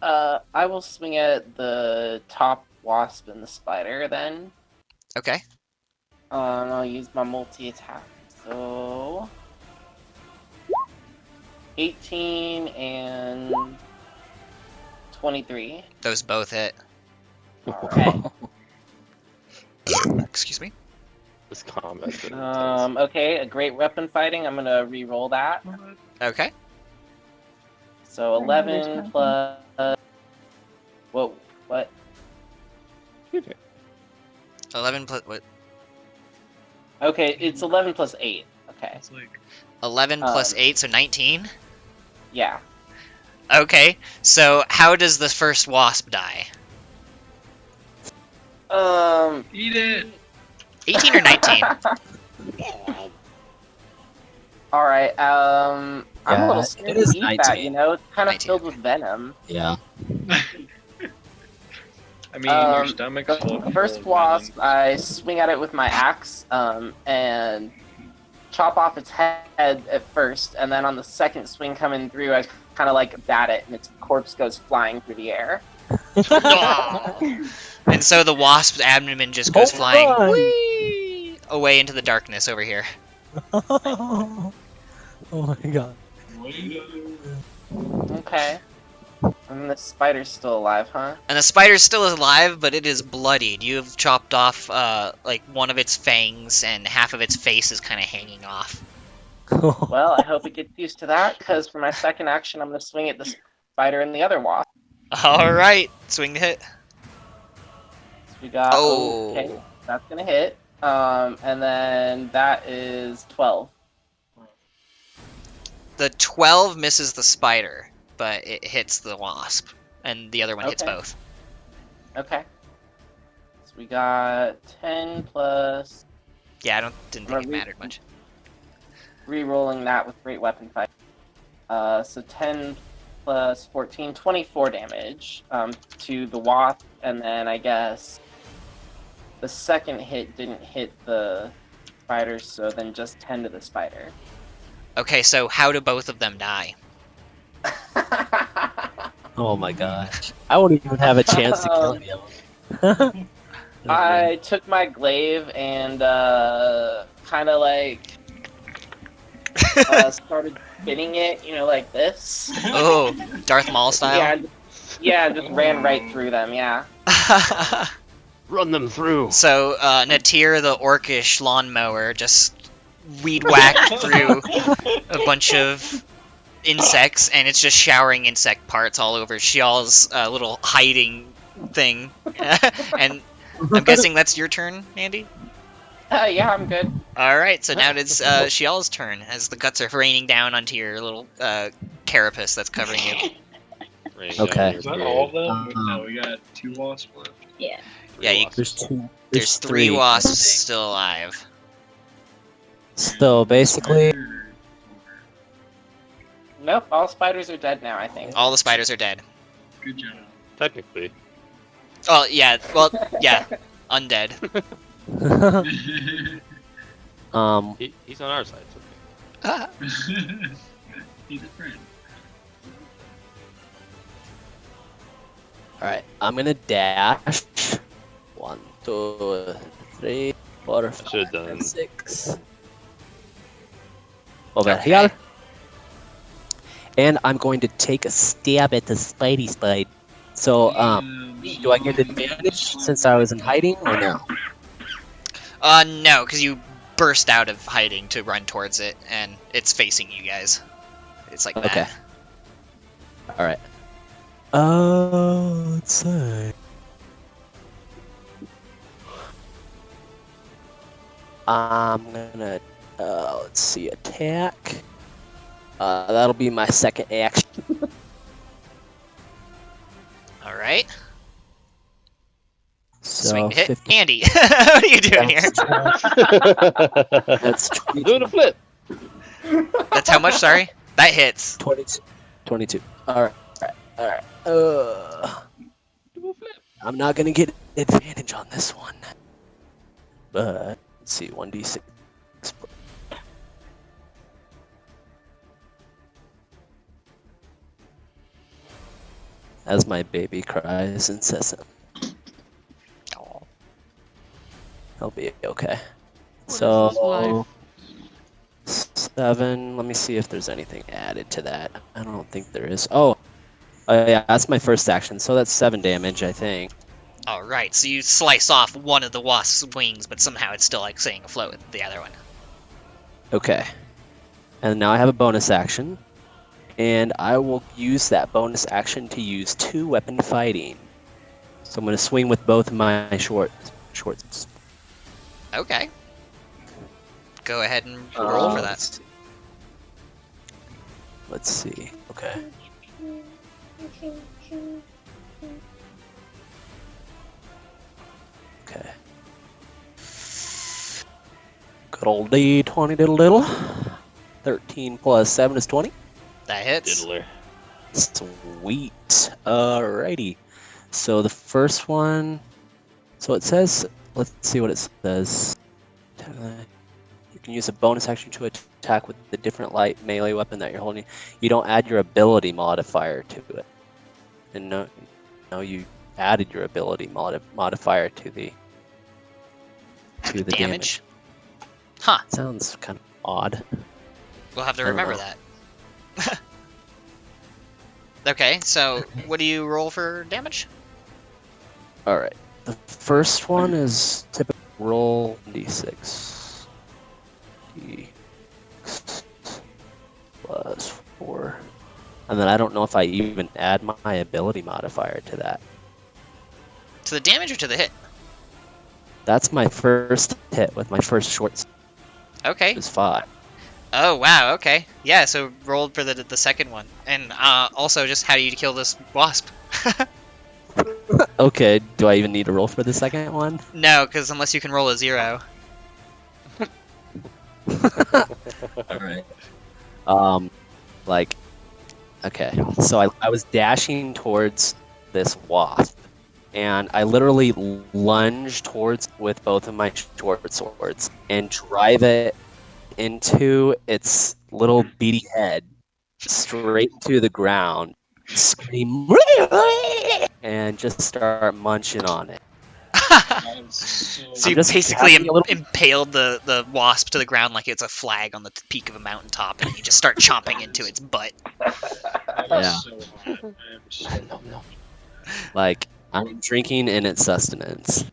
I will swing at the top wasp and the spider then. Okay. And I'll use my multi-attack. So 18 and 23. Those both hit. Alright. Excuse me. This combat's been intense. Okay, a great weapon fighting. I'm gonna re-roll that. Okay. So 11 plus. Whoa, what? 11 plus what? Okay, it's 11 plus 8. Okay. It's like 11 plus 8, so 19. Yeah. Okay. So how does the first wasp die? eat it. 18 or 19? Alright, I'm a Yeah, little it scared is to eat that, 19. you know? It's kind of 19, filled okay. with venom. Yeah. I mean, your Um, stomach's The full. first full of wasp, venom. I swing at it with my axe, and chop off its head at first, and then on the second swing coming through, I kind of like bat it, and its corpse goes flying through the air. And so the wasp's abdomen just goes Home flying run! whee, away into the darkness over here. Oh my god. Okay. And the spider's still alive, huh? And the spider's still alive, but it is bloodied. You have chopped off like one of its fangs, and half of its face is kind of hanging off. Well, I hope it gets used to that, because for my second action, I'm going to swing at the spider and the other wasp. All right, swing the hit. So we got, Oh. okay, that's going to hit. And then that is 12. The 12 misses the spider, but it hits the wasp, and the other one hits Okay. both. Okay. So we got 10 plus, Yeah, didn't think it mattered much. re-rolling that with great weapon fight. So 10 plus 14, 24 damage to the wasp, and then I guess the second hit didn't hit the spider, so then just 10 to the spider. Okay, so how do both of them die? Oh my gosh. I won't even have a chance to kill you. I took my glaive and kind of like started spinning it, you know, like this. Oh, Darth Maul style? Yeah, just ran right through them, yeah. Run them through. So, Natir, the orcish lawnmower, just weed whacked through a bunch of insects, and it's just showering insect parts all over Shial's little hiding thing. And I'm guessing that's your turn, Andy? Yeah, I'm good. Alright, so now it's Shial's turn, as the guts are raining down onto your little carapace that's covering you. Okay. Is that all of them? No, we got 2 wasps left. Yeah. Yeah, There's two. there's 3 wasps still alive. So basically, Nope, all spiders are dead now, I think. All the spiders are dead. Good job. Technically. Oh, yeah, well, yeah, undead. He's on our side. It's okay. He's a friend. alright, I'm gonna dash. 1, 2, 3, 4, should've 5, done- 6. Over Okay. here. And I'm going to take a stab at the Spidey Spide. So, do I get advantage since I was in hiding or no? No, because you burst out of hiding to run towards it, and it's facing you guys. It's like Okay. that. Alright. Let's see. I'm gonna, let's see, attack. That'll be my second action. Alright, So, swing to hit. 50, Andy, what are you doing here? that's Doing a flip. That's how much, sorry? That hits. 22. 22. Alright. Alright. I'm not gonna get advantage on this one. But, let's see, 1d6. As my baby cries incessant. Oh. He'll be okay. What is So, this life? 7. Let me see if there's anything added to that. I don't think there is. Oh, yeah, that's my first action. So that's 7 damage, I think. Alright, so you slice off one of the wasp's wings, but somehow it's still like staying afloat with the other one. Okay. And now I have a bonus action. And I will use that bonus action to use 2 weapon fighting. So I'm going to swing with both of my shorts. Okay. Go ahead and roll for that. Let's see. Okay. Okay. Good old D20 diddle. 13 plus 7 is 20. That hits. Diddler. Sweet. Alrighty. So the first one. So it says. Let's see what it says. You can use a bonus action to attack with the different light melee weapon that you're holding. You don't add your ability modifier to it. And no, you added your ability modifier to the damage. Huh. Sounds kind of odd. We'll have to I don't remember know. that. Okay, so what do you roll for damage? All right. The first one is typical roll d6. D6 plus 4. And then I don't know if I even add my ability modifier to that. To the damage or to the hit? That's my first hit with my first short. Okay. Is 5. Oh, wow, okay. Yeah, so roll for the second one. And also, just how do you kill this wasp? Okay, do I even need to roll for the second one? No, because unless you can roll a 0. Alright. Okay, so I was dashing towards this wasp, and I literally lunge towards with both of my short swords and drive it into its little beady head, straight into the ground, scream, and just start munching on it. So you just basically having a little- impaled the wasp to the ground like it's a flag on the peak of a mountaintop, and you just start chomping into its butt. Yeah. So hot. I am so No. Like, I'm drinking in its sustenance.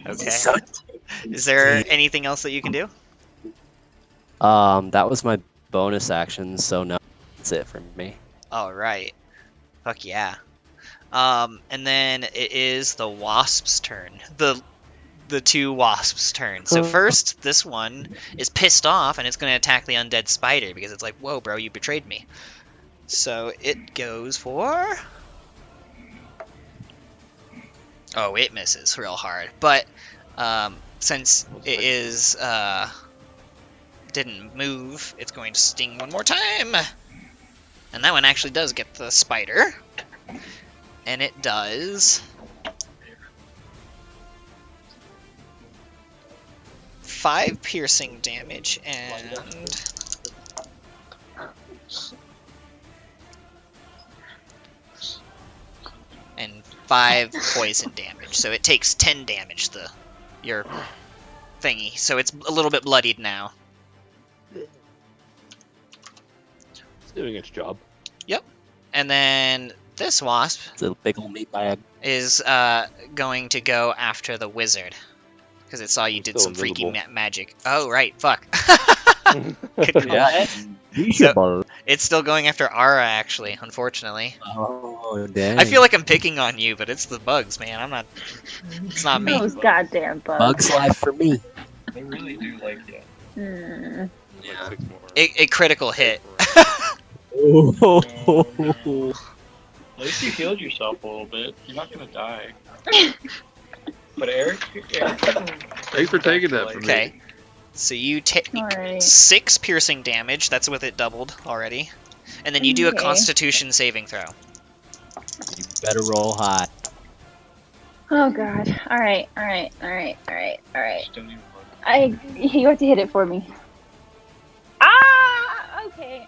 Okay. Is there anything else that you can do? That was my bonus action, so no, that's it for me. All right. Fuck yeah. And then it is the wasp's turn. The 2 wasps' turn. So first, this one is pissed off, and it's going to attack the undead spider because it's like, whoa, bro, you betrayed me. So it goes for... Oh, it misses real hard. But since it is didn't move, it's going to sting one more time. And that one actually does get the spider. And it does 5 piercing damage and 5 poison damage. So it takes 10 damage, your thingy. So it's a little bit bloodied now. It's doing its job. Yep. And then this wasp It's a big old meat bag. is going to go after the wizard. Because it saw you did Still some freaky invisible. magic. Oh, right, fuck. Good call. Yeah. So, it's still going after Ara, actually, unfortunately. Oh, dang. I feel like I'm picking on you, but it's the bugs, man. I'm not... It's not me. Those goddamn bugs. Bugs life for me. They really do like you. Yeah. 6 more. A critical hit. Oh, no. At least you healed yourself a little bit. You're not gonna die. But Eric Thanks for taking that from me. Okay. So you take Alright. 6 piercing damage. That's with it doubled already. And then you do a Okay. Constitution saving throw. You better roll high. Oh god. Alright. just don't even look. You have to hit it for me. Ah! Okay.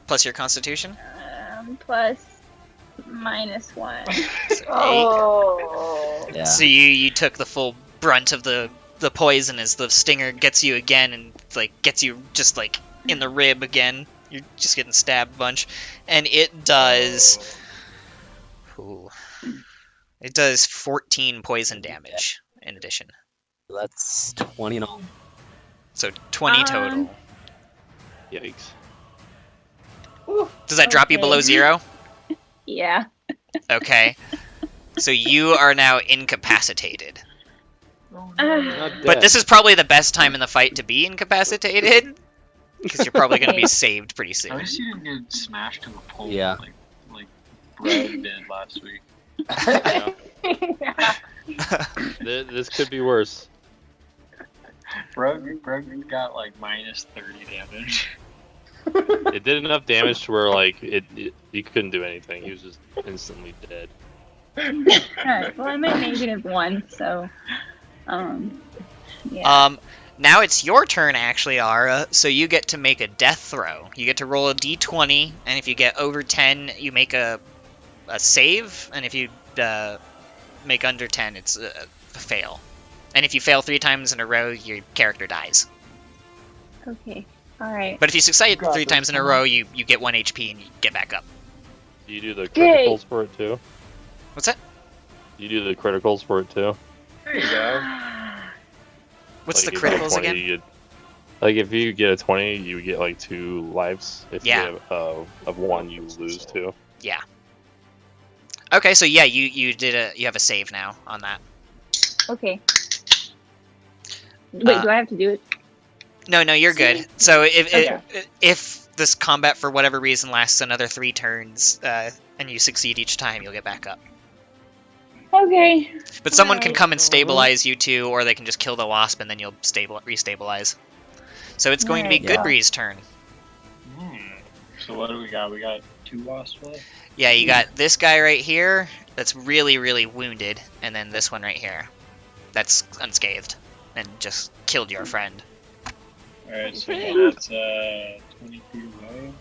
Plus your Constitution. Plus -1. So 8. Oh. Yeah. So you took the full brunt of the poison as the stinger gets you again and like gets you just like in the rib again. You're just getting stabbed a bunch. And it does... Ooh. It does 14 poison damage in addition. That's 20 in all. So 20 total. Yikes. Does that drop you Okay. below 0? Yeah. Okay. So you are now incapacitated. Not But dead. this is probably the best time in the fight to be incapacitated. Because you're probably going to be saved pretty At soon. least you didn't get smashed to a pole Yeah. like Brad did last week. This could be worse. Brad got like minus 30 damage. It did enough damage to where like he couldn't do anything. He was just instantly dead. Alright, well I'm at -1, so yeah. Now it's your turn, actually, Ara. So you get to make a death throw. You get to roll a d20, and if you get over 10, you make a save, and if you make under 10, it's a fail. And if you fail 3 times in a row, your character dies. Okay. Alright. But if you succeed Got 3 this, times in a come row, you get 1 HP and you get back up. Do you do the Yay. criticals for it too? What's that? Do you do the criticals for it too? There you go. What's Like, the if you get criticals 20, again? you get, like if you get a 20, you get like 2 lives. If Yeah. you get of 1, you lose 2. Yeah. Okay, so yeah, you have a save now on that. Okay. Wait, do I have to do it? No, you're good. So Okay. if this combat for whatever reason lasts another 3 turns, and you succeed each time, you'll get back up. Okay. But someone can Alright. come and stabilize you too, or they can just kill the wasp and then you'll restabilize. So it's going to be Alright, Goodbree's turn. So what do we got? We got 2 wasps left? Yeah, you got this guy right here that's really, really wounded, and then this one right here that's unscathed and just killed your friend. Alright, so that's 20 feet away.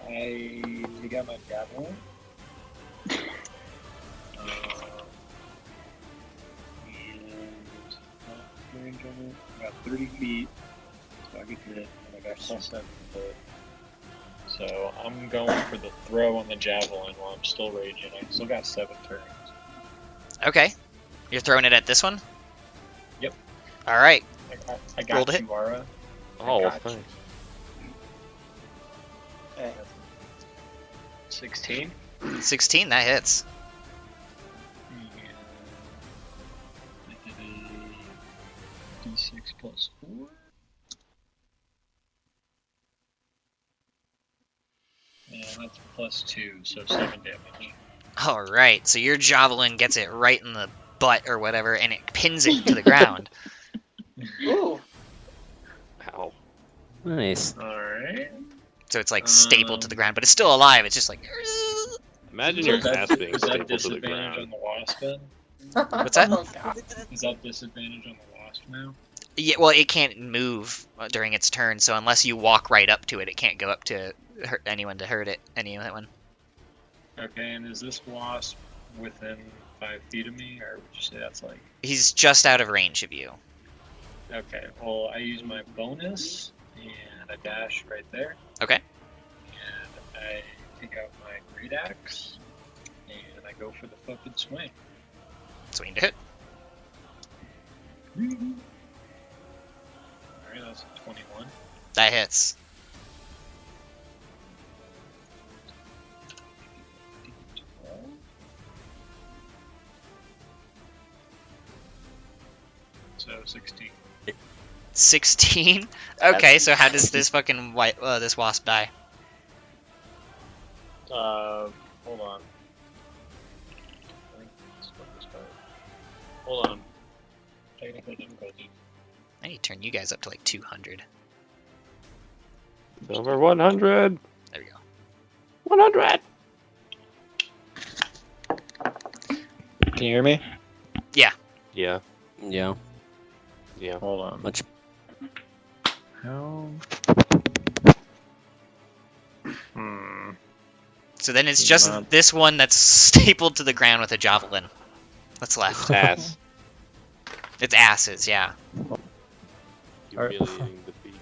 I dig out my javelin. And range on it. I got 30 feet, so I get hit, and I got +7 foot. So I'm going for the throw on the javelin while I'm still raging. I still got 7 turns. Okay. You're throwing it at this one? Yep. Alright. I got Rolled a hit. you, Ara. Oh, got you. thanks. Okay. 16. 16, that hits. And I did a d6 plus 4. And that's +2, so 7 damage. Alright, so your javelin gets it right in the butt or whatever, and it pins it to the ground. Ooh. Ow. Nice. Alright. So it's like stapled to the ground, but it's still alive. It's just like... Imagine your Is that, ass being is that stapled to the disadvantage on ground. the wasp then? What's that? Oh, God. Is that disadvantage on the wasp now? Yeah, well, it can't move during its turn, so unless you walk right up to it, it can't go up to hurt anyone to hurt it. Anyone. Okay, and is this wasp within 5 feet of me, or would you say that's like... He's just out of range of you. Okay, well, I use my bonus, and I dash right there. Okay. And I take out my great axe, and I go for the fucking swing. Swing to hit. Alright, that's a 21. That hits. So 16. 16? Okay, so how does this fucking this wasp die? Hold on. I think it's what this part. Hold on. Technical difficulty. I need to turn you guys up to like 200. Over 100. There we go. 100. Can you hear me? Yeah. Yeah. Yeah. Hold on. Much. How? Hmm. So then it's just Not- this one that's stapled to the ground with a javelin. That's left. Ass. It's asses, yeah. Humiliating defeat.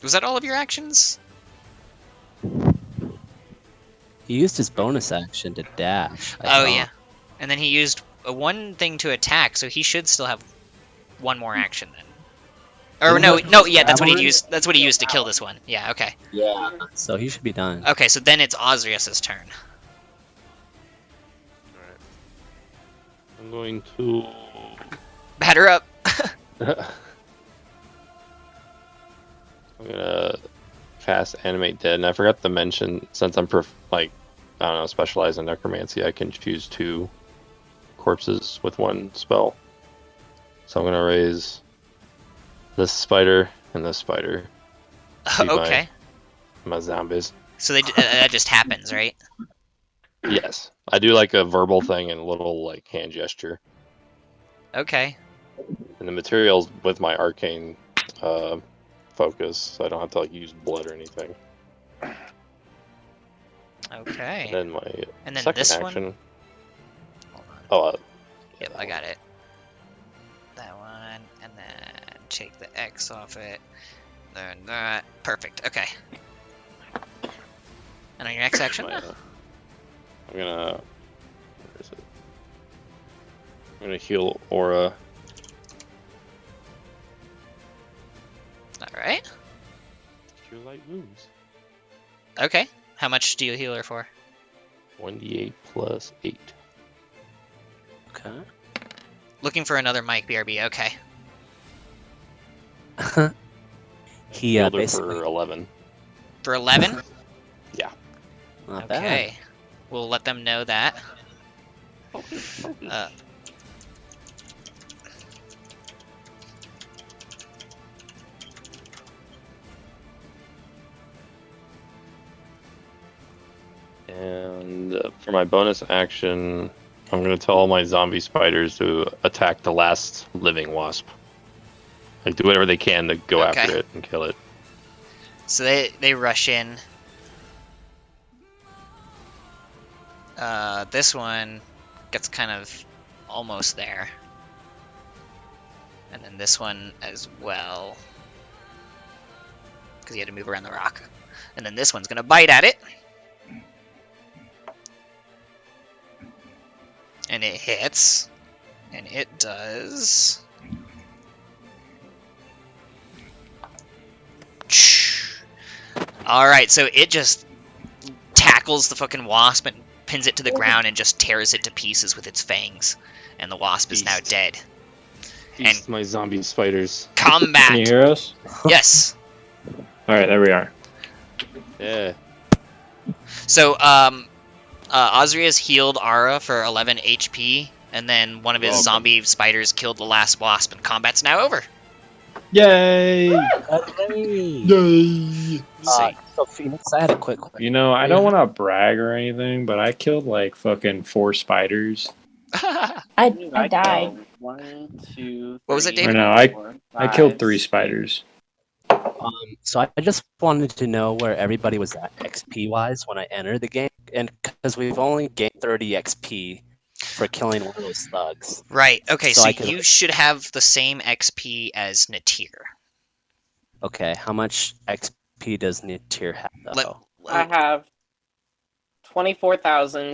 Was that all of your actions? He used his bonus action to dash. I Oh thought. yeah, and then he used one thing to attack, so he should still have one more action then. Or Didn't no, he no, use yeah, that's that what he one? used. That's what he used to kill this one. Yeah, okay. Yeah. So he should be done. Okay, so then it's Osrius's turn. Alright. I'm going to. Batter up. I'm gonna cast Animate Dead, and I forgot to mention, since I'm I don't know, specialized in necromancy, I can choose 2 corpses with 1 spell. So I'm gonna raise this spider and this spider. Be Okay. my zombies. So that just happens, right? Yes, I do like a verbal thing and a little like hand gesture. Okay. And the materials with my arcane focus, so I don't have to like use blood or anything. Okay. And then my And then second this action. one. Hold on. Oh, Yep, I got it. That one, and then take the X off it. Then that. Perfect. Okay. And on your next action? I'm gonna. Where is it? I'm gonna heal Aura. All right. Cure light wounds. Okay. How much do you heal her for? 1d8 plus 8. Okay. Looking for another Mike BRB. Okay. He Healed her basically for 11. For 11? Yeah. not bad. Okay. We'll let them know that. And for my bonus action, I'm going to tell all my zombie spiders to attack the last living wasp. Like, do whatever they can to go Okay. after it and kill it. So they rush in. This one gets kind of almost there. And then this one as well. Because he had to move around the rock. And then this one's going to bite at it. And it hits. And it does... Alright, so it just tackles the fucking wasp and pins it to the ground and just tears it to pieces with its fangs. And the wasp is now Beast. dead. Feast my zombie spiders. Combat! Can you hear us? Yes! Alright, there we are. Yeah. So, Osrius healed Ara for 11 HP, and then one of his Welcome. zombie spiders killed the last wasp, and combat's now over. Yay! Yay! Yay! So Phoenix, I had a quick question. You know, I don't want to brag or anything, but I killed like fucking 4 spiders. I died. killed 1, 2, What was it, 3, David? Or no, I 4, I killed 5, 3 6. spiders. So I just wanted to know where everybody was at XP wise when I entered the game, and because we've only gained 30 XP for killing one of those thugs. Right, okay, So so I can- you should have the same XP as Natir. Okay, how much XP does Nitir have though? I have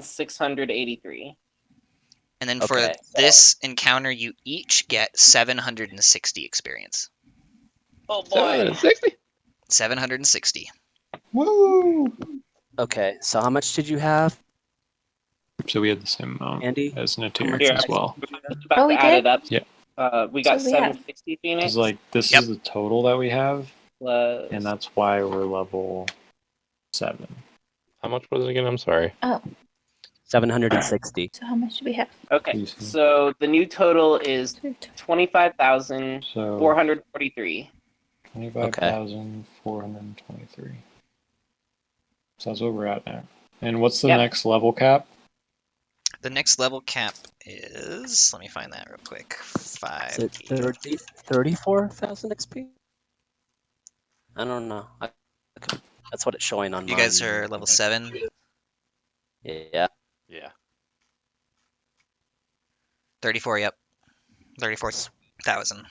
24,683. And then for Okay, so- this encounter, you each get 760 experience. Oh 760? 760. Woo! Okay, so how much did you have, So we had the same amount Andy? as Natir Here, as well. About Oh, we to add did? it up. Yeah. We got So we have- 760 Phoenix. Because like this Yep. is the total that we have, Plus, and that's why we're level 7. How much was it again? I'm sorry. Oh, 760. so how much do we have? okay, Please. so the new total is 25,443. So 25,423. So that's what we're at now. And what's the Yep. next level cap? The next level cap is... Let me find that real quick. Is 5. it 34,000 XP? I don't know. That's what it's showing on You mine. guys are level 7. Yeah. Yeah. 34, yep. 34,000.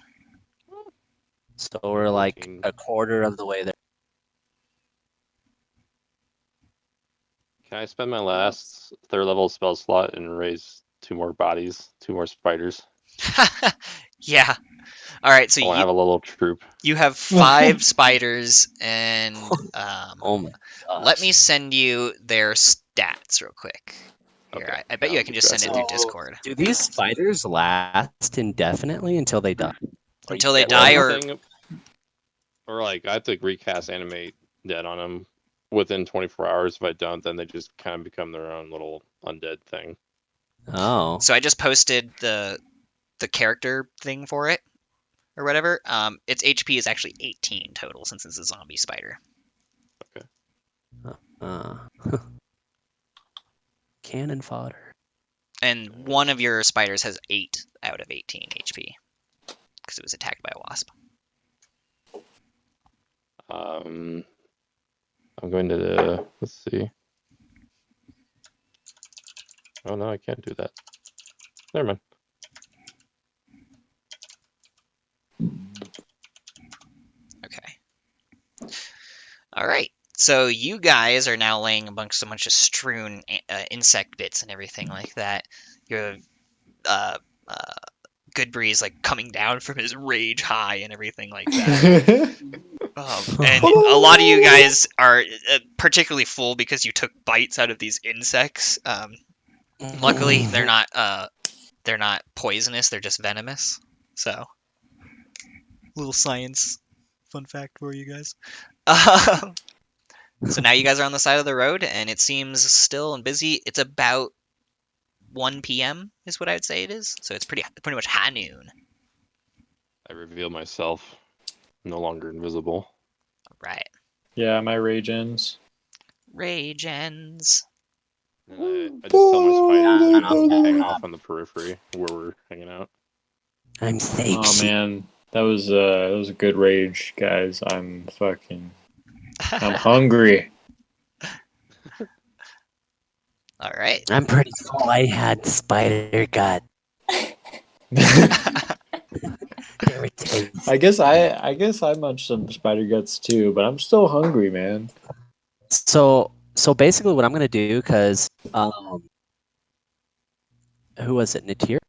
So we're like 14. a quarter of the way there. Can I spend my last 3rd level spell slot and raise 2 more bodies, 2 more spiders? Yeah. All right. So I want to have a little troop. you have 5 spiders, and Oh my let me gosh. send you their stats real quick. Here, Okay, I bet you that'll I can be just send it through aggressive. So, Discord do these spiders last indefinitely until they die? Or you until they get die, rid of or Everything, or like I have to recast animate dead on them within 24 hours. If I don't, then they just kind of become their own little undead thing. them? Oh. so I just posted the character thing for it or whatever. Its HP is actually 18 total since it's a zombie spider. Uh, cannon fodder. And one of your spiders has 8 out of 18 HP because it was attacked by a wasp. I'm going to let's see. Oh no, I can't do that. Never mind. Okay. All right. So you guys are now laying amongst a bunch of strewn insect bits and everything like that. Your uh, Goodbreeze like coming down from his rage high and everything like that. And a lot of you guys are particularly full because you took bites out of these insects. Luckily, they're not poisonous. They're just venomous. So, little science fun fact for you guys. So now you guys are on the side of the road, and it seems still and busy. It's about 1 p.m. is what I would say it is. So it's pretty much high noon. I reveal myself, no longer invisible. Right. Yeah, my rage ends. Rage ends. And I just tell my spiders to hang off on the periphery where we're hanging out. I'm safe. Oh man, that was a good rage, guys. I'm hungry. All right. I'm pretty full. I had spider gut. They were tasty. I guess I munched some spider guts too, but I'm still hungry, man. So basically, what I'm gonna do, because who was it? Natir?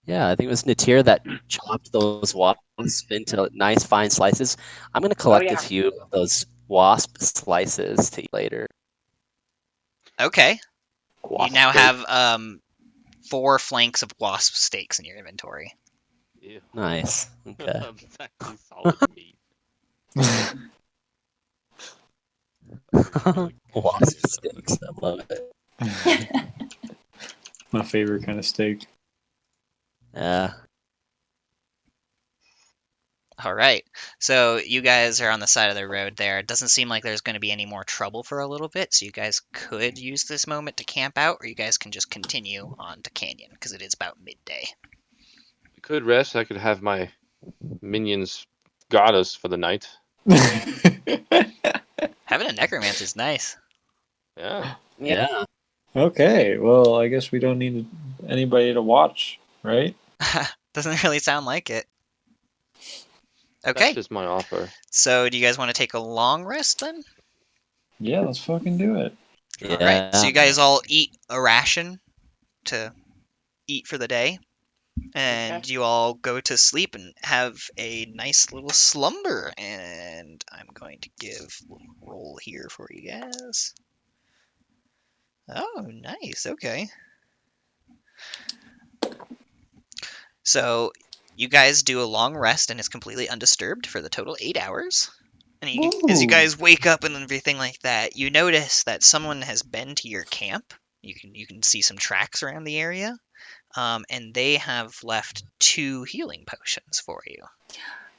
Yeah, I think it was Natir that chopped those wasps into nice fine slices. I'm gonna collect yeah. a few of those wasp slices to eat later. Okay. You Wasp now steak. have 4 flanks of wasp steaks in your inventory. Ew. Nice. Okay. That's actually solid meat. Wasp steaks. I love it. My favorite kind of steak. Yeah. All right. So you guys are on the side of the road there. It doesn't seem like there's going to be any more trouble for a little bit, so you guys could use this moment to camp out, or you guys can just continue on to Canyon because it is about midday. We could rest. I could have my minions guard us for the night. Having a necromancer is nice. Yeah. Yeah. Okay, well, I guess we don't need anybody to watch, right? Doesn't really sound like it. That's Okay. just my offer. So do you guys want to take a long rest then? Yeah, let's fucking do it. All right. So you guys all eat a ration to eat for the day, and Okay. you all go to sleep and have a nice little slumber. And I'm going to give a little roll here for you guys. Oh, nice. Okay. So you guys do a long rest, and it's completely undisturbed for the total 8 hours. And as you Woo. guys wake up and everything like that, you notice that someone has been to your camp. You can see some tracks around the area, and they have left 2 healing potions for you,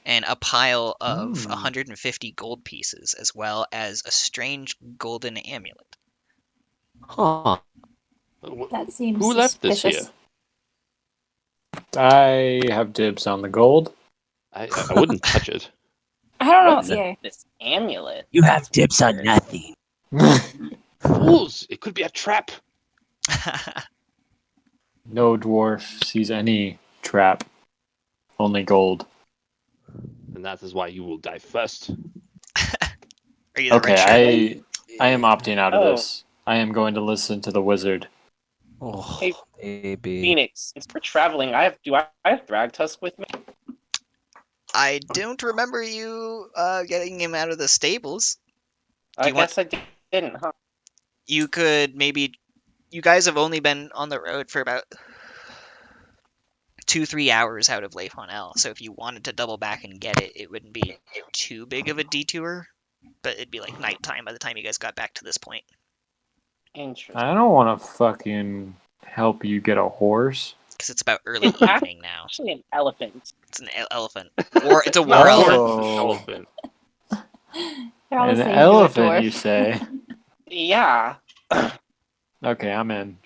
and a pile of 150 gold pieces, as well as a strange golden amulet. Huh. That seems Who left this suspicious. here? I have dibs on the gold. I wouldn't touch it. I don't What's know. Yeah. this amulet? You have dips on nothing. Fools! It could be a trap. No dwarf sees any trap. Only gold. And that is why you will die first. Are you the Okay, red shirt? I am opting out of Oh. this. I am going to listen to the wizard. Oh, Hey, baby. Phoenix, since we're traveling, I have Thragtusk with me? I don't remember you getting him out of the stables. I you want- guess I didn't, huh? You could maybe. You guys have only been on the road for about 2-3 hours out of Leif-on-El, so if you wanted to double back and get it, it wouldn't be too big of a detour, but it'd be like nighttime by the time you guys got back to this point. Interesting. I don't want to fucking help you get a horse. Because it's about early It's evening now. actually an elephant. It's an elephant. Or it's a war elephant. Elephant. They're all the An same to a elephant, dwarf. you say? Yeah. Okay, I'm in.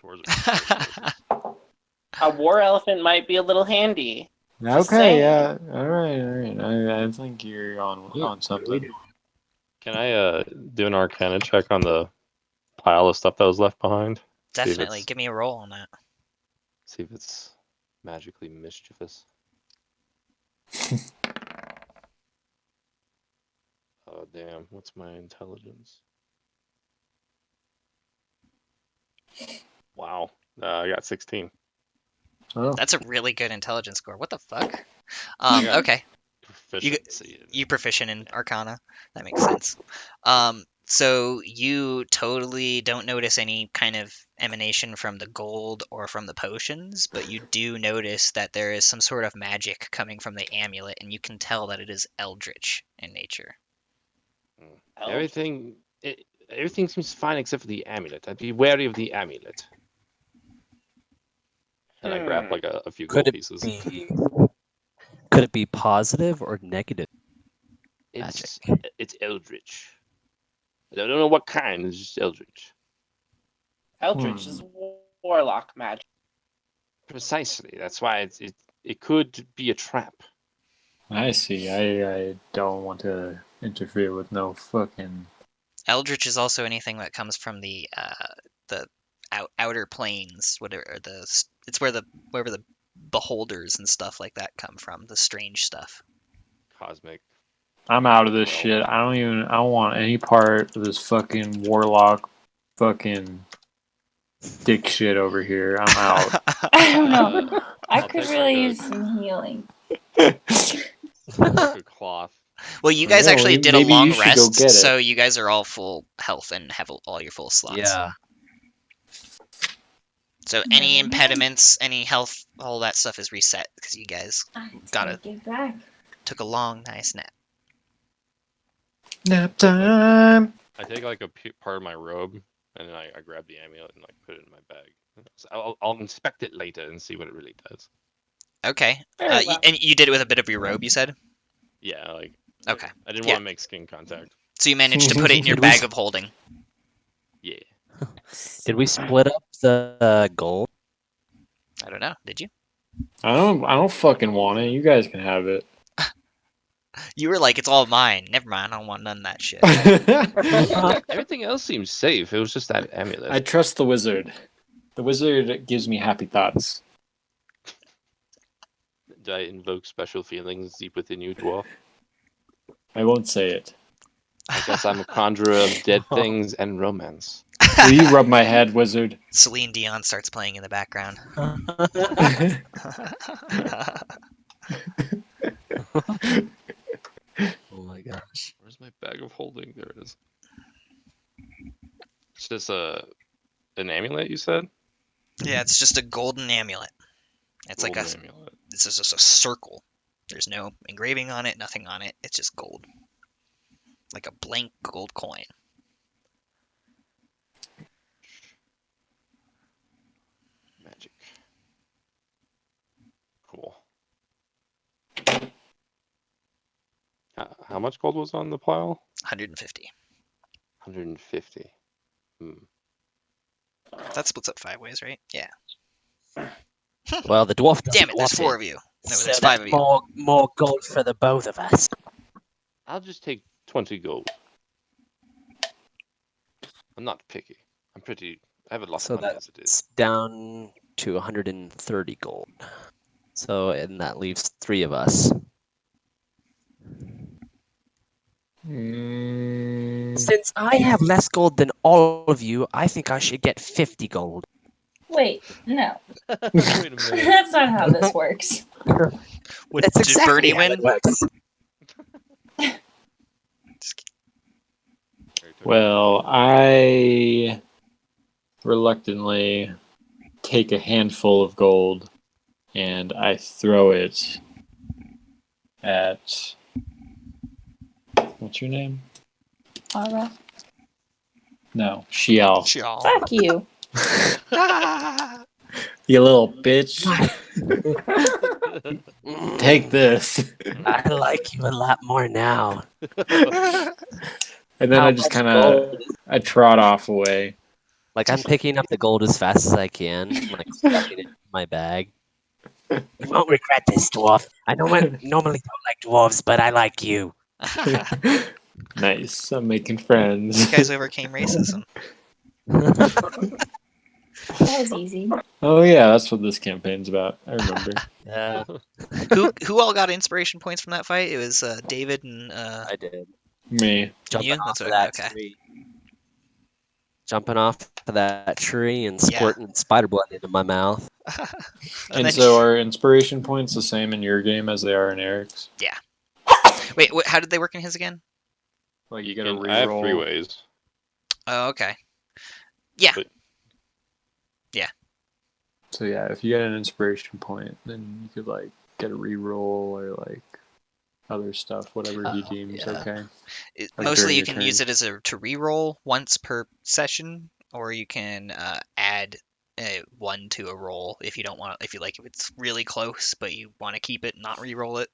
A war elephant might be a little handy. Just Okay, saying. yeah. All right. I think you're on something. Can I do an Arcana check on the pile of stuff that was left behind? Definitely. Give me a roll on that. See if it's magically mischievous. Oh damn! What's my intelligence? Wow, I got 16. Oh, That's a really good intelligence score. What the fuck? I got Okay. Proficiency. You proficient in Arcana. That makes sense. So you totally don't notice any kind of emanation from the gold or from the potions, but you do notice that there is some sort of magic coming from the amulet, and you can tell that it is eldritch in nature. Everything seems fine except for the amulet. I'd be wary of the amulet. And I grab like a few gold pieces. Could it be positive or negative? It's eldritch. I don't know what kind. It's just eldritch. Eldritch is warlock magic. Precisely. That's why it could be a trap. I see. I don't want to interfere with no fucking. Eldritch is also anything that comes from the outer planes, it's wherever the beholders and stuff like that come from, the strange stuff. Cosmic. I'm out of this shit. I don't want any part of this fucking warlock fucking dick shit over here. I'm out. I don't know. I I'll could take really like a- use some healing. Like a cloth. Well, you guys Yeah, actually well, did a maybe long you should go rest, get it. so you guys are all full health and have all your full slots. Yeah. So any impediments, any health, all that stuff is reset because you guys Give back. took a long, nice nap. Nap time. I take like a part of my robe and then I grab the amulet and like put it in my bag. So I'll inspect it later and see what it really does. Okay. Very well. And you did it with a bit of your robe, you said? Yeah, like. Okay. I didn't Yeah. want to make skin contact. So you managed to put it in your Did we- bag of holding. Yeah. Did we split up the gold? I don't know. Did you? I don't fucking want it. You guys can have it. You were like, it's all mine. Never mind. I don't want none of that shit. Everything else seems safe. It was just that amulet. I trust the wizard. The wizard gives me happy thoughts. Do I invoke special feelings deep within you, dwarf? I won't say it. I guess I'm a conjurer of dead things and romance. Will you rub my head, wizard? Celine Dion starts playing in the background. Oh my gosh. Where's my bag of holding? There it is. It's just an amulet, you said? Yeah, it's just a golden amulet. It's Golden like amulet. it's just a circle. There's no engraving on it, nothing on it. It's just gold. Like a blank gold coin. Magic. Cool. How much gold was on the pile? 150. 150. That splits up 5 ways, right? Yeah. Well, the dwarf doesn't Damn it, there's want 4 it. of you. No, So there's that's 5 of you. more gold for the both of us. I'll just take 20 gold. I'm not picky. I have a lot So of money as it that's is. down to 130 gold. So, and that leaves 3 of us. Mm, Since I have less gold than all of you, I think I should get 50 gold. Wait, no. Wait a minute. That's not how this works. What, That's did exactly Bernie how win? it works. Well, I reluctantly take a handful of gold and I throw it at. What's your name? Aura. No, Xiao. Shaw. Fuck you. Ah! You little bitch. Take Mm, this. I like you a lot more now. And then How I just much kind gold? of I trot off away. Like I'm picking up the gold as fast as I can, like stuffing it in my bag. You won't regret this, dwarf. I normally don't like dwarves, but I like you. Nice. I'm making friends. You guys overcame racism. That was easy. Oh yeah, that's what this campaign's about. I remember. Yeah, Who all got inspiration points from that fight? It was David and I did. Me. Jumping you. off That's of what. that Okay. tree. Jumping off of that tree and Yeah. squirting spider blood into my mouth. And then so are inspiration points the same in your game as they are in Eric's? wait, how did they work in his again? Like you get a I have 3 reroll. ways. Oh, okay. Yeah. But- So yeah, if you get an inspiration point, then you could like get a reroll or like other stuff, whatever he Oh, deems yeah. okay. Like Mostly during you your can turn. use it as to reroll once per session, or you can add 1 to a roll if you don't want. If it's really close, but you want to keep it, and not reroll it.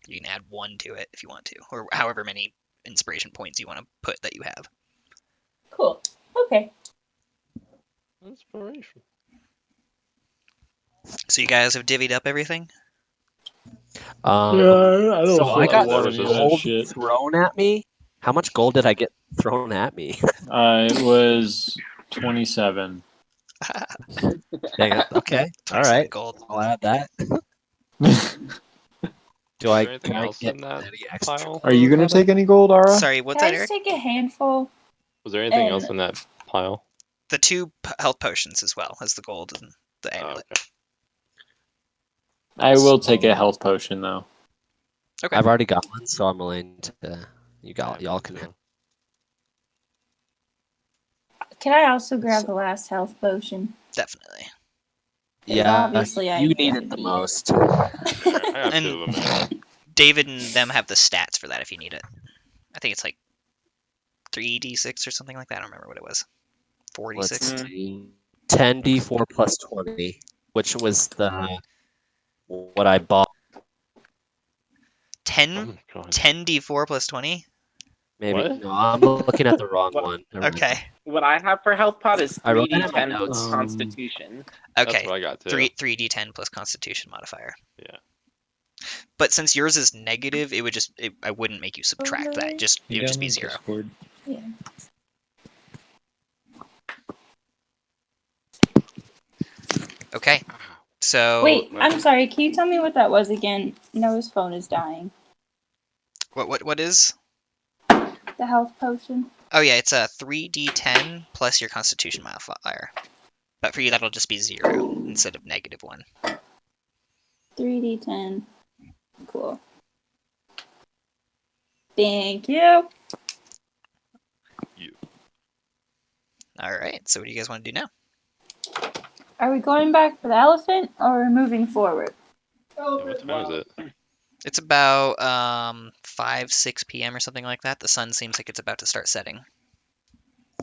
You can add 1 to it if you want to, or however many inspiration points you want to put that you have. Cool. Okay. Inspiration. So you guys have divvied up everything. I don't So feel I got want was any a of that gold shit. thrown at me. How much gold did I get thrown at me? It was 27. Dang it. Okay. All 27 right. gold. I'll add that. Do Is I there anything can I else get in that any extra pile? Are you gold gonna out of take any gold, Ara? Sorry, what's Can I that, just Eric? take a handful? Was there anything else And- in that pile? The 2 health potions as well as the gold and the Oh, amulet. okay. I will take a health potion though. Okay. I've already got one, so I'm willing to. Y'all can. So, Can I also grab the last health potion? Definitely. Yeah, obviously I you am need gonna it the need it. most. I have And- 2 of them anyway. David and them have the stats for that if you need it. I think it's like 3d6 or something like that. I don't remember what it was. 4d6. Let's see. 10d4 plus 20, which was what I bought. 10 Oh my god. 10d4 plus 20. Maybe What? no, I'm looking at the wrong What? one. Never mind. Okay. What I have for health pot is I wrote that in my 3d10 notes. plus Constitution. Okay. That's what I got too. 3d10 plus Constitution modifier. Yeah. But since yours is negative, it would just I wouldn't make you subtract that. It would just be 0. Discord. Yeah. Okay. So Wait, I'm sorry. Can you tell me what that was again? Noah's phone is dying. what is? The health potion. Oh yeah, it's a 3d10 plus your Constitution modifier. But for you, that'll just be 0 instead of -1. 3d10. Cool. Thank you. All right. So what do you guys want to do now? Are we going back for the elephant or are we moving forward? Yeah, what time is it? It's about 5-6 p.m. or something like that. The sun seems like it's about to start setting.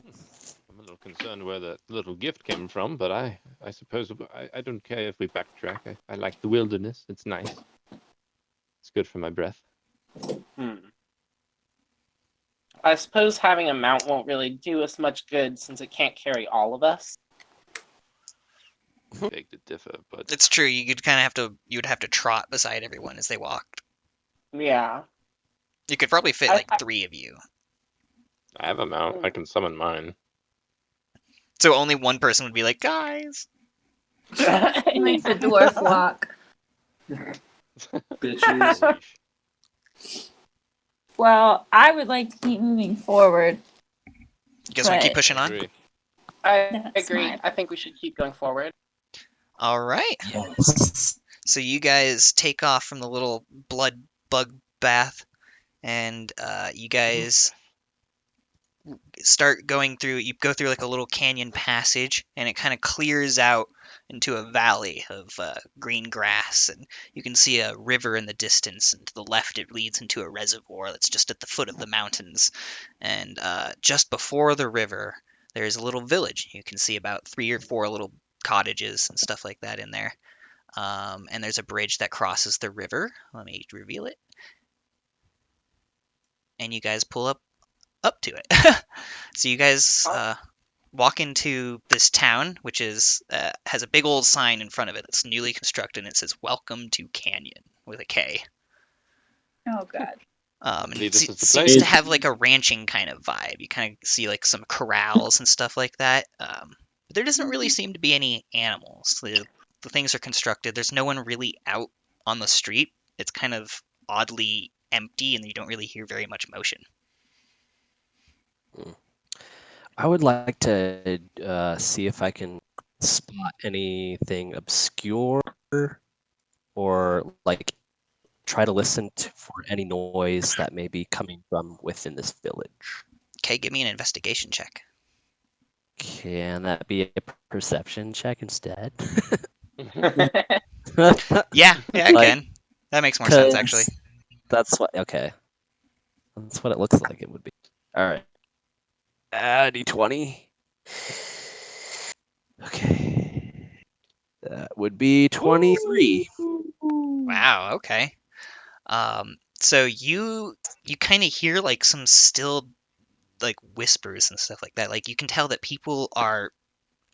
I'm a little concerned where that little gift came from, but I suppose I don't care if we backtrack. I like the wilderness. It's nice. It's good for my breath. I suppose having a mount won't really do us much good since it can't carry all of us. Beg to differ, but It's true. You'd have to trot beside everyone as they walked. Yeah. You could probably fit like 3 of you. I have a mount. I can summon mine. So only one person would be like, guys. Make the dwarf walk. Bitches. Well, I would like to keep moving forward. You guys want to keep But- pushing I on? agree. I That's agree. my- I think we should keep going forward. All right. Yes. So you guys take off from the little blood bug bath, and you guys start going through. You go through like a little canyon passage, and it kind of clears out into a valley of green grass, and you can see a river in the distance. And to the left, it leads into a reservoir that's just at the foot of the mountains. And just before the river, there's a little village. You can see about 3 or 4 little cottages and stuff like that in there. And there's a bridge that crosses the river. Let me reveal it. And you guys pull up to it. So you guys walk into this town, which is has a big old sign in front of it that's newly constructed, and it says "Welcome to Canyon" with a K. Oh god. And Maybe it this is the seems place. to have like a ranching kind of vibe. You kind of see like some corrals and stuff like that. But there doesn't really seem to be any animals. The things are constructed. There's no one really out on the street. It's kind of oddly empty, and you don't really hear very much motion. I would like to see if I can spot anything obscure or like try to listen for any noise that may be coming from within this village. Okay, give me an investigation check. Can that be a perception check instead? Yeah, I Like, can. That makes more sense, actually. That's what. Okay, that's what it looks like it would be. All right. D20. Okay. That would be 23. Wow, okay. So you kind of hear like some still like whispers and stuff like that. Like you can tell that people are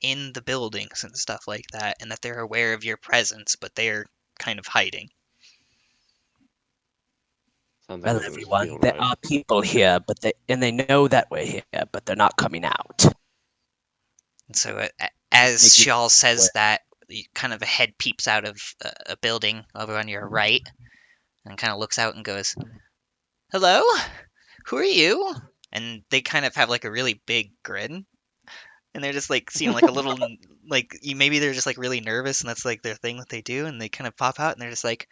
in the buildings and stuff like that, and that they're aware of your presence, but they're kind of hiding. Sounds like Well, it doesn't everyone, feel there right. are people here, but they know that we're here, but they're not coming out. And so as Make you Shawl says aware. that, kind of a head peeps out of a building over on your right, and kind of looks out and goes, "Hello, who are you?" And they kind of have like a really big grin, and they're just like seem like a little like maybe they're just like really nervous, and that's like their thing that they do, and they kind of pop out, and they're just like,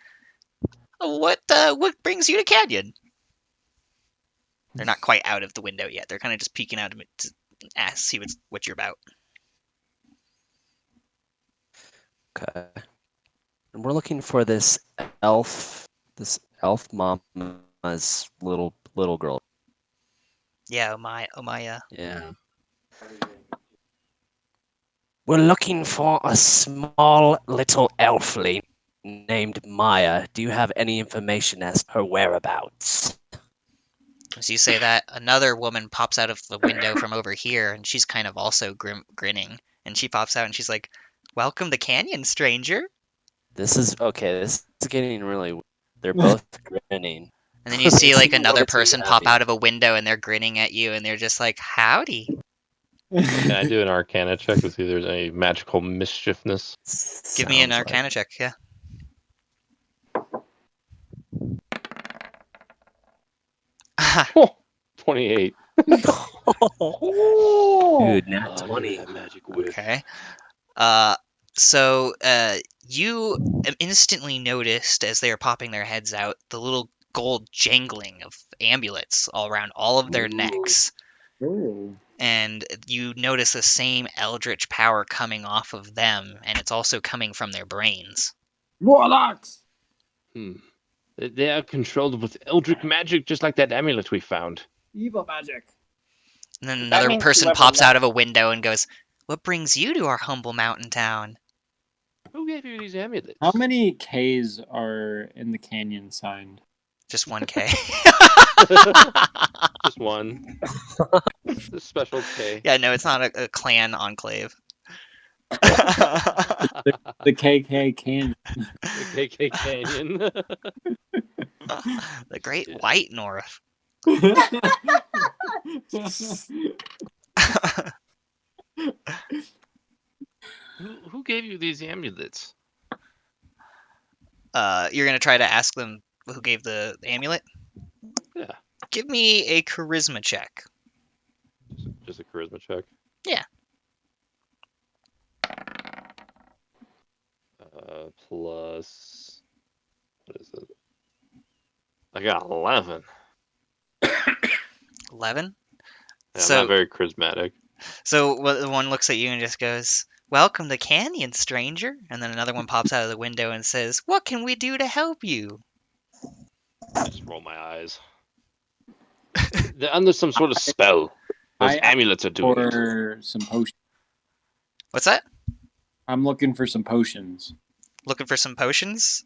"Oh, what brings you to Canyon?" They're not quite out of the window yet. They're kind of just peeking out to ask, see what you're about. Okay. And we're looking for this elf mama's little girl. Yeah, Omaya. Yeah. We're looking for a small little elfling named Maya. Do you have any information as to her whereabouts? As you say that, another woman pops out of the window from over here, and she's kind of also grinning. And she pops out, and she's like, "Welcome to Canyon, stranger." This is okay. This is getting really. They're both grinning. And then you They see like seem a another little too person pop happy. out of a window, and they're grinning at you, and they're just like, "Howdy." Can I do an Arcana check to see if there's any magical mischiefness? Give me an Sounds like Arcana check, yeah. Oh, 28. Dude, nat Oh, give me 20. that magic whip. Okay. So you instantly noticed as they are popping their heads out the little gold jangling of amulets all around all of their necks, Oh. and you notice the same eldritch power coming off of them, and it's also coming from their brains. Warlocks! They are controlled with eldritch magic, just like that amulet we found. Evil magic. And then That another means person whoever pops left- out of a window and goes, "What brings you to our humble mountain town?" Who gave you these amulets? How many Ks are in the canyon signed? Just 1K. Just one. A special K. Yeah, no, it's not a clan enclave. The KK Canyon. The KK Canyon. The Great Yeah. White North. Who gave you these amulets? You're gonna try to ask them who gave the amulet? Yeah. Give me a charisma check. Just a charisma check. Yeah. Plus, what is it? I got 11. 11. Yeah, So I'm not very charismatic. So one looks at you and just goes, "Welcome to Canyon, stranger." And then another one pops out of the window and says, "What can we do to help you?" I just roll my eyes. They're under some sort of spell. Those I asked amulets are doing it. for some potions. What's that? I'm looking for some potions. Looking for some potions?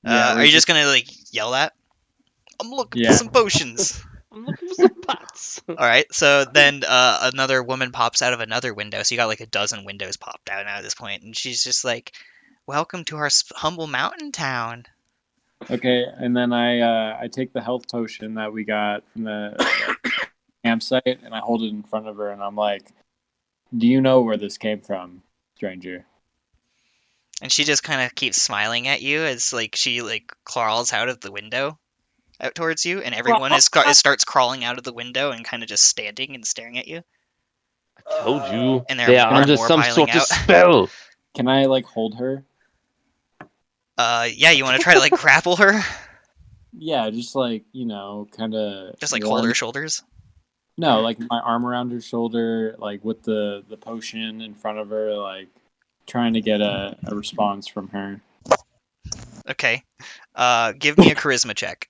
Yeah, Are you just gonna like yell that? I'm looking for Yeah. some potions. I'm looking for some pots. All right. So then another woman pops out of another window. So you got like a dozen windows popped out now at this point, and she's just like, "Welcome to our humble mountain town." Okay, and then I take the health potion that we got from the campsite and I hold it in front of her and I'm like, "Do you know where this came from, stranger?" And she just kind of keeps smiling at you as like she like crawls out of the window out towards you, and everyone starts crawling out of the window and kind of just standing and staring at you. I told you. And there They are are more and under more some piling sort of out. spell. Can I like hold her? Yeah, you want to try to like grapple her? Yeah, just like, kind of Just like hold her shoulders? No, like my arm around her shoulder, like with the potion in front of her, like trying to get a response from her. Okay. Give me a charisma check.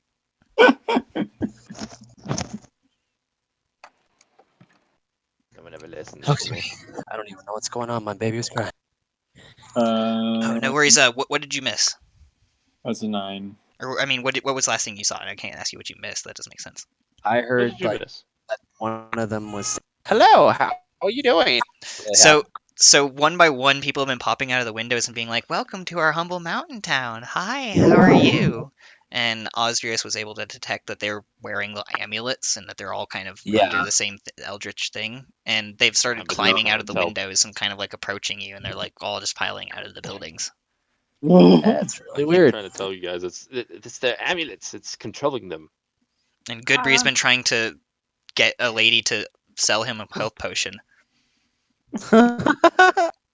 No one ever listens. Okay. I don't even know what's going on. My baby was crying. Oh, no worries. What did you miss? That's a 9. Or I mean, what was the last thing you saw? And I can't ask you what you missed. That doesn't make sense. I What heard did you like miss? one of them was, "Hello, how are you doing?" So one by one, people have been popping out of the windows and being like, "Welcome to our humble mountain town. Hi, how are you?" And Osrius was able to detect that they're wearing the amulets and that they're all kind of under the same eldritch thing. And they've started but climbing no out of the one's helped. windows and kind of like approaching you, and they're like all just piling out of the buildings. That's I really keep weird. trying to tell you guys, it's their amulets. It's controlling them. And Goodbury's been trying to get a lady to sell him a health potion,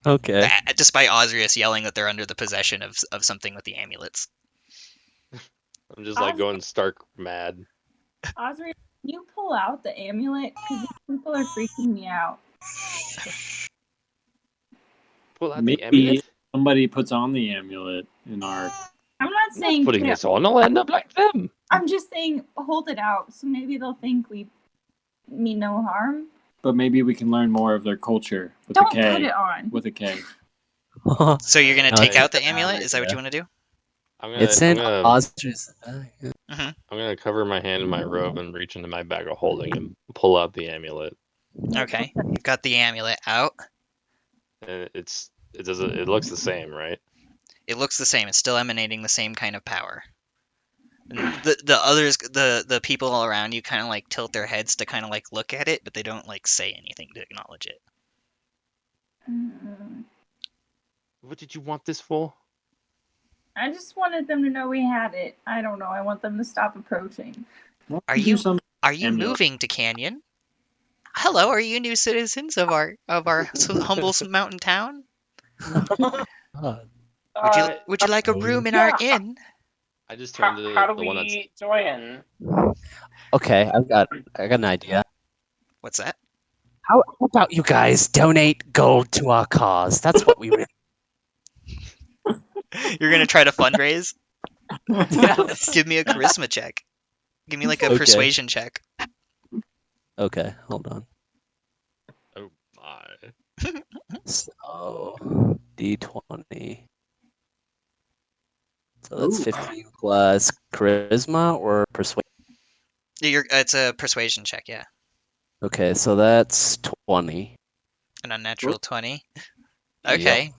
Okay. despite Osrius yelling that they're under the possession of something with the amulets. I'm just like Osrius- going stark mad. Osric, can you pull out the amulet? Because these people are freaking me out. Pull out the Maybe amulet. somebody puts on the amulet in our. I'm not I'm saying not putting put it- this on. I'll end up like them. I'm just saying hold it out, so maybe they'll think we mean no harm. But maybe we can learn more of their culture with Don't a K. put it on. With a K. So you're gonna No, take it's- out the amulet? Is that what you want to do? It's in Osrius. Mm-hmm. I'm gonna cover my hand in my robe and reach into my bag of holding and pull out the amulet. Okay, you've got the amulet out. And it looks the same, right? It looks the same. It's still emanating the same kind of power. And the people all around you kind of like tilt their heads to kind of like look at it, but they don't like say anything to acknowledge it. What did you want this for? I just wanted them to know we had it. I don't know. I want them to stop approaching. Are you moving to Canyon? Hello, are you new citizens of our humble mountain town? Would you like a room in our inn? I just turned to how do we join? Okay, I got an idea. What's that? How about you guys donate gold to our cause? That's what we really. You're gonna try to fundraise? Yes. Give me a charisma check. Give me like a Okay. persuasion check. Okay, hold on. Oh my. So D20. So that's Ooh. 15 plus charisma or persuasion. It's a persuasion check, yeah. Okay, so that's 20. An unnatural 20. Okay.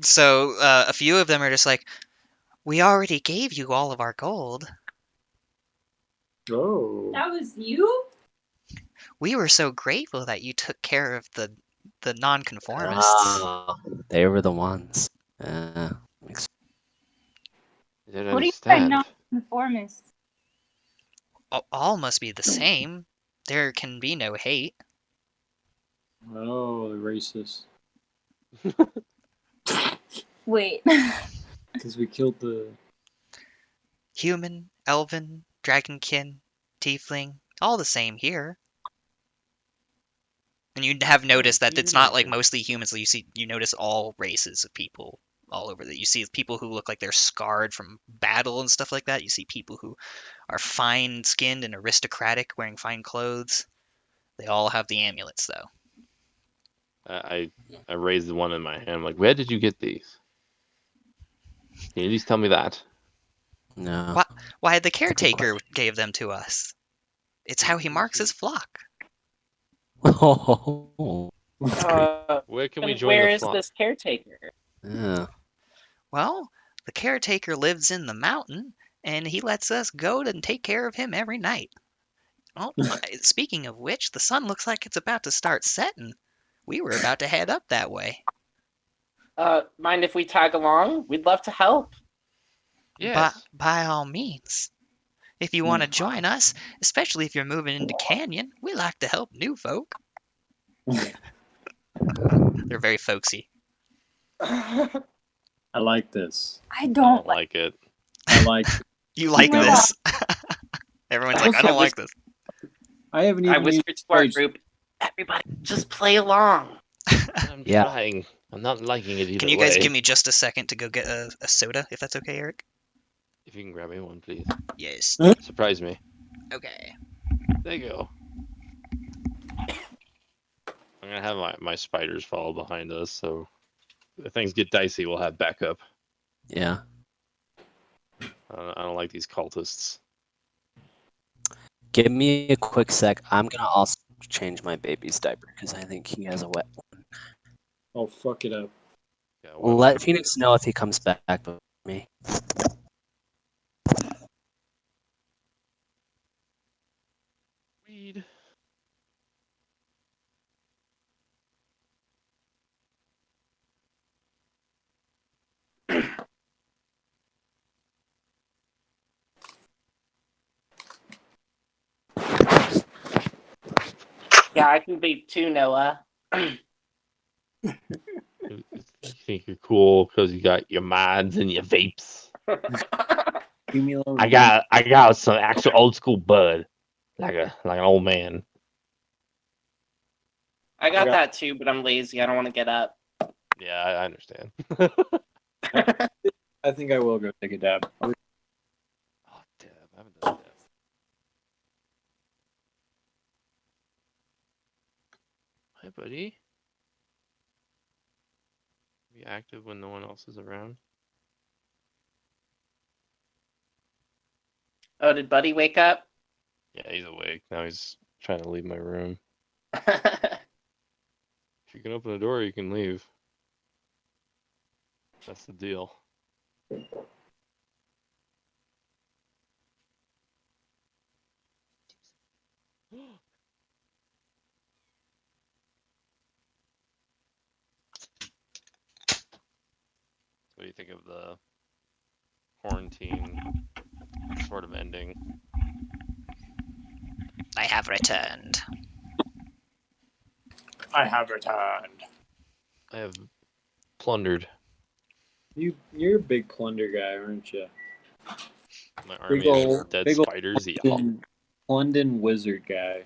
So a few of them are just like, we already gave you all of our gold. Oh. That was you? We were so grateful that you took care of the nonconformists. They were the ones. I didn't What do you mean understand. not conformists? All must be the same. There can be no hate. Oh, the racist. Wait. Because we killed the. Human, elven, dragonkin, tiefling, all the same here. And you have noticed that it's not like mostly humans. You notice all races of people all over. That you see people who look like they're scarred from battle and stuff like that. You see people who are fine-skinned and aristocratic, wearing fine clothes. They all have the amulets, though. I raised one in my hand. Like, where did you get these? Can you at least tell me that? No. Why, the caretaker gave them to us. It's how he marks his flock. Oh. Where can we And join where the is flock? this caretaker? Yeah. Well, the caretaker lives in the mountain, and he lets us go and take care of him every night. Oh, speaking of which, the sun looks like it's about to start setting. We were about to head up that way. Mind if we tag along? We'd love to help. Yes. By all means. If you want to join us, especially if you're moving into Canyon, we like to help new folk. They're very folksy. I like this. I I don't don't like. like it. I like. You like No. this? Everyone's like, I don't like this. I haven't even I used whispered to our rage. group, everybody, just play along. I'm Yeah. trying. I'm not liking it either Can you guys way. give me just a second to go get a soda, if that's okay, Eric? If you can grab me one, please. Yes. Surprise me. Okay. There you go. I'm gonna have my spiders follow behind us, so if things get dicey, we'll have backup. Yeah. I don't like these cultists. Give me a quick sec. I'm gonna also change my baby's diaper because I think he has a wet one. Oh, fuck it up. Yeah, what Let one? Phoenix know if he comes back with me. Weed. Yeah, I can vape too, Noah. You think you're cool because you got your mods and your vapes. Give me a little. I got some actual old school bud, like an old man. I got that too, but I'm lazy. I don't want to get up. Yeah, I understand. I think I will go take a dab. Oh, damn, I haven't done that. Hi, buddy. Be active when no one else is around. Oh, did Buddy wake up? Yeah, he's awake. Now he's trying to leave my room. If you can open the door, you can leave. That's the deal. What do you think of the quarantine sort of ending? I have returned. I have returned. I have plundered. You're a big plunder guy, aren't you? My Big army of ol' dead big ol' spiders. Yeah. London wizard guy.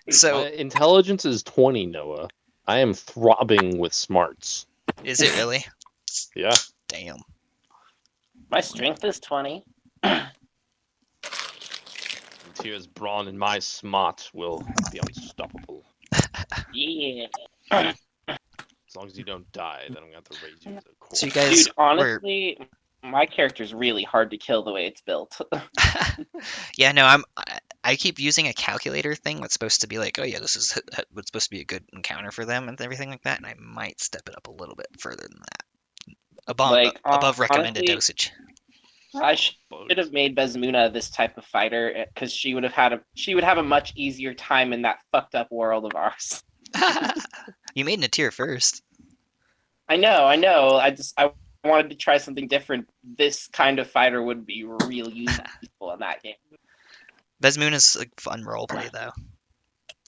So, My intelligence is 20, Noah. I am throbbing with smarts. is it really? Yeah. Damn. My strength is 20. Tyr's brawn and my smart will be unstoppable. Yeah. As long as you don't die, then I'm gonna have to raise you as a corpse. So you guys Dude, honestly, my character's really hard to kill the way it's built. Yeah, no, I keep using a calculator thing that's supposed to be like, oh yeah, this is what's supposed to be a good encounter for them and everything like that, and I might step it up a little bit further than that. Above recommended honestly, dosage. I should have made Bezmuna this type of fighter because she would have a much easier time in that fucked up world of ours. You made Natir first. I know. I wanted to try something different. This kind of fighter would be really useful in that game. Vesmoon is like fun roleplay though.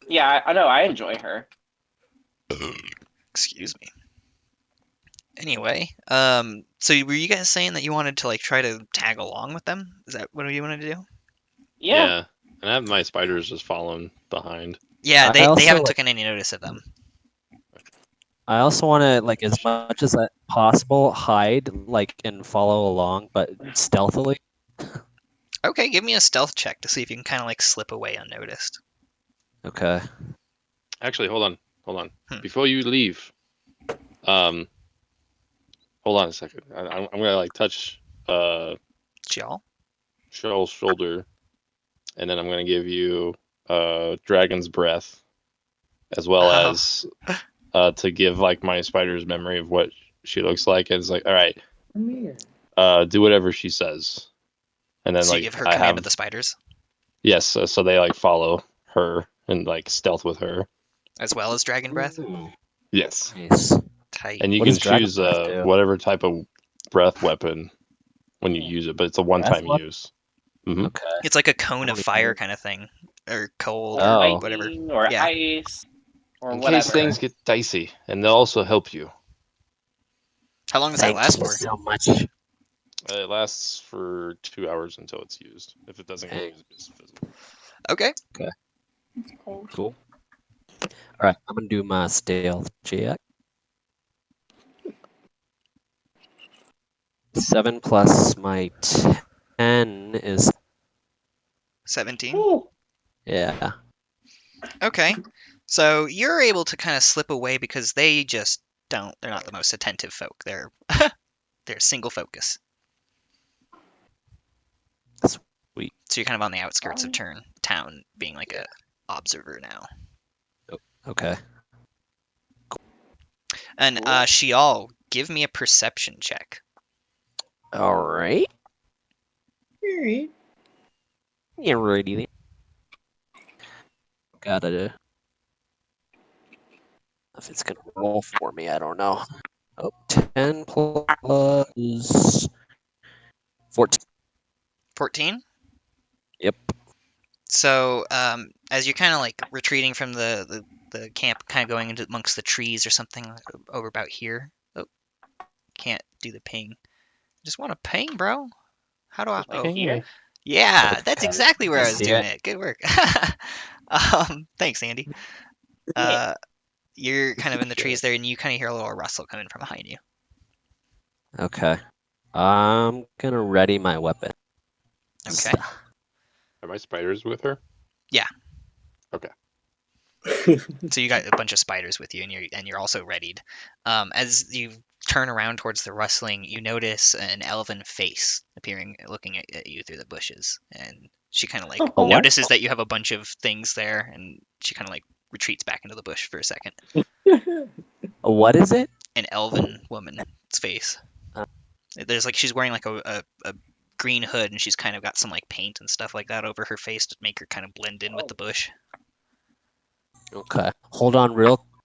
Yeah, I know. I enjoy her. Excuse me. Anyway, so were you guys saying that you wanted to like try to tag along with them? Is that what you wanted to do? Yeah. And I have my spiders just following behind. Yeah, I they also, haven't like- taken any notice of them. I also want to, like, as much as possible, hide, like, and follow along, but stealthily. Okay, give me a stealth check to see if you can kind of like slip away unnoticed. Okay. Actually, hold on. Hmm. Before you leave, hold on a second. I'm gonna like touch Y'all. Shell's shoulder, and then I'm gonna give you Dragon's Breath, as well Oh. as to give like my spider's memory of what she looks like. And it's like, all right, do whatever she says, and then So you like give her I command have of the spiders yes, so they like follow her and like stealth with her. as well as dragon breath. Ooh, Yes, nice. Tight. and you What can does Dragon choose Breath do? whatever type of breath weapon when you use it, but it's a one-time weapon? use. Mhm. Okay. It's like a cone I of don't fire even- kind of thing, or cold, Or or Oh. whatever. lightning, or Yeah. ice, or In whatever. case things get dicey, and they'll also help you. How long does that Thank last you for? so much. It lasts for 2 hours until it's used. If it doesn't get Dang. used, it's fizzle. Okay. It's cold. Cool. All right, I'm gonna do my stealth check. 7 plus my 10 is 17. Ooh. yeah. Okay. So you're able to kind of slip away because they just don't. They're not the most attentive folk. They're single focus. Sweet. So you're kind of on the outskirts of town, being like a observer now. Okay. And Cool. Shial, give me a perception check. All right. Yeah, ready then. Gotta. If it's gonna roll for me, I don't know. Oh, 10 plus 14. 14. Yep. So as you're kind of like retreating from the camp, kind of going into amongst the trees or something over about here. Oh, can't do the ping. Just want to ping, bro. How do I? Just Oh, ping here? me. yeah, that's Okay. exactly where I I was see doing it. it. Good work. Thanks, Andy. You're kind of in the trees there, and you kind of hear a little rustle coming from behind you. Okay. I'm gonna ready my weapon. Okay. Are my spiders with her? Yeah. Okay. So you got a bunch of spiders with you, and you're also readied. As you turn around towards the rustling, you notice an elven face appearing, looking at you through the bushes, and she kind of like A what? notices that you have a bunch of things there, and she kind of like retreats back into the bush for a second. What is it? An elven woman's face. There's like she's wearing like a green hood, and she's kind of got some like paint and stuff like that over her face to make her kind of blend in with the bush. Okay. Hold on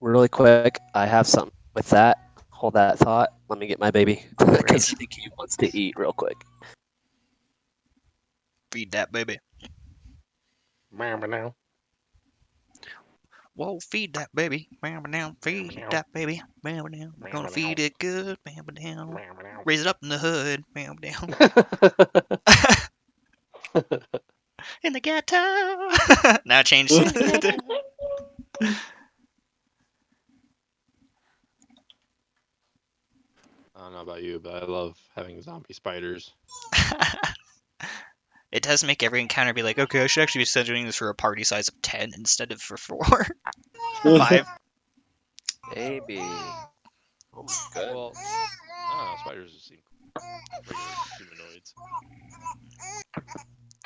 really quick. I have something with that. Hold that thought. Let me get my baby. Because I think he wants to eat real quick. Feed that baby. Now. Whoa, feed that baby. Bam down, feed that baby. Bam down. We're gonna feed it good. Bam down. Raise it up in the hood. Bam down. In the ghetto. Now change. I don't know about you, but I love having zombie spiders. It does make every encounter be like, okay, I should actually be doing this for a party size of 10 instead of for 4 or 5. Baby. Oh my god. Well, I don't know. Spiders just seem regular humanoids.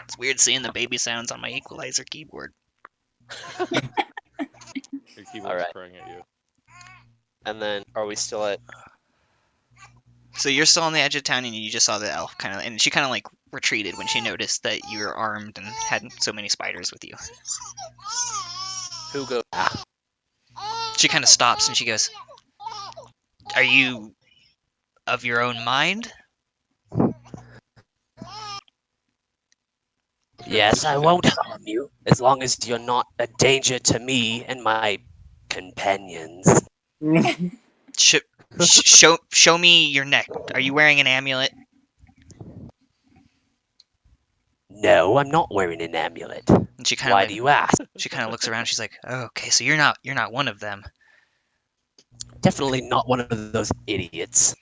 It's weird seeing the baby sounds on my equalizer keyboard. Your keyboard's Alright. purring at you. And then are we still at So you're still on the edge of town, and you just saw the elf kind of, and she kind of like retreated when she noticed that you were armed and had so many spiders with you. who goes? She kind of stops and she goes, "Are you of your own mind?" Yes, I won't harm you as long as you're not a danger to me and my companions. Show me your neck. Are you wearing an amulet? No, I'm not wearing an amulet. And she kind of Why like do you ask? she kind of looks around. She's like, oh, okay, so you're not one of them. Definitely not one of those idiots.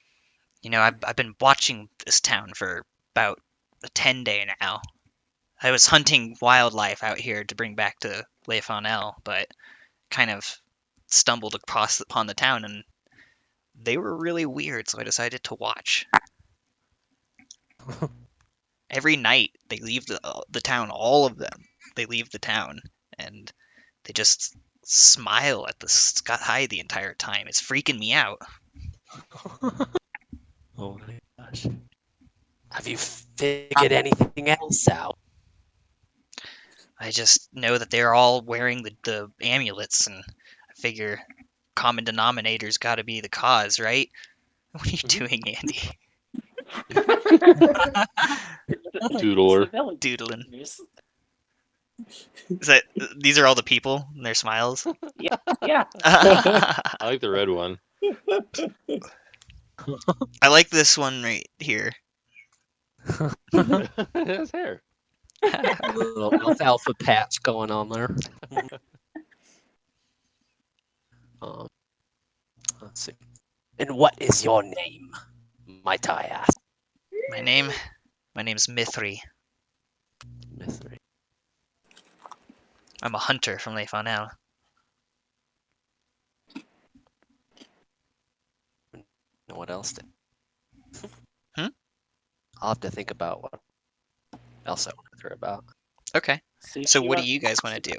You know, I've been watching this town for about a 10-day now. I was hunting wildlife out here to bring back to Le Fonel, but kind of stumbled across upon the town, and they were really weird, so I decided to watch. Every night they leave the town, all of them. They leave the town, and they just smile at the sky the entire time. It's freaking me out. Oh my gosh. Have you figured anything else out? I just know that they're all wearing the amulets, and I figure common denominator's got to be the cause, right? What are you doing, Andy? Doodler. Doodling. Is that these are all the people and their smiles? Yeah. I like the red one. I like this one right here. It has hair. A little alfalfa patch going on there. Um, let's see. And what is your name, might I ask? My name's Mithri. Mystery. I'm a hunter from Le Fonel. And what else? Hmm? I'll have to think about what else I want to hear about. Okay. So what do you guys want to do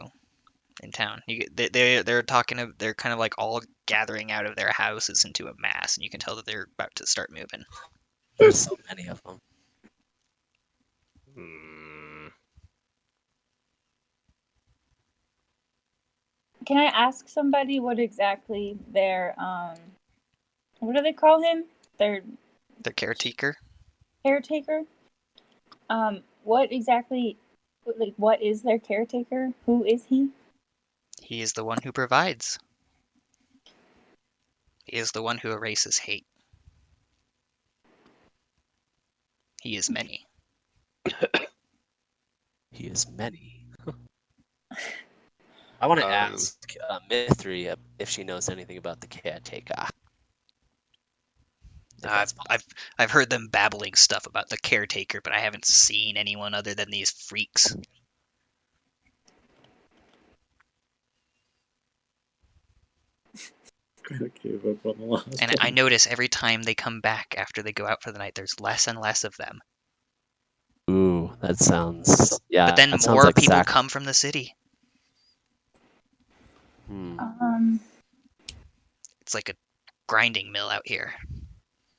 in town? They're talking. They're kind of like all gathering out of their houses into a mass, and you can tell that they're about to start moving. There's so many of them. Can I ask somebody what exactly their what do they call him? Their Their caretaker. caretaker? What exactly, like, what is their caretaker? Who is he? He is the one who provides. He is the one who erases hate. He is many. He is many. I want to ask Mithri if she knows anything about the caretaker. I've heard them babbling stuff about the caretaker, but I haven't seen anyone other than these freaks. Gave up on the last And one. I notice every time they come back after they go out for the night, there's less and less of them. Ooh, that sounds But then that sounds more like people Zach. come from the city. It's like a grinding mill out here.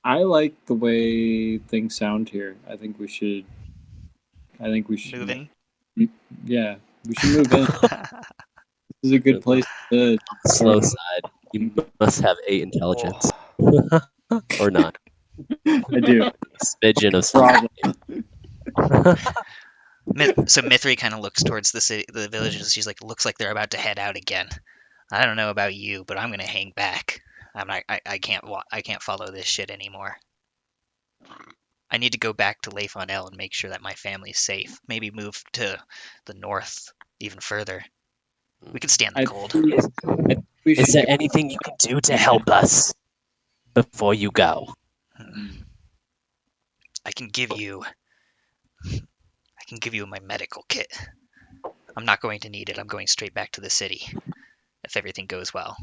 I like the way things sound here. I think we should. Move in. Yeah, we should move in. This is a good place to. On the slow side, you must have 8 intelligence. Or not. I do. A smidgen of Problem. So Mithri kind of looks towards the city, the villages. She's like, looks like they're about to head out again. I don't know about you, but I'm gonna hang back. I can't follow this shit anymore. I need to go back to Le Fonel and make sure that my family's safe. Maybe move to the north even further. We can stand the cold. Is there anything you can do to help us before you go? I can give you my medical kit. I'm not going to need it. I'm going straight back to the city if everything goes well.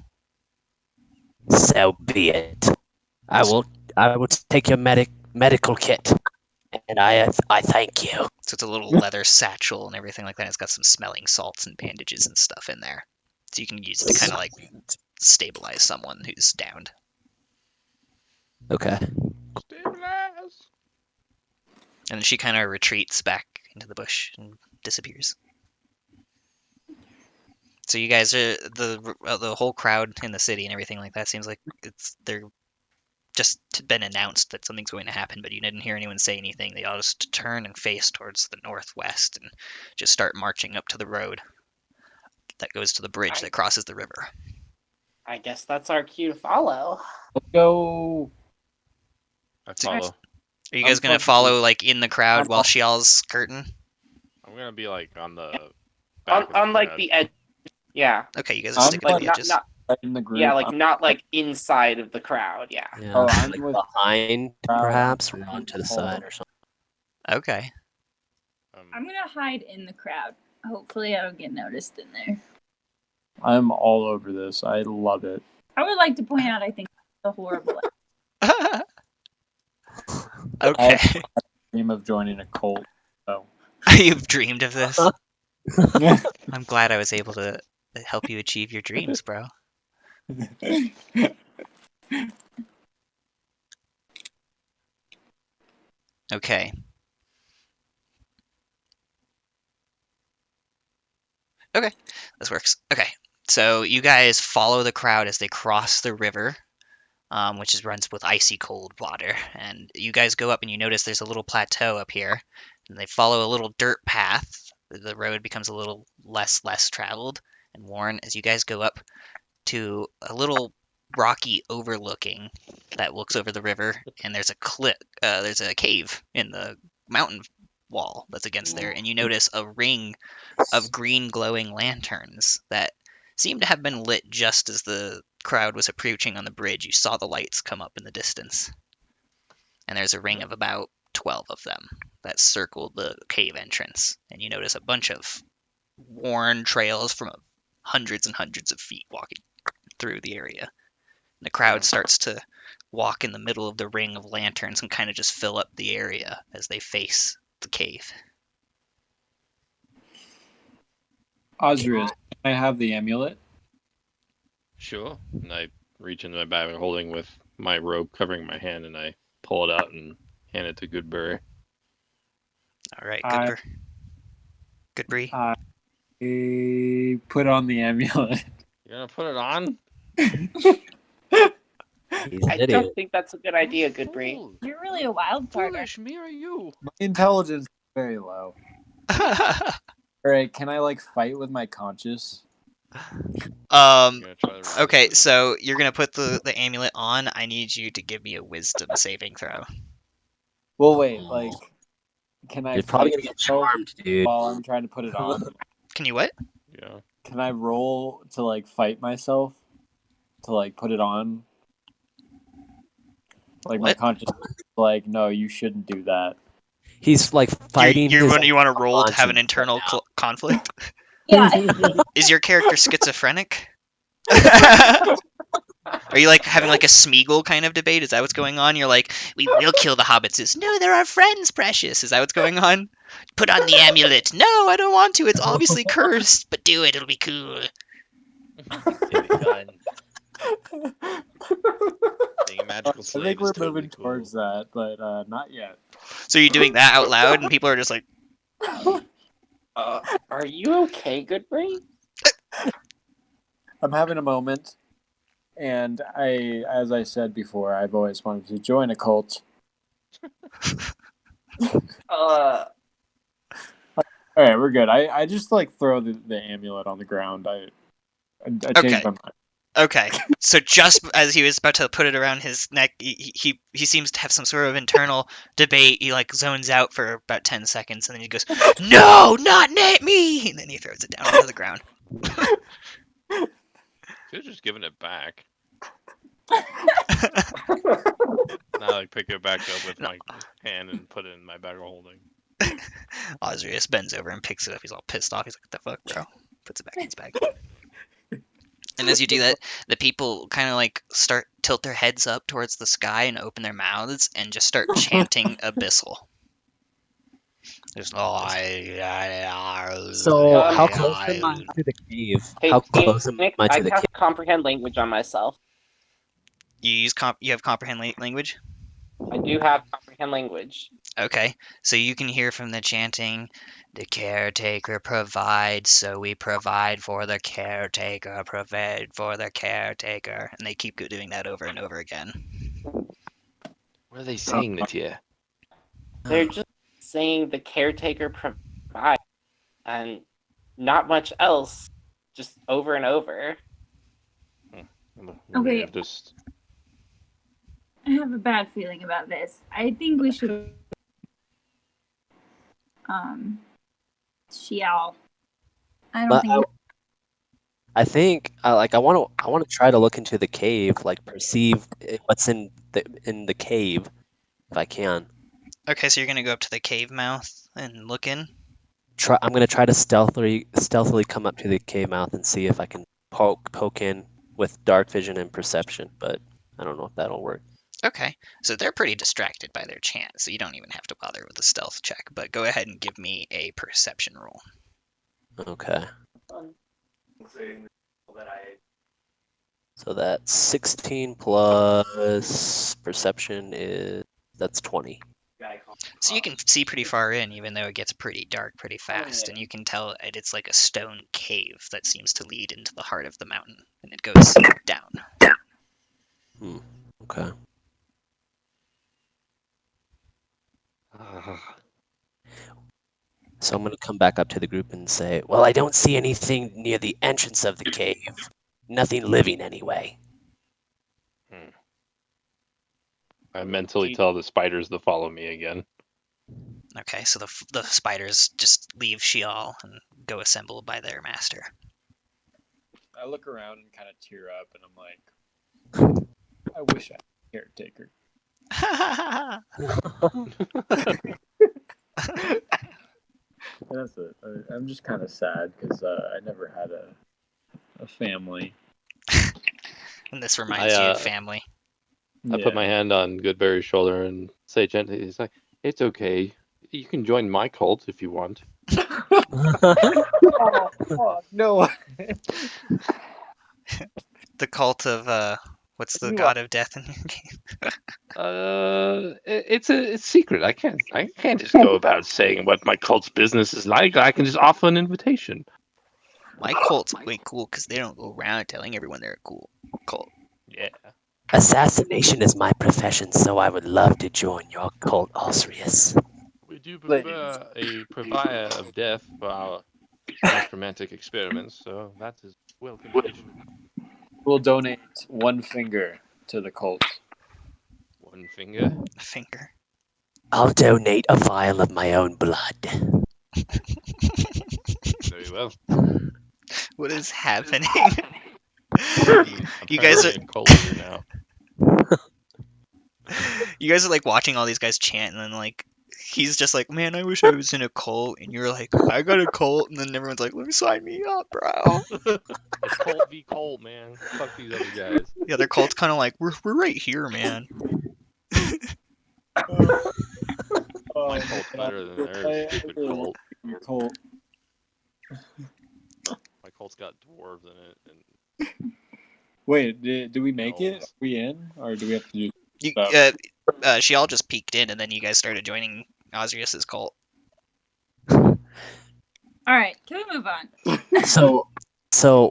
So be it. I will take your medical kit, and I thank you. So it's a little leather satchel and everything like that. It's got some smelling salts and bandages and stuff in there. So you can use it to kind of like stabilize someone who's downed. Okay. Stabilize. And then she kind of retreats back into the bush and disappears. So you guys are the whole crowd in the city and everything like that seems like they're just been announced that something's going to happen, but you didn't hear anyone say anything. They all just turn and face towards the northwest and just start marching up to the road that goes to the bridge that crosses the river. I guess that's our cue to follow. Let's go. I follow. Are you guys gonna follow like in the crowd while Shial's skirting? I'm gonna be like on the On like the edge. Yeah. Okay, you guys are sticking to the edges. In the group. Yeah, like not like inside of the crowd. Yeah. Yeah, Oh, I'm like with- behind, perhaps, or on to the side or something. Okay. I'm gonna hide in the crowd. Hopefully, I don't get noticed in there. I'm all over this. I love it. I would like to point out, I think it's a horrible. Okay. I dream of joining a cult. So. You've dreamed of this? I'm glad I was able to help you achieve your dreams, bro. Okay. Okay, this works. Okay, so you guys follow the crowd as they cross the river, which runs with icy cold water. And you guys go up and you notice there's a little plateau up here. And they follow a little dirt path. The road becomes a little less traveled and worn as you guys go up to a little rocky overlooking that looks over the river. And there's there's a cave in the mountain wall that's against there. And you notice a ring of green glowing lanterns that seem to have been lit just as the crowd was approaching on the bridge. You saw the lights come up in the distance. And there's a ring of about 12 of them that circled the cave entrance. And you notice a bunch of worn trails from hundreds and hundreds of feet walking through the area. And the crowd starts to walk in the middle of the ring of lanterns and kind of just fill up the area as they face the cave. Osrius, can I have the amulet? Sure. And I reach into my bag holding with my robe covering my hand, and I pull it out and hand it to Goodberry. All right, Goodberry. I put on the amulet. You gonna put it on? I don't think that's a good idea, Goodberry. You're really a wild card. Foolish, me or you? My intelligence is very low. Alright, can I like fight with my conscience? Okay, so you're gonna put the amulet on. I need you to give me a wisdom saving throw. Well, wait, like, can I You're probably fight gonna get myself charmed, dude. while I'm trying to put it on? Can you what? Yeah. Can I roll to like fight myself to like put it on? Like my What? conscience is like, no, you shouldn't do that. He's like fighting. You his want to roll to have an conscience internal right now. conflict? Yeah. Is your character schizophrenic? Are you like having like a Smeagol kind of debate? Is that what's going on? You're like, we will kill the hobbits. No, they're our friends, precious. Is that what's going on? Put on the amulet. No, I don't want to. It's obviously cursed, but do it. It'll be cool. Magical I think we're moving towards that, but not yet. So you're doing that out loud, and people are just like, Are you okay, Goodberry? I'm having a moment, and as I said before, I've always wanted to join a cult. All right, we're good. I just like throw the amulet on the ground. I changed my mind. Okay, so just as he was about to put it around his neck, he seems to have some sort of internal debate. He like zones out for about 10 seconds, and then he goes, "No, not me!" And then he throws it down onto the ground. Should've just given it back. Now I pick it back up with my hand and put it in my bag of holding. Osrius bends over and picks it up. He's all pissed off. He's like, "What the fuck, bro?" Puts it back in his bag. And as you do that, the people kind of like tilt their heads up towards the sky and open their mouths and just start chanting Abyssal. There's So how close am I to the cave? Hey, How close am Nick, I I to the have cave? comprehend language on myself. You have comprehend language? I do have comprehend language. Okay, so you can hear from the chanting, "The caretaker provides, so we provide for the caretaker, provide for the caretaker." And they keep doing that over and over again. What are they saying, Natia? They're just saying the caretaker provides, and not much else, just over and over. Okay. I've just I have a bad feeling about this. I think we should Xiao. I don't But think I think like I want to try to look into the cave, like perceive what's in the cave if I can. Okay, so you're gonna go up to the cave mouth and look in. I'm gonna try to stealthily come up to the cave mouth and see if I can poke in with dark vision and perception, but I don't know if that'll work. Okay, so they're pretty distracted by their chant, so you don't even have to bother with a stealth check. But go ahead and give me a perception roll. Okay. So that's 16 plus perception that's 20. So you can see pretty far in, even though it gets pretty dark pretty fast, and you can tell it's like a stone cave that seems to lead into the heart of the mountain, and it goes down. Okay. So I'm going to come back up to the group and say, well, I don't see anything near the entrance of the cave. Nothing living anyway. I mentally tell the spiders to follow me again. Okay, so the spiders just leave Sheol and go assemble by their master. I look around and kind of tear up, and I'm like, I wish I had a caretaker. That's it. I'm just kind of sad because I never had a family. And this reminds you of family. I put my hand on Goodberry's shoulder and say gently, "He's like, it's okay. You can join my cult if you want." Oh, no. The cult of what's the god of death in your game? It's a secret. I can't just go about saying what my cult's business is like. I can just offer an invitation. My cult's way cool because they don't go around telling everyone they're a cool cult. Yeah. Assassination is my profession, so I would love to join your cult, Osrius. We do prefer a purveyor of death for our most romantic experiments, so that is welcome addition. We'll donate one finger to the cult. One finger. A finger. I'll donate a vial of my own blood. Very well. What is happening? You guys are a cult leader now. You guys are like watching all these guys chant, and then like he's just like, "Man, I wish I was in a cult." And you're like, "I got a cult," and then everyone's like, "Let me sign me up, bro." It's cult v cult, man. Fuck these other guys. The other cult's kind of like, "We're right here, man." My cult's better than theirs, stupid cult. Cult. My cult's got dwarves in it, and Wait, do we make it? Are elves. we in, or do we have to do You, stuff? she all just peeked in, and then you guys started joining Osrius's cult. All right, can we move on? So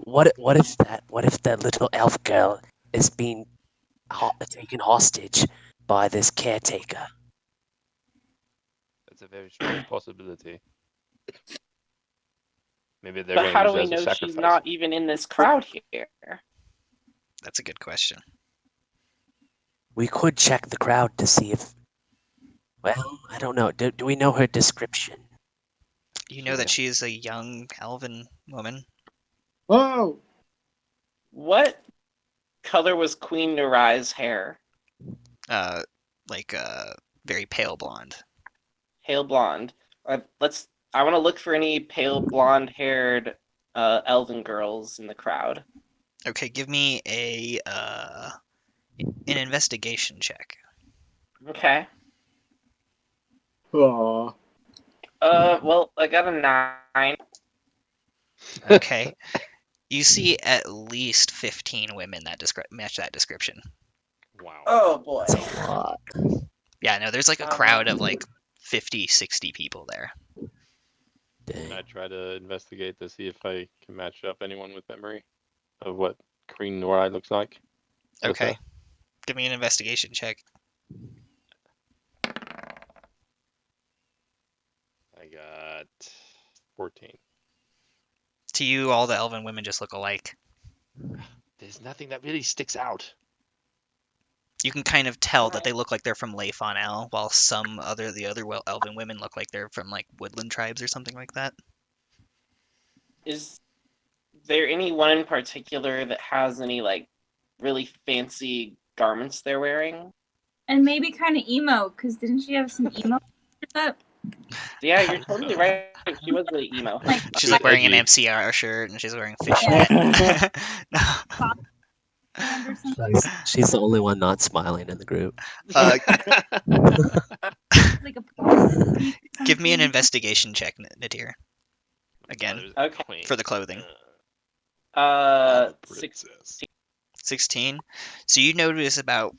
what if that little elf girl is being taken hostage by this caretaker? That's a very strong possibility. Maybe they're But going how to do use we it as a know sacrifice. she's not even in this crowd here? That's a good question. We could check the crowd to see if. Well, I don't know. Do we know her description? You know that she is a young elven woman. Whoa! What color was Queen Narai's hair? Like very pale blonde. Pale blonde. I want to look for any pale blonde-haired elven girls in the crowd. Okay, give me an investigation check. Okay. Aw. Well, I got a 9. Okay. You see at least 15 women that match that description. Wow. Oh boy. That's a lot. Yeah, no, there's like a crowd of like 50, 60 people there. Can I try to investigate to see if I can match up anyone with memory of what Queen Norai looks like? Okay. Give me an investigation check. I got 14. To you, all the elven women just look alike. There's nothing that really sticks out. You can kind of tell that they look like they're from Leif-on-El, while the other elven women look like they're from like woodland tribes or something like that. Is there anyone in particular that has any like really fancy garments they're wearing? And maybe kind of emo, because didn't she have some emo up? Yeah, you're totally right. She was the emo. Like, She's like wearing an edgy. MCR shirt and she's wearing Yeah. fishnet. band or something. She's the only one not smiling in the group. It's like a Give me an something. investigation check, Nadir. Again, Okay. for the clothing. Uh, Princess. 16. So you notice about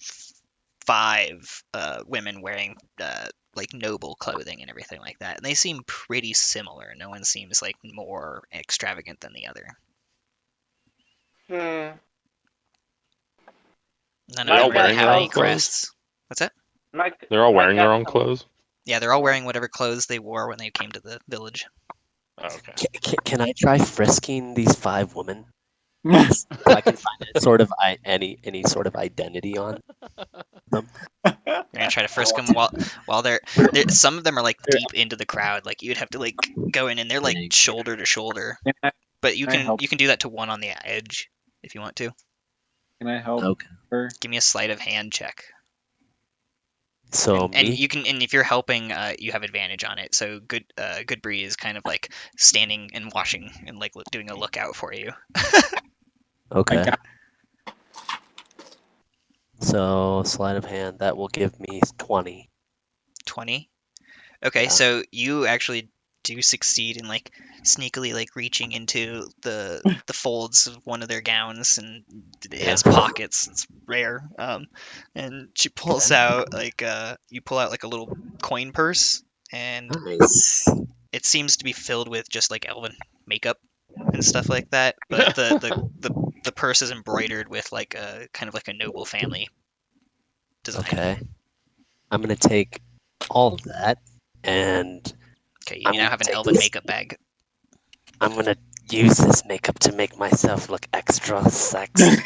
5 women wearing like noble clothing and everything like that, and they seem pretty similar. No one seems like more extravagant than the other. Hmm. None They're of all them really wearing have their any own clothes? crests. What's that? They're all my wearing their gut own tells- clothes? Yeah, they're all wearing whatever clothes they wore when they came to the village. Oh, okay. Can I try frisking these 5 women? So I can find any sort of identity on them. You're gonna try to frisk them while they're some of them are like deep into the crowd. Like you'd have to like go in and they're like Thank shoulder to shoulder. Can I, But you Can I can help? you can do that to one on the edge if you want to. can I help Okay. her? Give me a sleight of hand check. So And me, you can, and if you're helping, you have advantage on it. So Goodbree is kind of like standing and watching and like doing a lookout for you. okay. got- So sleight of hand that will give me 20. 20. Okay, Yeah. so you actually do succeed in like sneakily like reaching into the folds of one of their gowns, and it has pockets. It's rare. And she pulls out like you pull out like a little coin purse, and Nice. it seems to be filled with just like elven makeup and stuff like that. But the purse is embroidered with like a kind of like a noble family design. Okay. I'm gonna take all of that and Okay, I'm you now gonna have an take elven this- makeup bag. I'm gonna use this makeup to make myself look extra sexy.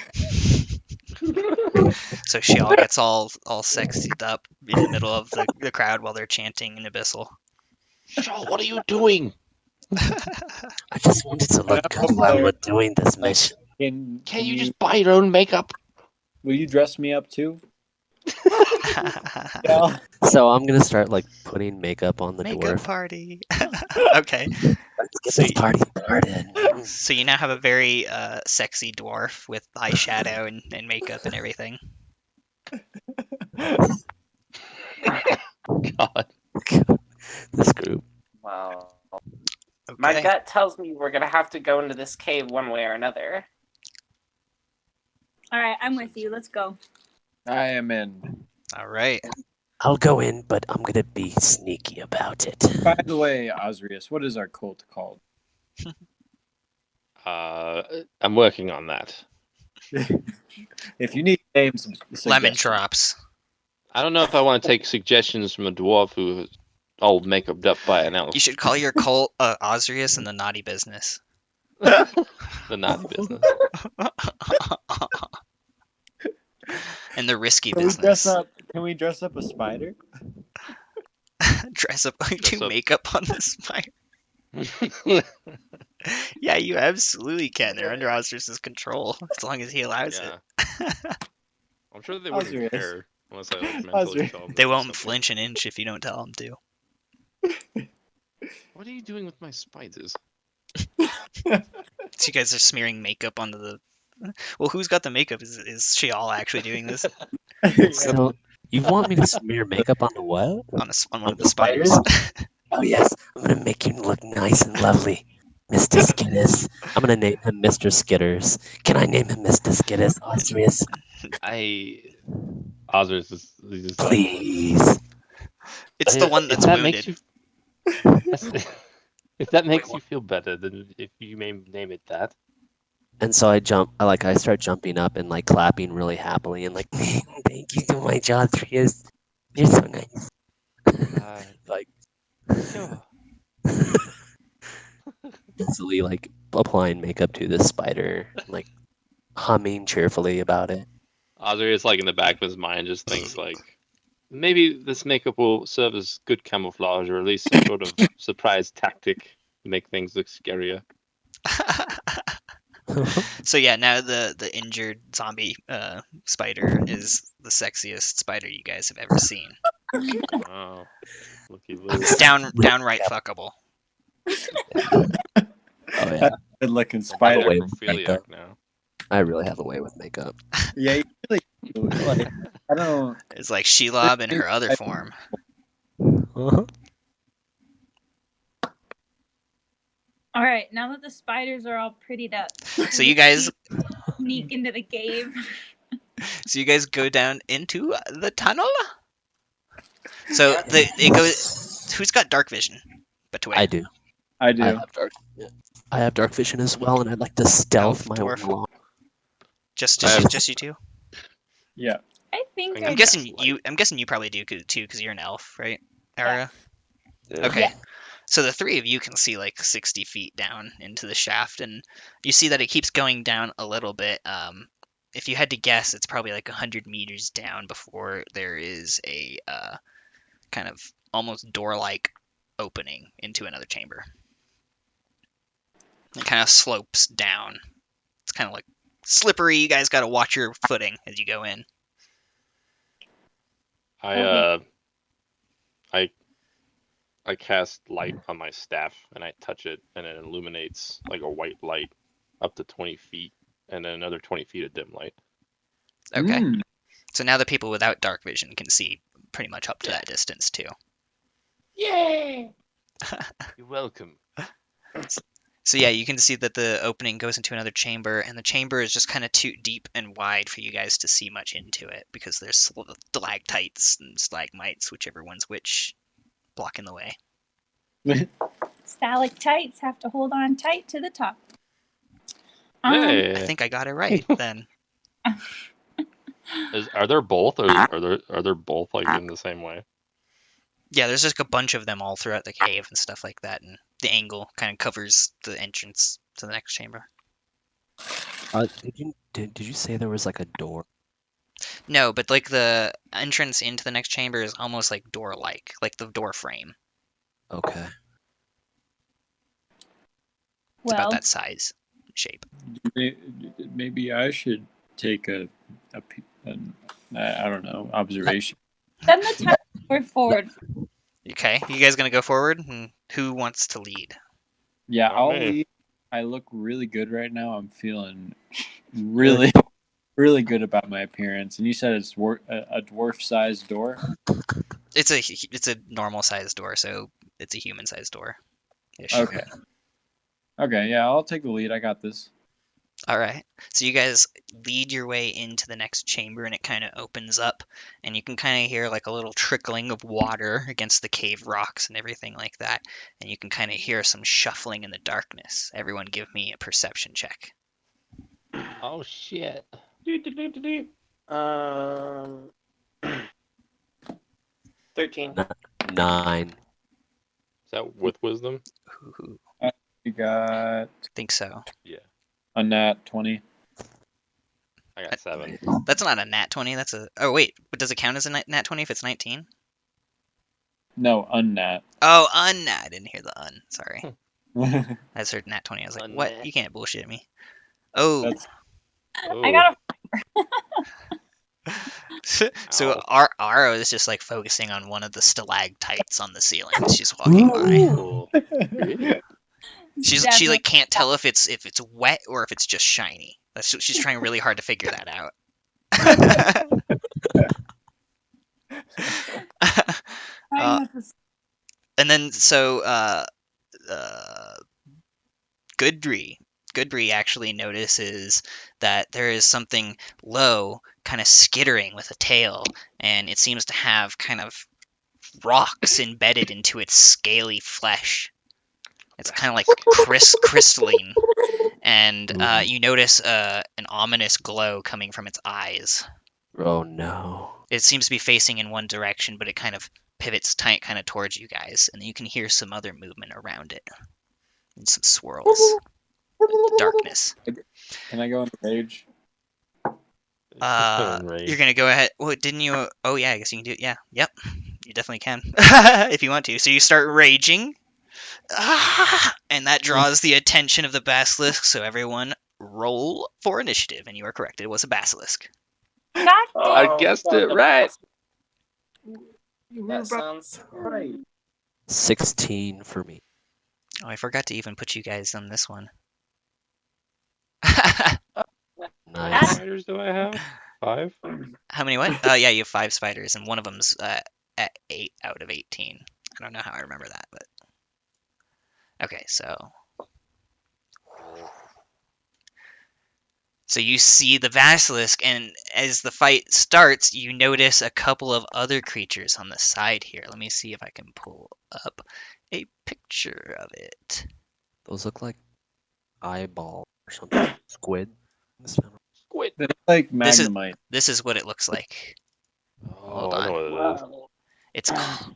So she all gets all sexied up in the middle of the crowd while they're chanting in Abyssal. Shaw, what are you doing? I just wanted to look Yeah, good while there. we're doing this mission. Can't you just buy your own makeup? Will you dress me up too? Yeah. So I'm gonna start like putting makeup on the Makeup dwarf. party. Okay, Let's get So this party started. so you now have a very sexy dwarf with eyeshadow and makeup and everything. God. This group. Wow. Okay. My gut tells me we're gonna have to go into this cave one way or another. All right, I'm with you. Let's go. I am in. All right. I'll go in, but I'm gonna be sneaky about it. By the way, Osrius, what is our cult called? I'm working on that. If you need names, Lemon drops. I don't know if I want to take suggestions from a dwarf who is all makeuped up by an elf. You should call your cult Osrius and the Naughty Business. The naughty business. And the Risky Can we dress Business. up? Can we dress up a spider? Dress up, Dress do up. makeup on the spider. Yeah, you absolutely can. They're under Osrius's control as long as he allows Yeah. it. I'm sure they wouldn't Osrius. care unless I like mentally Osrius. tell them. They to do won't something. flinch an inch if you don't tell them to. What are you doing with my spiders? So you guys are smearing makeup onto the. Well, who's got the makeup? Is she all actually doing this So you want me to smear makeup on the what? on one of the spiders? Oh yes, I'm gonna make you look nice and lovely, Mr. Skitters. I'm gonna name him Mr. Skitters. Can I name him Mr. Skitters, Osrius? Ozris is just like, Please. It's the one that's if that wounded. makes you, if that makes you feel better, then if you may name it that. And so I start jumping up and like clapping really happily and like, thank you so much, Atreus. You're so nice. Like, Sure. easily like applying makeup to this spider, like humming cheerfully about it. Ozzy is like in the back of his mind just thinks like maybe this makeup will serve as good camouflage or at least some sort of surprise tactic to make things look scarier. So yeah, now the injured zombie spider is the sexiest spider you guys have ever seen. Oh, looky Lou. It's downright fuckable. Oh yeah, Good looking I have a spider. way with Necrophiliac makeup. now. I really have a way with makeup. Yeah, you really do. Like I don't. It's like Shelob in her other form. Uh-huh. All right, now that the spiders are all prettied up, So you guys sneak into the cave. go down into the tunnel. So it goes. Who's got dark vision? Betway. I do. I do. I have dark vision as well, and I'd like to stealth Elf, my way dwarf? along. Just I have- just you two. Yeah. I think I'm I I'm guessing guessing light. you probably do too because you're an elf, right, Aria? Yeah. Okay. Yeah. So the three of you can see like 60 feet down into the shaft, and you see that it keeps going down a little bit. If you had to guess, it's probably like 100 meters down before there is a kind of almost door-like opening into another chamber. It kind of slopes down. It's kind of like slippery. You guys got to watch your footing as you go in. I cast light on my staff and I touch it and it illuminates like a white light up to 20 feet and then another 20 feet of dim light. Okay. Mm. So now the people without dark vision can see pretty much up to that distance too. Yay! You're welcome. So yeah, you can see that the opening goes into another chamber, and the chamber is just kind of too deep and wide for you guys to see much into it because there's stalactites and stalagmites, whichever one's which, blocking the way. Stalactites have to hold on tight to the top. Hey, I think I got it right then. are there both or are there both like in the same way? Yeah, there's just a bunch of them all throughout the cave and stuff like that, and the angle kind of covers the entrance to the next chamber. Did you say there was like a door? No, but like the entrance into the next chamber is almost like door-like, like the door frame. Okay. It's about Well, that size, shape. Maybe I should take a I don't know, observation. send the time forward. Okay, you guys gonna go forward? And who wants to lead? Yeah, Not I'll me. leave. I look really good right now. I'm feeling really, really good about my appearance. And you said it's a dwarf-sized door. It's a normal sized door, so it's a human sized door. Okay. Okay, yeah, I'll take the lead. I got this. All right. So you guys lead your way into the next chamber, and it kind of opens up, and you can kind of hear like a little trickling of water against the cave rocks and everything like that. And you can kind of hear some shuffling in the darkness. Everyone, give me a perception check. Oh shit. Um, 13. 9. Is that with wisdom? Ooh, You got think so. Yeah. a nat 20. I got 7. That's not a nat 20. That's a. Oh wait, but does it count as a nat 20 if it's 19? No, unnat. Oh, unnat. I didn't hear the un. Sorry. That's I just heard nat 20. I was like, Unnat. what? You can't bullshit me. Oh. I got So Ow. Aro is just like focusing on one of the stalactites on the ceiling as she's walking by. Ooh. She like can't tell if it's wet or if it's just shiny. She's trying really hard to figure that out. And then so Goodbree actually notices that there is something low, kind of skittering with a tail, and it seems to have kind of rocks embedded into its scaly flesh. It's kind of like crystalline, and Ooh. you notice an ominous glow coming from its eyes. Oh no. It seems to be facing in one direction, but it kind of pivots kind of towards you guys, and you can hear some other movement around it, and some swirls, darkness. Can I go into rage? You're gonna go ahead. Well, didn't you? Oh yeah, I guess you can do it. Yeah, yep, you definitely can if you want to. So you start raging, and that draws the attention of the basilisk. So everyone, roll for initiative, and you are correct. It was a basilisk. God I Oh, guessed fuck, it right. That sounds right. 16 for me. Oh, I forgot to even put you guys on this one. How many Nice. spiders do I have? 5? How many? What? Yeah, you have 5 spiders, and one of them's at 8 out of 18. I don't know how I remember that, but okay. So you see the basilisk, and as the fight starts, you notice a couple of other creatures on the side here. Let me see if I can pull up a picture of it. Those look like eyeball or something. Squid. Squid. They look like This is Magnemite. this is what it looks like. Oh, Hold I know on. what it is. Wow. It's oh,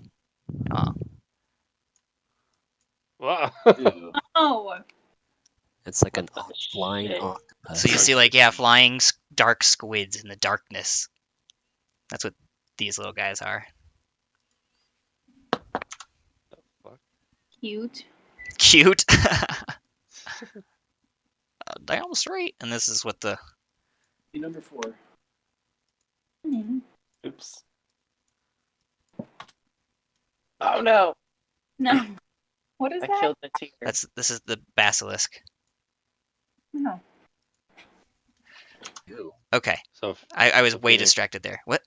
Wow. Oh, It's like an What the flying shit? octopus. so you see like flying dark squids in the darkness. That's what these little guys are. cute. Cute. Damn straight. And this is what the Number 4. Mm. Oops. Oh no! No. What is I that? killed the tiger. this is the basilisk. No. Okay. So, I was way okay. distracted there. What?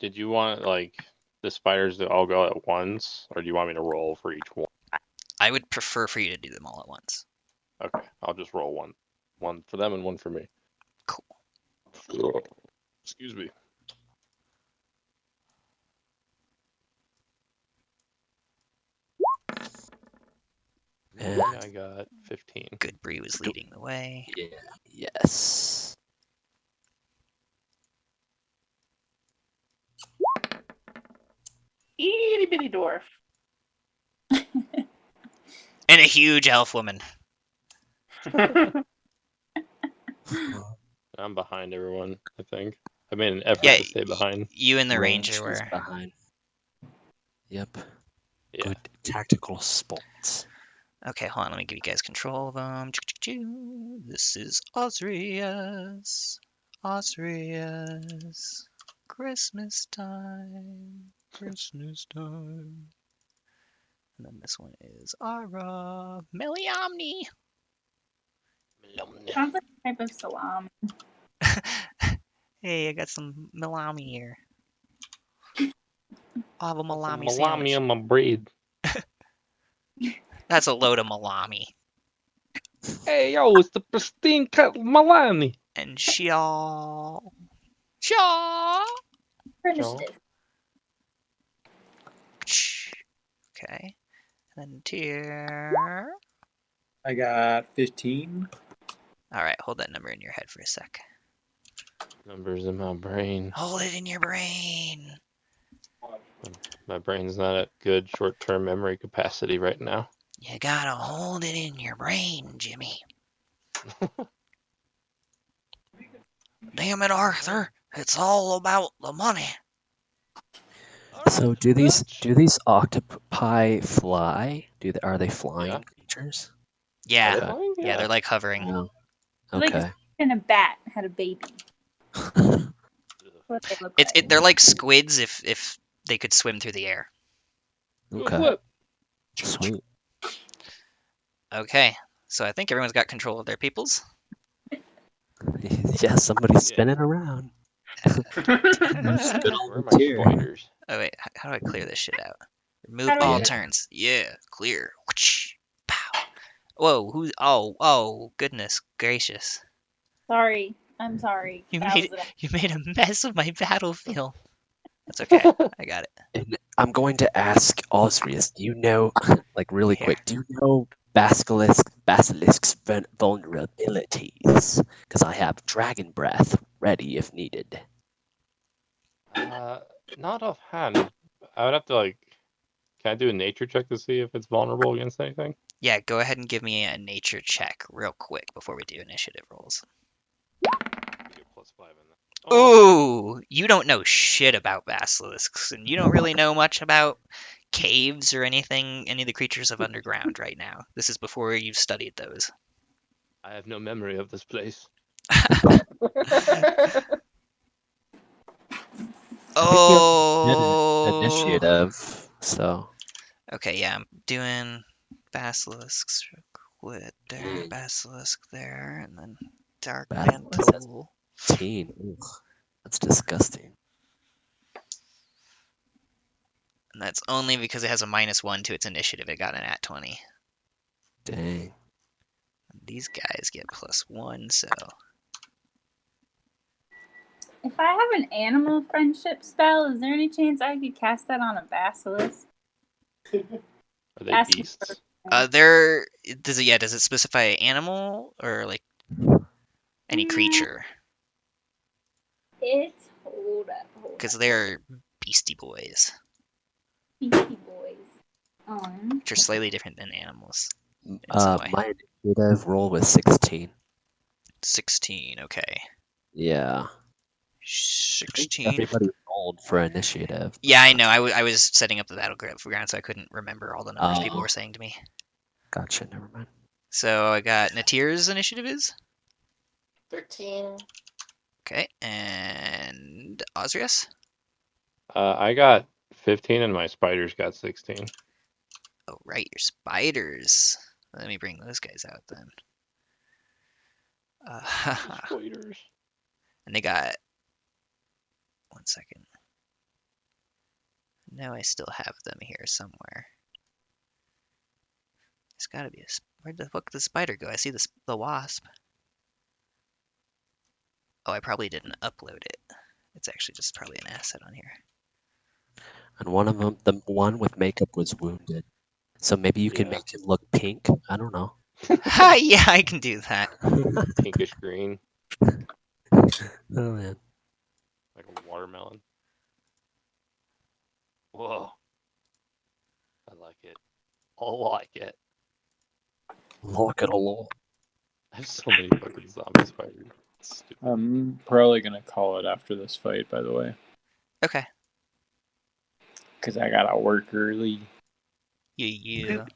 Did you want like the spiders to all go at once, or do you want me to roll for each one? I would prefer for you to do them all at once. Okay, I'll just roll one for them and one for me. Cool. Excuse me. And I got 15. Good Bree was leading the way. yeah, yes. Itty bitty dwarf. And a huge elf woman. I'm behind everyone, I think. I made an effort Yeah, to stay behind. you and the Range ranger is were. behind. Yep. Yeah. Good tactical spots. Okay, hold on. Let me give you guys control of them. This is Osrius. Osrius. Christmas time. Christmas time. And then this one is Ara Meliamni. Sounds like a type of salami. Hey, I got some Melami here. I'll have a Melami Malami sandwich. on my bread. That's a load of Melami. Hey, yo, it's the pristine cut Malami. And Shaw. Shaw. For initiative. Okay. And then tier. I got 15. All right, hold that number in your head for a sec. Numbers in my brain. Hold it in your brain. My brain's not at good short-term memory capacity right now. You gotta hold it in your brain, Jimmy. Damn it, Arthur. It's all about the money. So do these octopi fly? Are they flying Yeah. Yeah. creatures? Are they Okay. flying? Yeah, they're like hovering. No. Like Okay. and a bat had a baby. What they look like. They're like squids if they could swim through the air. Okay. Flip. Sweet. Okay, so I think everyone's got control of their peoples. Yeah, somebody's spinning around. Spin Where are on my the tier. spiders? Oh wait, how do I clear this shit out? Remove How do all I- turns. Yeah, clear. Whoosh, pow. Whoa, who? Oh, goodness gracious! Sorry. I'm sorry. You That made was you made a mess of my battlefield. That's okay. I got it. And I'm going to ask Osrius, do you know, like really Here. quick, do you know Basilisk's vulnerabilities, because I have dragon breath ready if needed. Not offhand. I would have to like. Can I do a nature check to see if it's vulnerable against anything? Yeah, go ahead and give me a nature check real quick before we do initiative rolls. You get +5 in that. Oh, Ooh, you don't know shit about basilisks, and you don't really know much about caves or anything, any of the creatures of underground right now. This is before you've studied those. I have no memory of this place. I think you have Oh. initiative, so Okay, yeah, I'm doing basilisks real quick. There, basilisk there, and then dark Basilisk has mantle. 15. Ugh, that's disgusting. And that's only because it has a -1 to its initiative. It got an at 20. Dang. These guys get +1, so If I have an animal friendship spell, is there any chance I could cast that on a basilisk? Are they Ask me beasts? there does it specify animal or like any creature? It hold up. Because they're beastie boys, Beastie Boys. which are slightly different than animals in some way. My initiative roll was 16. 16, okay. Yeah. 16. Everybody rolled for initiative. Yeah, I know. I was setting up the battleground, so I couldn't remember all the numbers people Oh, were saying to me. gotcha. Never mind. So I got Natir's initiative is 13. okay, and Osrius. I got 15 and my spiders got 16. Oh right, your spiders. Let me bring those guys out then. Spiders. And they got 1 second. No, I still have them here somewhere. There's got to be where'd the fuck did the spider go? I see the wasp. Oh, I probably didn't upload it. It's actually just probably an asset on here. And one of them, the one with makeup, was wounded. So maybe you can Yeah. make him look pink. I don't know. Yeah, I can do that. Pinkish green, Oh man. like a watermelon. Whoa. I like it. I like it. Look at a lot. I have so many fucking zombie spiders. It's stupid. I'm probably gonna call it after this fight, by the way, Okay. because I gotta work early. Yeah.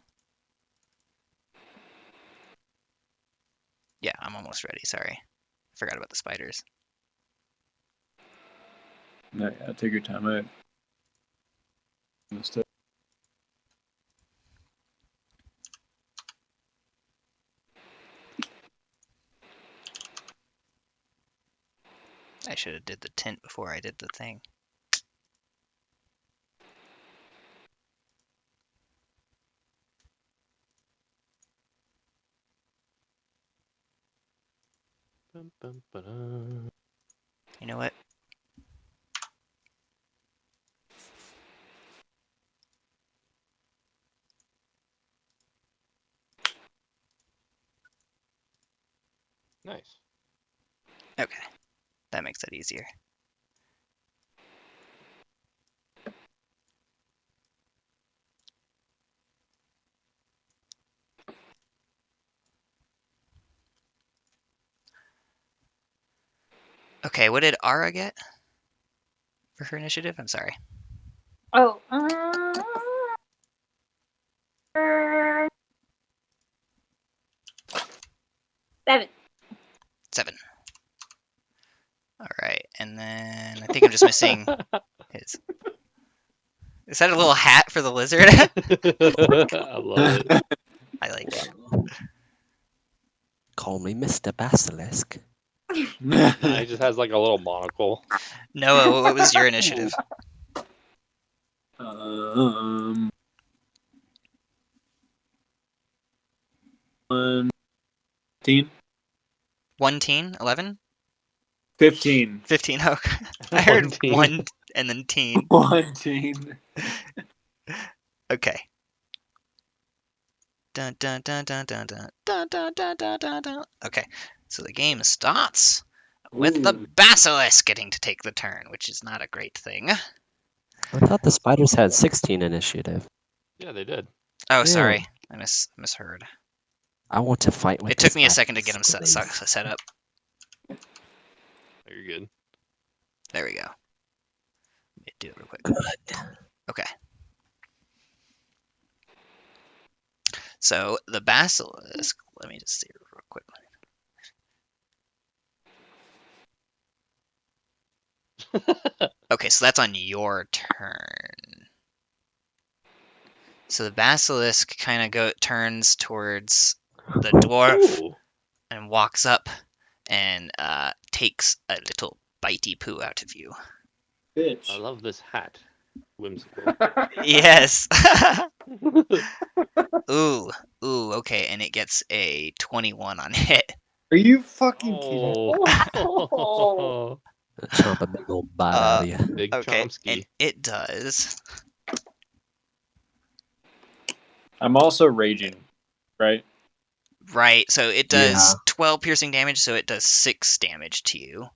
Yeah, I'm almost ready. Sorry. Forgot about the spiders. No, yeah, take your time. I missed it. I should have did the tint before I did the thing. Bum, bum, ba-dum. You know what? Nice. Okay. That makes it easier. Okay, what did Ara get for her initiative? I'm sorry. Oh, 7. 7. All right, and then I think I'm just missing his. Is that a little hat for the lizard? I love it. I like it. Call me Mr. Basilisk. Nah, he just has like a little monocle. Noah, what was your initiative? Um, 15. 1 teen? 11? 15. 15. Oh, I heard 1 teen. 1 and then teen. 1 teen. Okay. Dun dun dun dun dun dun dun dun dun dun dun dun. Okay, so the game starts with the basilisk getting to take the turn, which is not a great thing. I thought the spiders had 16 initiative. Yeah, they did. Oh, Yeah. sorry, I misheard. I want to fight with It the took me a second to get them spiders. set up. Oh, you're good. There we go. Let me do it real quick. Good. Okay. So the basilisk. Let me just see it real quick. Okay, so that's on your turn. So the basilisk kind of turns towards the dwarf Ooh, and walks up and takes a little bitey poo out of you. I Bitch. love this hat. Whimsical. Yes. Ooh, okay, and it gets a 21 on hit. Are you fucking kidding? Oh, Chomp a big old bite out of you. big Okay, and Chomsky. it does. I'm also raging, right? Right, so it does Yeah. 12 piercing damage, so it does 6 damage to you.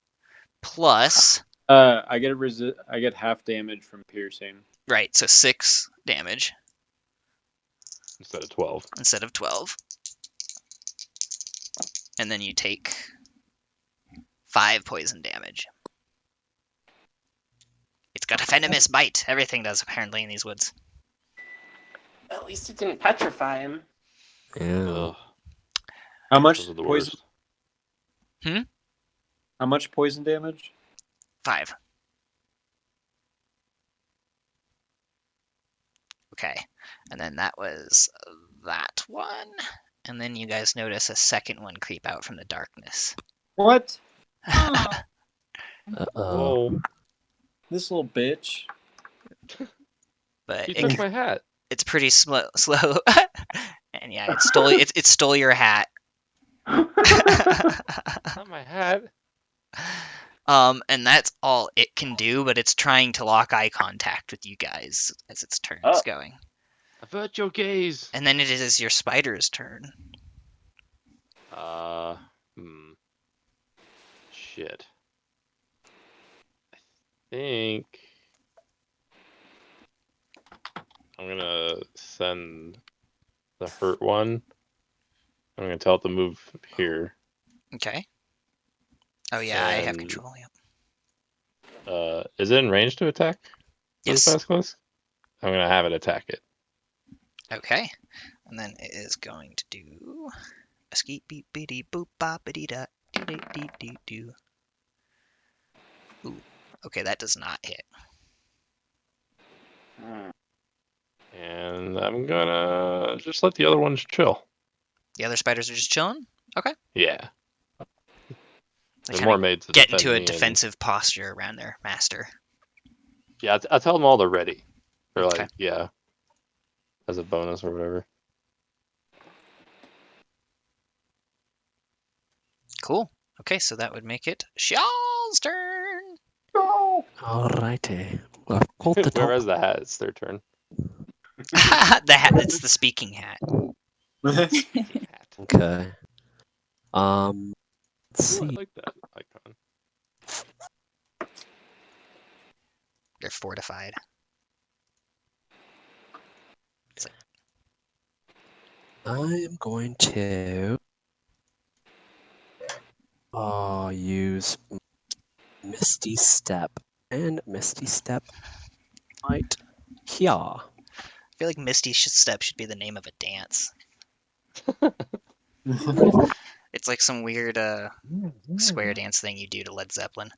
Plus, I get half damage from piercing. right, so 6 damage Instead of 12. instead of 12. And then you take 5 poison damage. It's got a venomous bite. Everything does, apparently, in these woods. At least it didn't petrify him. Yeah. Ugh, How much those are the poison? worst. How much poison damage? 5. Okay, and then that was that one. And then you guys notice a second one creep out from the darkness. What? Uh-oh. Whoa, This little bitch. But he took my hat. it's pretty slow. And yeah, it stole your hat. Not my hat. And that's all it can do, but it's trying to lock eye contact with you guys as its turn is going. Avert your gaze. And then it is your spider's turn. Shit. I think I'm gonna send the hurt one. I'm gonna tell it to move here. Okay. Oh yeah, I have control. Yep. Is it in range to attack? Yes. This basilisk? I'm gonna have it attack it. Okay. And then it is going to do a skeet beep bitty boop bop bitty da doo doo doo doo doo. Ooh. Okay, that does not hit. And I'm gonna just let the other ones chill. The other spiders are just chilling? Okay. Yeah. They They're kinda more made to get defend into a me defensive posture around their master. Yeah, I tell them all they're ready. They're Okay. like, yeah, as a bonus or whatever. Cool. Okay, so that would make it Shaw's turn. Alrighty. Well, I've pulled the Whoever top. has the hat, it's their turn. It's the speaking hat. Hat. Okay. Let's Ooh, I see. like that icon. They're fortified. I am going to use Misty Step. And Misty Step right here. I feel like Misty Step should be the name of a dance. It's like some weird square dance thing you do to Led Zeppelin.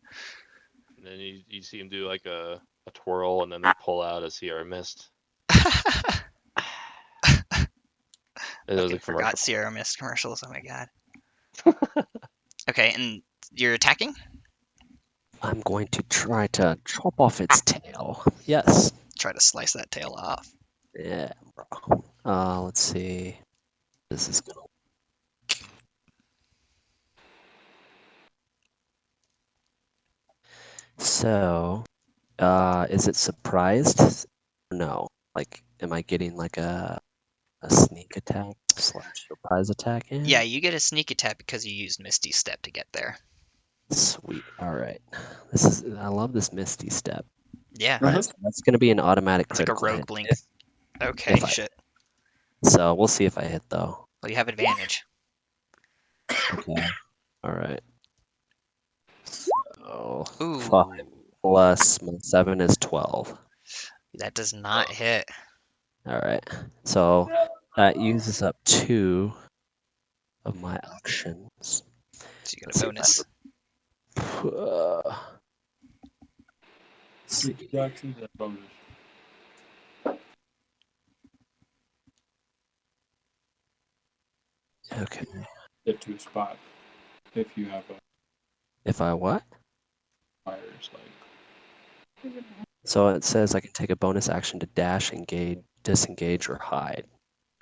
And then you see him do like a twirl, and then they pull out a Syrr mist. It was a Forgot commercial. Sierra Mist commercials. Oh my god. Okay, and you're attacking? I'm going to try to chop off its tail. Yes. Try to slice that tail off. Yeah, bro. Let's see. This is gonna. So, is it surprised? No. Like, am I getting like a sneak attack Slash surprise attack in. Yeah, you get a sneak attack because you used Misty Step to get there. Sweet. All right. I love this Misty Step. Yeah, All right, so that's going to be an automatic it's like a critical rogue hit. blink. If Okay, I- shit. So we'll see if I hit though. Well, you have advantage. Okay. All right. So Ooh, 5 plus my 7 is 12. that does not hit. All right. So that uses up 2 of my actions. So you get Let's a see if bonus. let's see. Actions and bonus. Okay. Get to a spot if you have a If I what? fires like. So it says I can take a bonus action to dash, engage, disengage, or hide.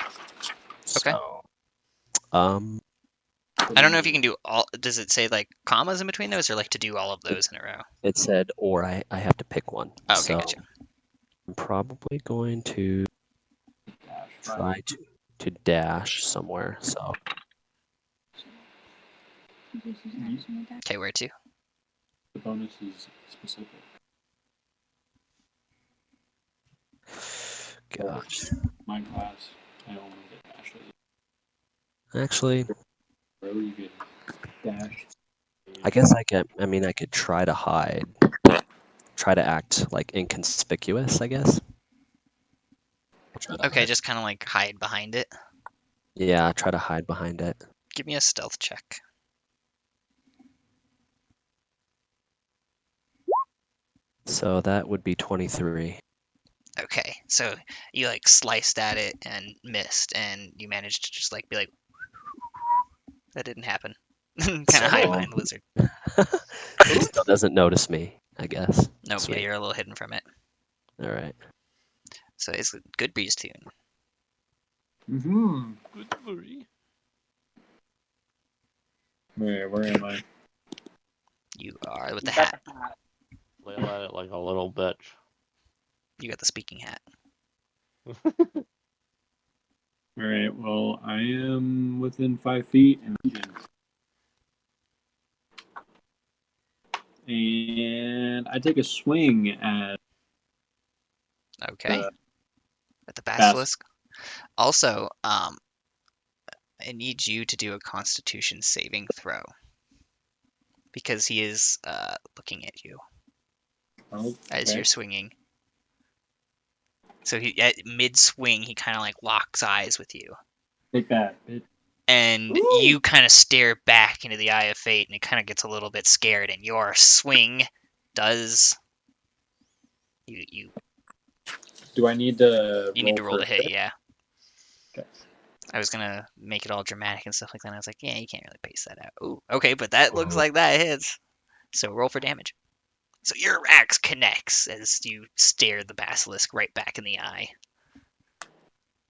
Okay. So, I don't know if you can do all. Does it say like commas in between those, or like to do all of those in a row? it said, or I have to pick one. Oh, okay, So gotcha. I'm probably going to try to dash somewhere. So Okay, where to? The bonus is specific. gosh, My class, I only get dashes. actually, Bro, you get dash. I guess I could try to hide, try to act like inconspicuous. I guess. I'll try to Okay, hide. just kind of like hide behind it. Yeah, try to hide behind it. Give me a stealth check. So that would be 23. Okay, so you like sliced at it and missed, and you managed to just like be like, that didn't happen. Kind of hide So- behind the lizard. He still doesn't notice me, I guess. Nope, yeah, Sweet. you're a little hidden from it. All right. So it's a good breeze tune. Mm-hmm. Good worry. Where am I? You are with the You got hat. the hat. Flail at it like a little bitch. You got the speaking hat. All right. Well, I am within 5 feet and I take a swing at Okay. the At the basilisk. Also, I need you to do a Constitution saving throw because he is looking at you as you're swinging. So he at mid swing, he kind of like locks eyes with you, Take that, bitch. and you kind of stare back into the eye of fate, and it kind of gets a little bit scared. And your swing does you Do I need to? need to roll for to hit, yeah. Okay. I was gonna make it all dramatic and stuff like that. And I was like, yeah, you can't really pace that out. Ooh, okay, but that looks like that hits. So roll for damage. So your axe connects as you stare the basilisk right back in the eye.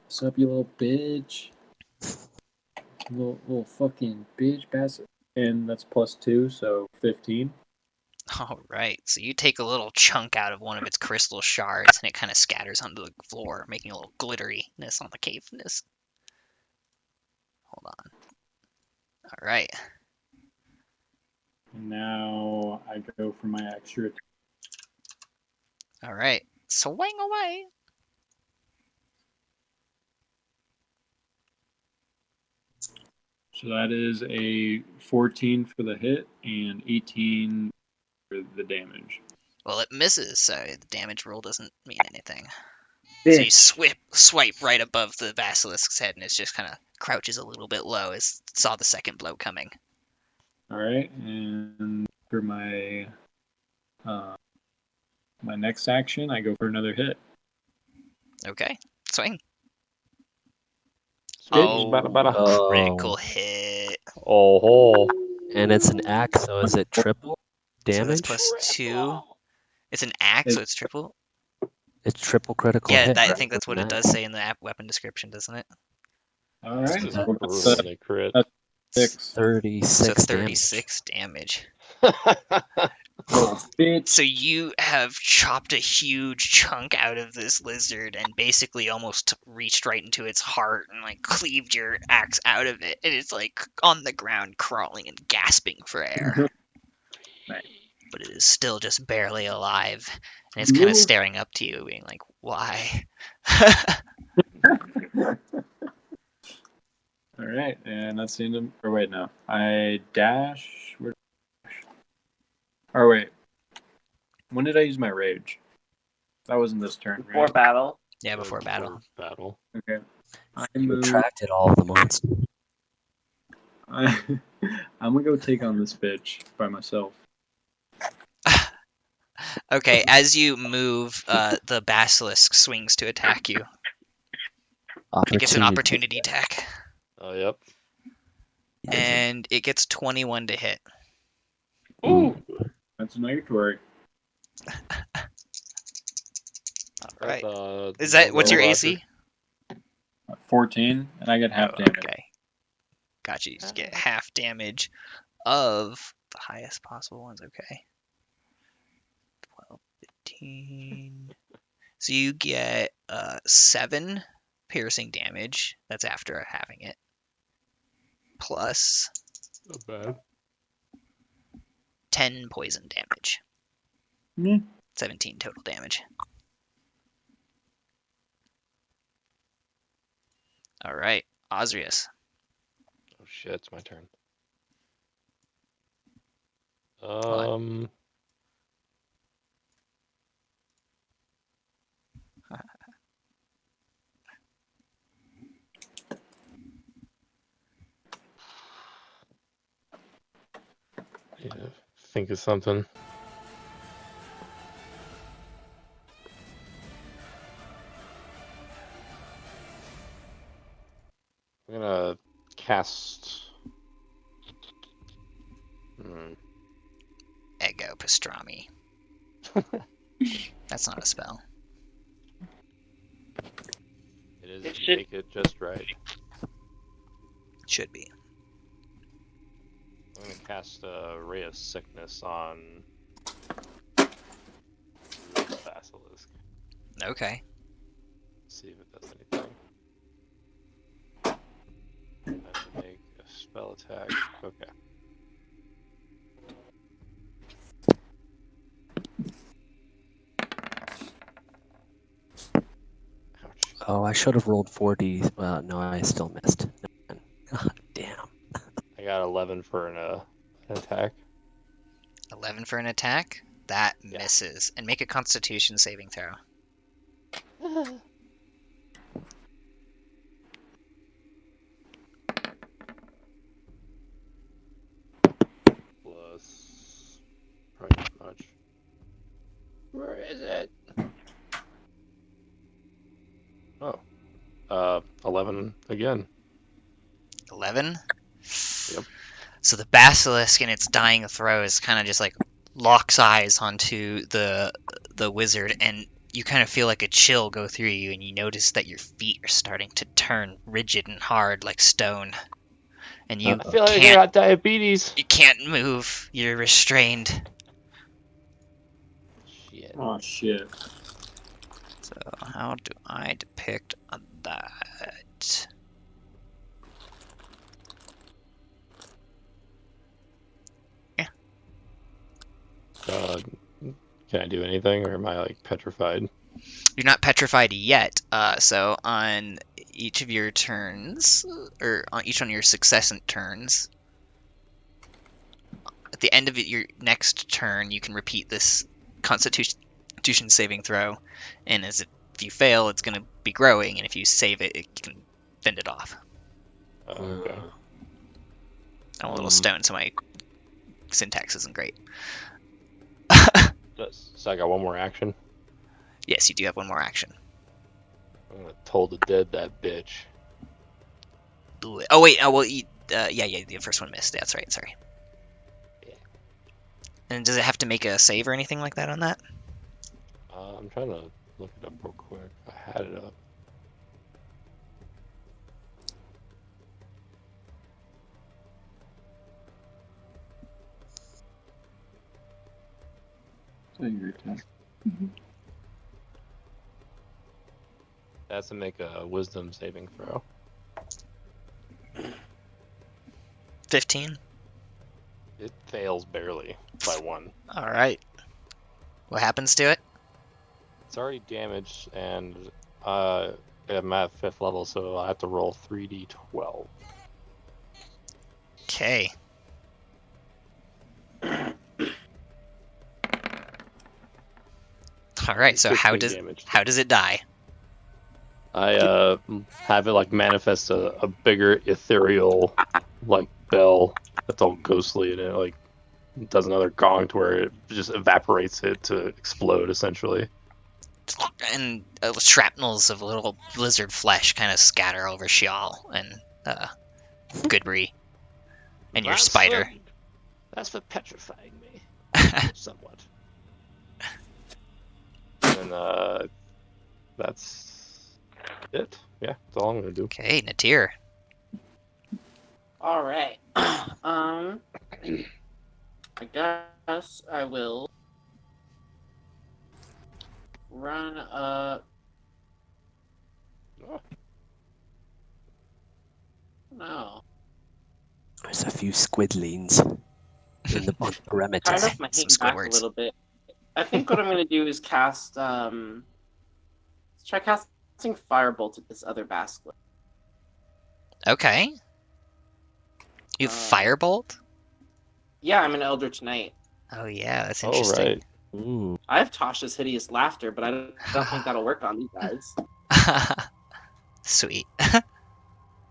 What's up, you little bitch? Little fucking bitch bastard. And that's +2, so 15. All right, so you take a little chunk out of one of its crystal shards, and it kind of scatters onto the floor, making a little glitteriness on the caveness. Hold on. All right. And now I go for my extra. All right. Swing away. So that is a 14 for the hit and 18 for the damage. Well, it misses, so the damage roll doesn't mean anything. So you swipe right above the basilisk's head, and it just kind of crouches a little bit low as it saw the second blow coming. All right, and for my my next action, I go for another hit. Okay, swing. Oh, bada. Oh. Critical hit. Oh, And it's an axe, so is it triple So that's damage? +2. It's an axe, so it's triple. It's triple critical Yeah, hit. I right? think that's what it Isn't does say in the weapon description, doesn't it? All this right, is well, brutal when they crit. that's that? 6. 36 So damage. 36 damage. bitch. So you have chopped a huge chunk out of this lizard and basically almost reached right into its heart and like cleaved your axe out of it, and it's like on the ground crawling and gasping for air. Nice. But it is still just barely alive, and it's kind of staring up to you, being like, "Why?" All right, and that's the end of. Or wait, no, I dash. Where? Or wait, when did I use my rage? That wasn't this turn, Before right? battle. Yeah, before battle. Battle. Okay. I You move. attracted all of the monsters. I'm gonna go take on this bitch by myself. Okay, as you move, the basilisk swings to attack you. It gets an opportunity attack, Oh, yep. and it gets 21 to hit. Ooh. That's a negatory. All right. Is I'll that what's go your Roger. AC? 14, and I get half Oh, damage. okay. Gotcha. You just get half damage of the highest possible ones. Okay. 12, 15. So you get 7 piercing damage. That's after having it. Plus Not bad. 10 poison damage. Mm. 17 total damage. All right, Osrius. Oh shit, it's my turn. What? Yeah, think of something. I'm gonna cast. Ego pastrami. That's not a spell. It is. It If you should- make it just right. It should be. I'm gonna cast a Ray of Sickness on this basilisk. Okay. See if it does anything. I have to make a spell attack. Okay. Ouch. Oh, I should have rolled 4D. Well, no, I still missed. God damn. I got 11 for an attack. 11 for an attack. That Yeah. misses. And make a Constitution saving throw. Plus, probably not much. Where is it? Oh, 11 again. 11. Yep. So the basilisk in its dying throes kind of just like locks eyes onto the wizard, and you kind of feel like a chill go through you, and you notice that your feet are starting to turn rigid and hard like stone, and you I feel like I got diabetes. you can't move. You're restrained. Shit. Oh shit. So how do I depict that? Can I do anything, or am I like petrified? You're not petrified yet. So on each of your turns, or on each one of your successive turns, at the end of your next turn, you can repeat this Constitution saving throw, and if you fail, it's going to be growing, and if you save it, you can fend it off. Okay. I'm a little stoned, so my syntax isn't great. So I got one more action. Yes, you do have one more action. I'm gonna toll the dead that bitch. Ooh, oh wait, oh well, yeah, the first one missed. That's right. Sorry. Yeah. And does it have to make a save or anything like that on that? I'm trying to look it up real quick. I had it up. So your turn. Has to make a wisdom saving throw. 15. It fails barely by 1. All right. What happens to it? It's already damaged, and I'm at 5th level, so I have to roll 3d12. Okay. All right. So how 15 does damage. how does it die? I have it like manifest a bigger ethereal like bell that's all ghostly, and it like does another gong to where it just evaporates it to explode essentially. And shrapnels of little lizard flesh kind of scatter over Shial and Goodbury and your spider. That's for petrifying me somewhat. And that's it. Yeah, that's all I'm gonna do. Okay, Natir. All right. I guess I will run up. Oh. No. There's a few squidlings on the perimeter. Tired of my Some hitting back a Squidwards. little bit. I think what I'm gonna do is cast. Let's try casting Firebolt at this other basilisk. Okay. You have Firebolt? Yeah, I'm an Eldritch Knight. Oh yeah, that's Oh interesting. right. Ooh. I have Tasha's Hideous Laughter, but I don't think that'll work on these guys. Sweet.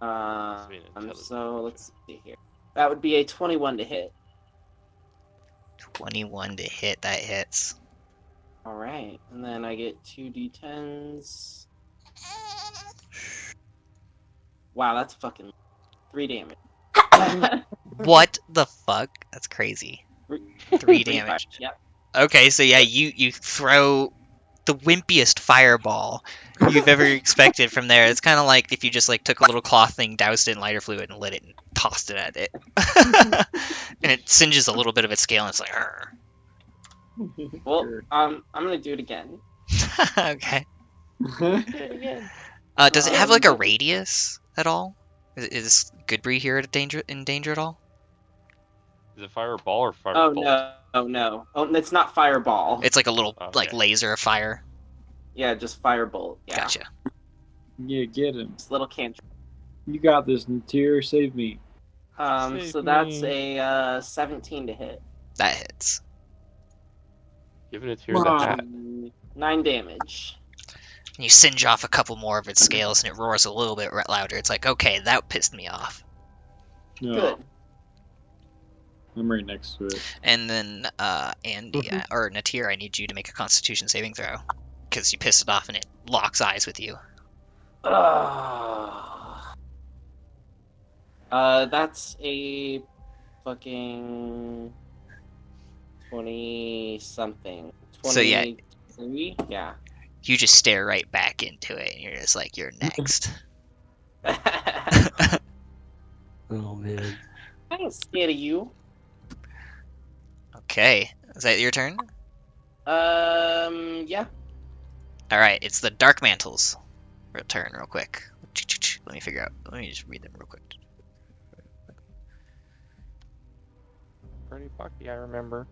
So let's see here. That would be a 21 to hit. 21 to hit. That hits. All right, and then I get 2d10s. Wow, that's fucking 3 damage. What the fuck? That's crazy. 3 damage. Yep. Okay, so yeah, you throw the wimpiest fireball you've ever expected from there. It's kind of like if you just like took a little cloth thing, doused it in lighter fluid, and lit it and tossed it at it, and it singes a little bit of its scale, and it's like, "Arr." Well, Sure. I'm gonna do it again. Okay. Do it again. Does it have like a radius at all? Is Goodbury here in danger at all? Is it fireball or Oh firebolt? no! Oh no! Oh, it's not Fireball. It's like a little Okay. like laser of fire. Yeah, just Firebolt. Yeah. Gotcha. Yeah, get him. Just little cantrip. You got this, Natir. Save me. Save So that's me. a 17 to hit. That hits. Giving it here the hat. 9 damage. You singe off a couple more of its scales, and it roars a little bit louder. It's like, okay, that pissed me off. No, Good. I'm right next to it. And then, Andy, or Natir, I need you to make a Constitution saving throw. Because you pissed it off and it locks eyes with you. That's a fucking 20-something. So, yeah. 23? Yeah. You just stare right back into it, and you're just like, you're next. Oh man. I ain't scared of you. Okay. Is that your turn? Yeah. Alright, it's the Dark Mantle's turn real quick. Let me figure out. Let me just read them real quick. Pretty bucky, I remember.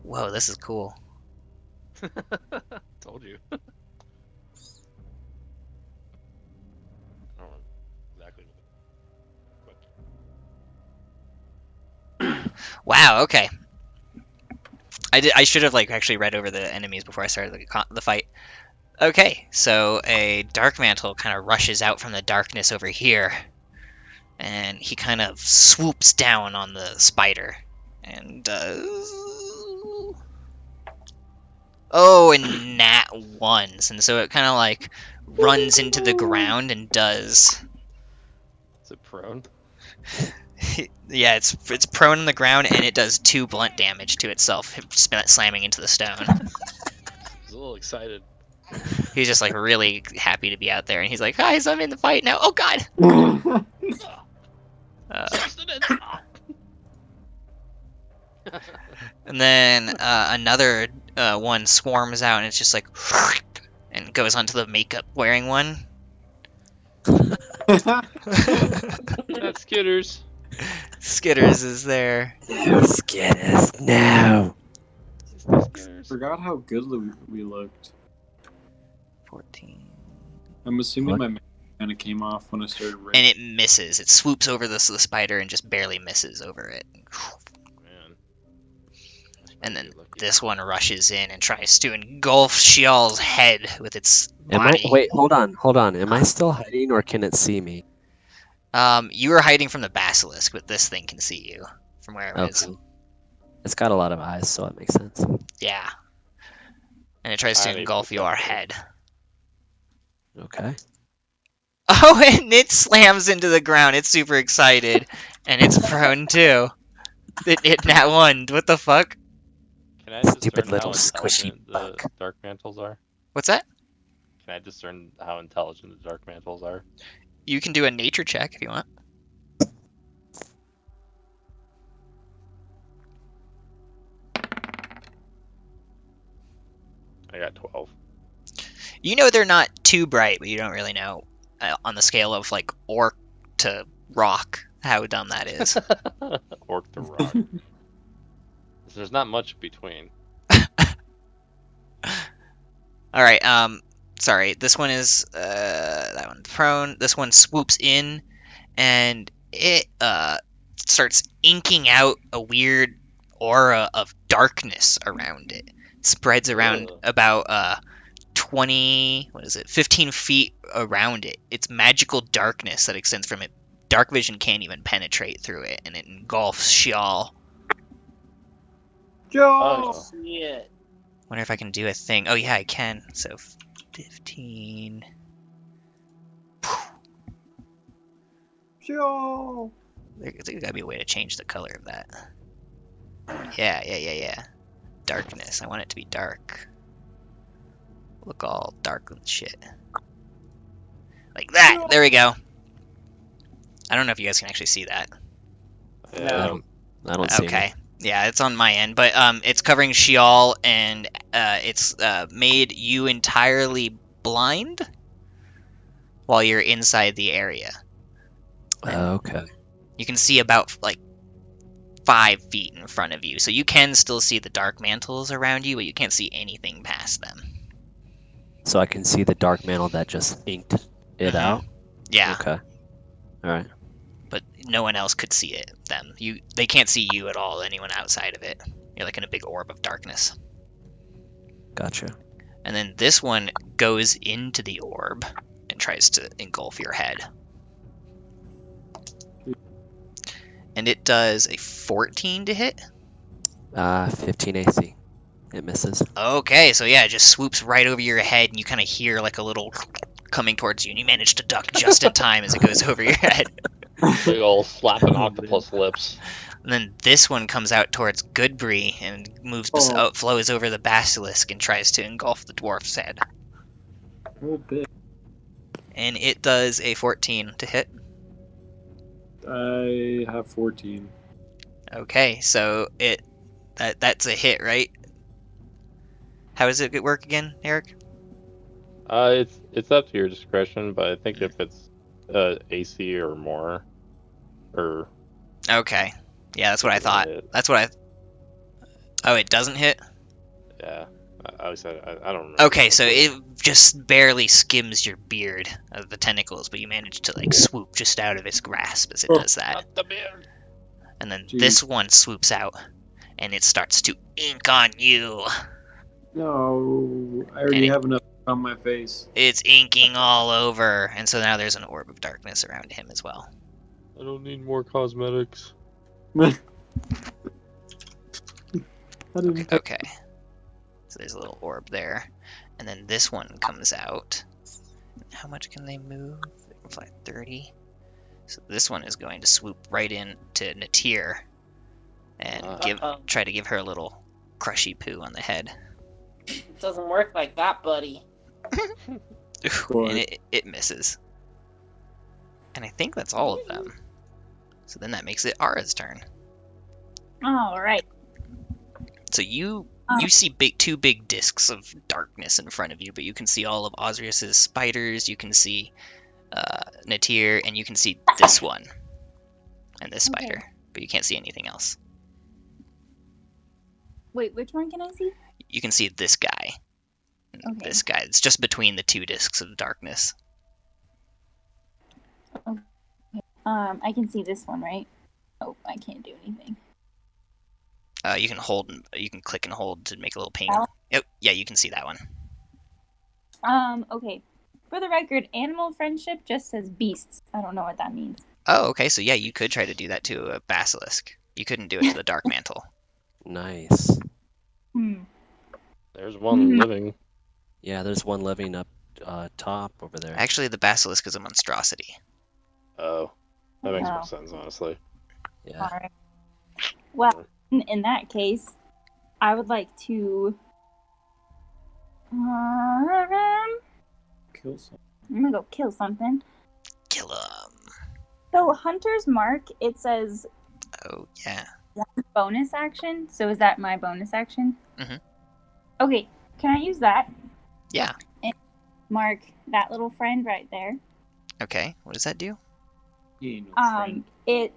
Whoa, this is cool. Told you. I don't know exactly what Wow, okay. I should have like actually read over the enemies before I started the fight. Okay, so a Dark Mantle kind of rushes out from the darkness over here, and he kind of swoops down on the spider, and and nat ones, and so it kind of like runs into the ground and does. Is it prone? Yeah, it's prone on the ground, and it does 2 blunt damage to itself, slamming into the stone. I was a little excited. He's just like really happy to be out there, and he's like, "Guys, I'm in the fight now." Oh God! And then another one swarms out, and it's just like, and goes onto the makeup wearing one. That's Skitters. Skitters is there. Skitters, no. Skitters. Forgot how good we looked. 14. I'm assuming What? my mask kind of came off when I started And raining. it misses. It swoops over the spider and just barely misses over it. Man. And then this one rushes in and tries to engulf Shial's head with its Am I? body. Wait, hold on. Am I still hiding, or can it see me? You were hiding from the basilisk, but this thing can see you from where it is. Okay. It's got a lot of eyes, so it makes sense. Yeah. And it tries to I need engulf your perception. head. Okay. Oh, and it slams into the ground. It's super excited. And it's prone too. It hit that one. What the fuck? Can I Stupid discern little how squishy intelligent the bug. dark mantles are? What's that? Can I discern how intelligent the dark mantles are? You can do a nature check if you want. I got 12. You know they're not too bright, but you don't really know on the scale of like orc to rock how dumb that is. Orc to rock. There's not much between. All right. Sorry. This one is that one's prone. This one swoops in, and it starts inking out a weird aura of darkness around it. It spreads around Ugh. about 20, 15 feet around it. It's magical darkness that extends from it. Dark vision can't even penetrate through it, and it engulfs Shial. Joe! Oh shit. Wonder if I can do a thing. Oh yeah, I can. So 15. Joe! There's gotta be a way to change the color of that. Yeah. Darkness. I want it to be dark. Look all dark and shit. Like that. There we go. I don't know if you guys can actually see that. No. I don't see Okay. any. Yeah, it's on my end, but it's covering Shial, and it's made you entirely blind while you're inside the area. Okay. You can see about like 5 feet in front of you, so you can still see the dark mantles around you, but you can't see anything past them. So I can see the dark mantle that just inked it Mhm. out? Yeah, Okay. Alright. but no one else could see it. They can't see you at all. Anyone outside of it, you're like in a big orb of darkness. Gotcha. And then this one goes into the orb and tries to engulf your head. And it does a 14 to hit. 15 AC. It misses. Okay, so yeah, it just swoops right over your head, and you kind of hear like a little coming towards you, and you manage to duck just in time as it goes over your head. Big ol' slapping octopus lips. And then this one comes out towards Goodbree and flows over the basilisk and tries to engulf the dwarf's head. Oh, big. And it does a 14 to hit. I have 14. Okay, so that's a hit, right? How does it work again, Eric? It's up to your discretion, but I think if it's AC or more, or Okay. Yeah, that's what I it will thought. hit. That's what I... Oh, it doesn't hit? Yeah, I always said I don't remember. Okay, so it just barely skims your beard of the tentacles, but you manage to like swoop just out of its grasp as it does that. Not the beard. And then Jeez. this one swoops out, and it starts to ink on you. No, I already have enough on my face. It's inking all over, and so now there's an orb of darkness around him as well. I don't need more cosmetics. Okay. So there's a little orb there. And then this one comes out. How much can they move? They can fly 30. So this one is going to swoop right in to Natir and try to give her a little crushy poo on the head. It doesn't work like that, buddy. Ooh, and it misses. And I think that's all of them. So then that makes it Ara's turn. All right. So you see two big discs of darkness in front of you, but you can see all of Osrius's spiders. You can see Natir, and you can see this one and this Okay. spider, but you can't see anything else. Wait, which one can I see? You can see this guy. Okay. This guy. It's just between the two discs of darkness. I can see this one, right? Oh, I can't do anything. You can you can click and hold to make a little ping. Oh. Oh, yeah, you can see that one. Okay. For the record, animal friendship just says beasts. I don't know what that means. Oh, okay, so yeah, you could try to do that to a basilisk. You couldn't do it to the dark mantle. Nice. There's one living. Yeah, there's one living up top over there. Actually, the basilisk is a monstrosity. Oh, that makes Oh. more sense, honestly. Yeah. All right. Well, in that case, I would like to. Kill some. I'm gonna go kill something. Kill him. So Hunter's Mark, it says Oh, yeah. bonus action. So is that my bonus action? Mhm. Okay, can I use that? Yeah. And mark that little friend right there. Okay, what does that do? You ain't no friend. It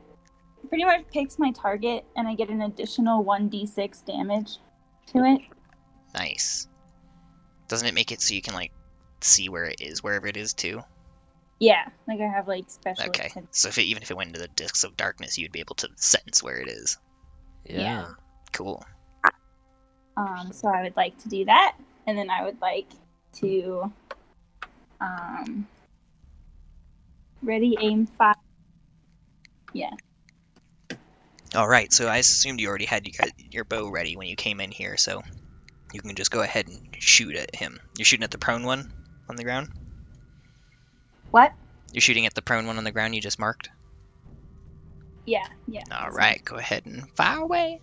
pretty much picks my target, and I get an additional 1d6 damage to it. Nice. Doesn't it make it so you can, like, see where it is, wherever it is, too? Yeah, like I have like special. Okay, so even if it went into the discs of darkness, you'd be able to sense where it is. Yeah. Cool. So I would like to do that, and then I would like to ready, aim, fire. Yeah. All right, so I assumed you already had your bow ready when you came in here, so you can just go ahead and shoot at him. You're shooting at the prone one on the ground? What? You're shooting at the prone one on the ground you just marked? Yeah. All right, go ahead and fire away.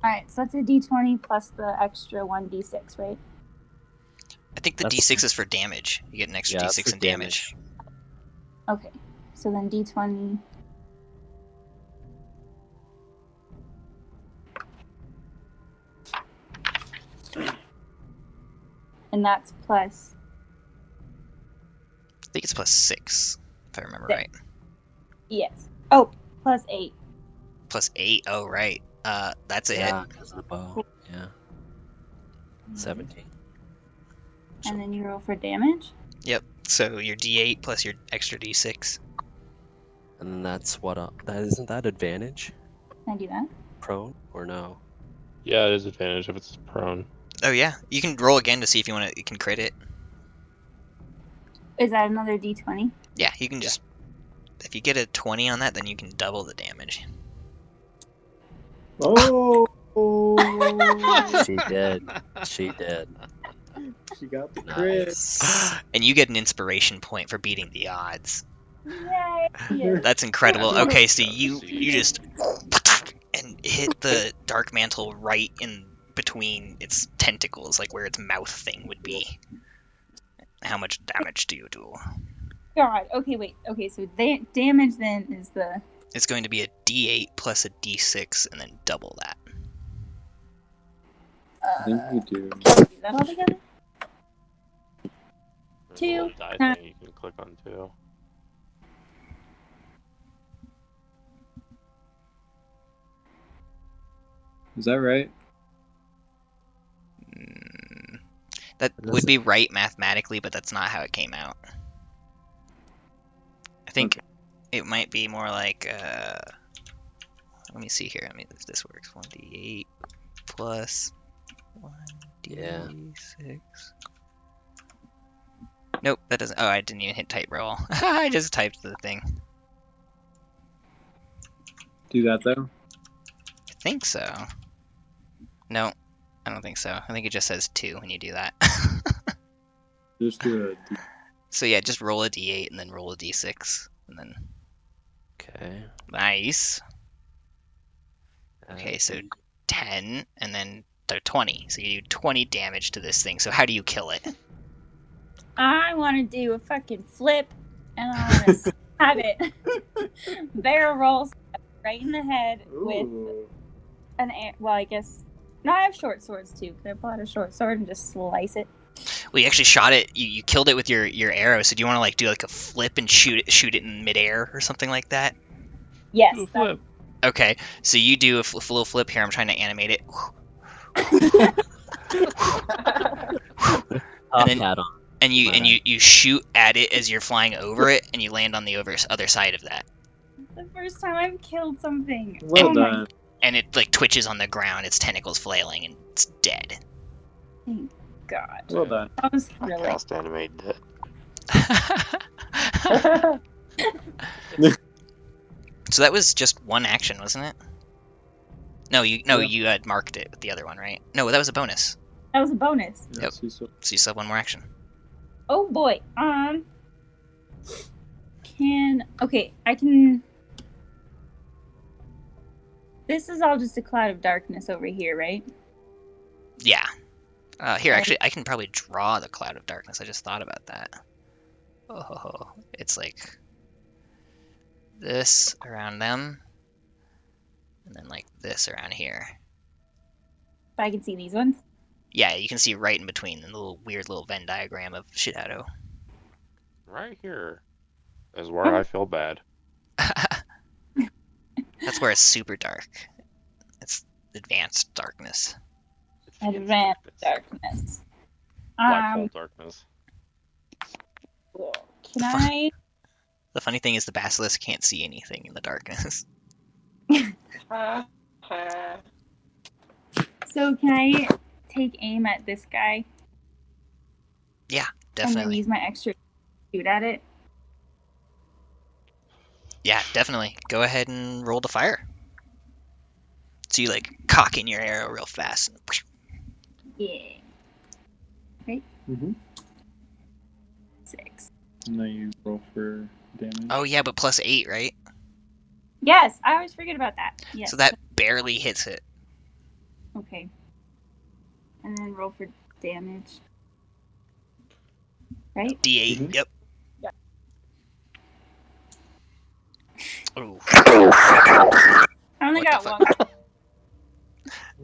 All right, so that's a d20 plus the extra 1d6, right? I think the That's- d6 is for damage. You get an extra Yeah, that's d6 for in damage. Okay, so then d20. And that's plus. I think it's plus 6, if I remember 6. right. Yes. Oh, plus 8. Plus 8, oh right. That's a hit. Yeah, because of the bow. Yeah. 17. And then you roll for damage. Yep, so your d8 plus your extra d6. And then that's what? That isn't that advantage? Can I do that? Prone or no? Yeah, it is advantage if it's prone. Oh yeah, you can roll again to see if you can crit it. Is that another d20? Yeah, you can just... If you get a 20 on that, then you can double the damage. Oh, She did. She did. she got the crit. Nice. And you get an inspiration point for beating the odds. Yay! That's incredible. Okay, so you just and hit the dark mantle right in between its tentacles, like where its mouth thing would be. How much damage do you do? God. Okay, wait. Okay, so damage then is the. It's going to be a d8 plus a d6, and then double that. I think you do. Do that all together? There's a 2. little die thing you can click on too. Is that right? That would be right mathematically, but that's not how it came out. I think it might be more like, let me see here. I mean, if this works, 1d8 plus 1d6. Nope, that doesn't. Oh, I didn't even hit type roll. I just typed the thing. Do that though. I think so. No, I don't think so. I think it just says 2 when you do that. Just do it. So yeah, just roll a d8 and then roll a d6, and then Okay. nice. Okay, so 10 and then 20. So you do 20 damage to this thing. So how do you kill it? I want to do a fucking flip, and I want to stab it. Barrel roll right in the head with Ooh. well, I guess. No, I have short swords too. Can I pull out a short sword and just slice it? Well, you actually shot it. You killed it with your arrow. So do you want to like do like a flip and shoot it in midair or something like that? Yes. Do a flip. Okay, so you do a little flip here. I'm trying to animate it. Top then- hat on. And My bad. you shoot at it as you're flying over it, and you land on the other side of that. The first time I've killed something. Well oh my done. And it like twitches on the ground, its tentacles flailing, and it's dead. god. Well done. That was I really. cast animated it. So that was just one action, wasn't it? No, Yeah. you had marked it with the other one, right? No, that was a bonus. That was a bonus. Yeah, Yep. see, so- So you still have one more action. Oh boy. Okay, I can. This is all just a cloud of darkness over here, right? Yeah. Here, Okay. actually, I can probably draw the cloud of darkness. I just thought about that. Oh, it's like this around them, and then like this around here. But I can see these ones. Yeah, you can see right in between the little weird little Venn diagram of Shadow. Right here is where I feel bad. That's where it's super dark. It's advanced darkness. Advanced darkness. Black hole darkness. Can I? The funny thing is the basilisk can't see anything in the darkness. So can I take aim at this guy Yeah, and then definitely. use my extra shoot at it? Yeah, definitely. Go ahead and roll to fire. So you like cocking your arrow real fast. Yeah. Mhm. 6. And then you roll for damage. Oh yeah, but plus 8, right? Yes, I always forget about that. Yes. So that barely hits it. Okay. And then roll for damage. Right? D8. Mhm. Yep. Yeah. Ooh. I only What got the one.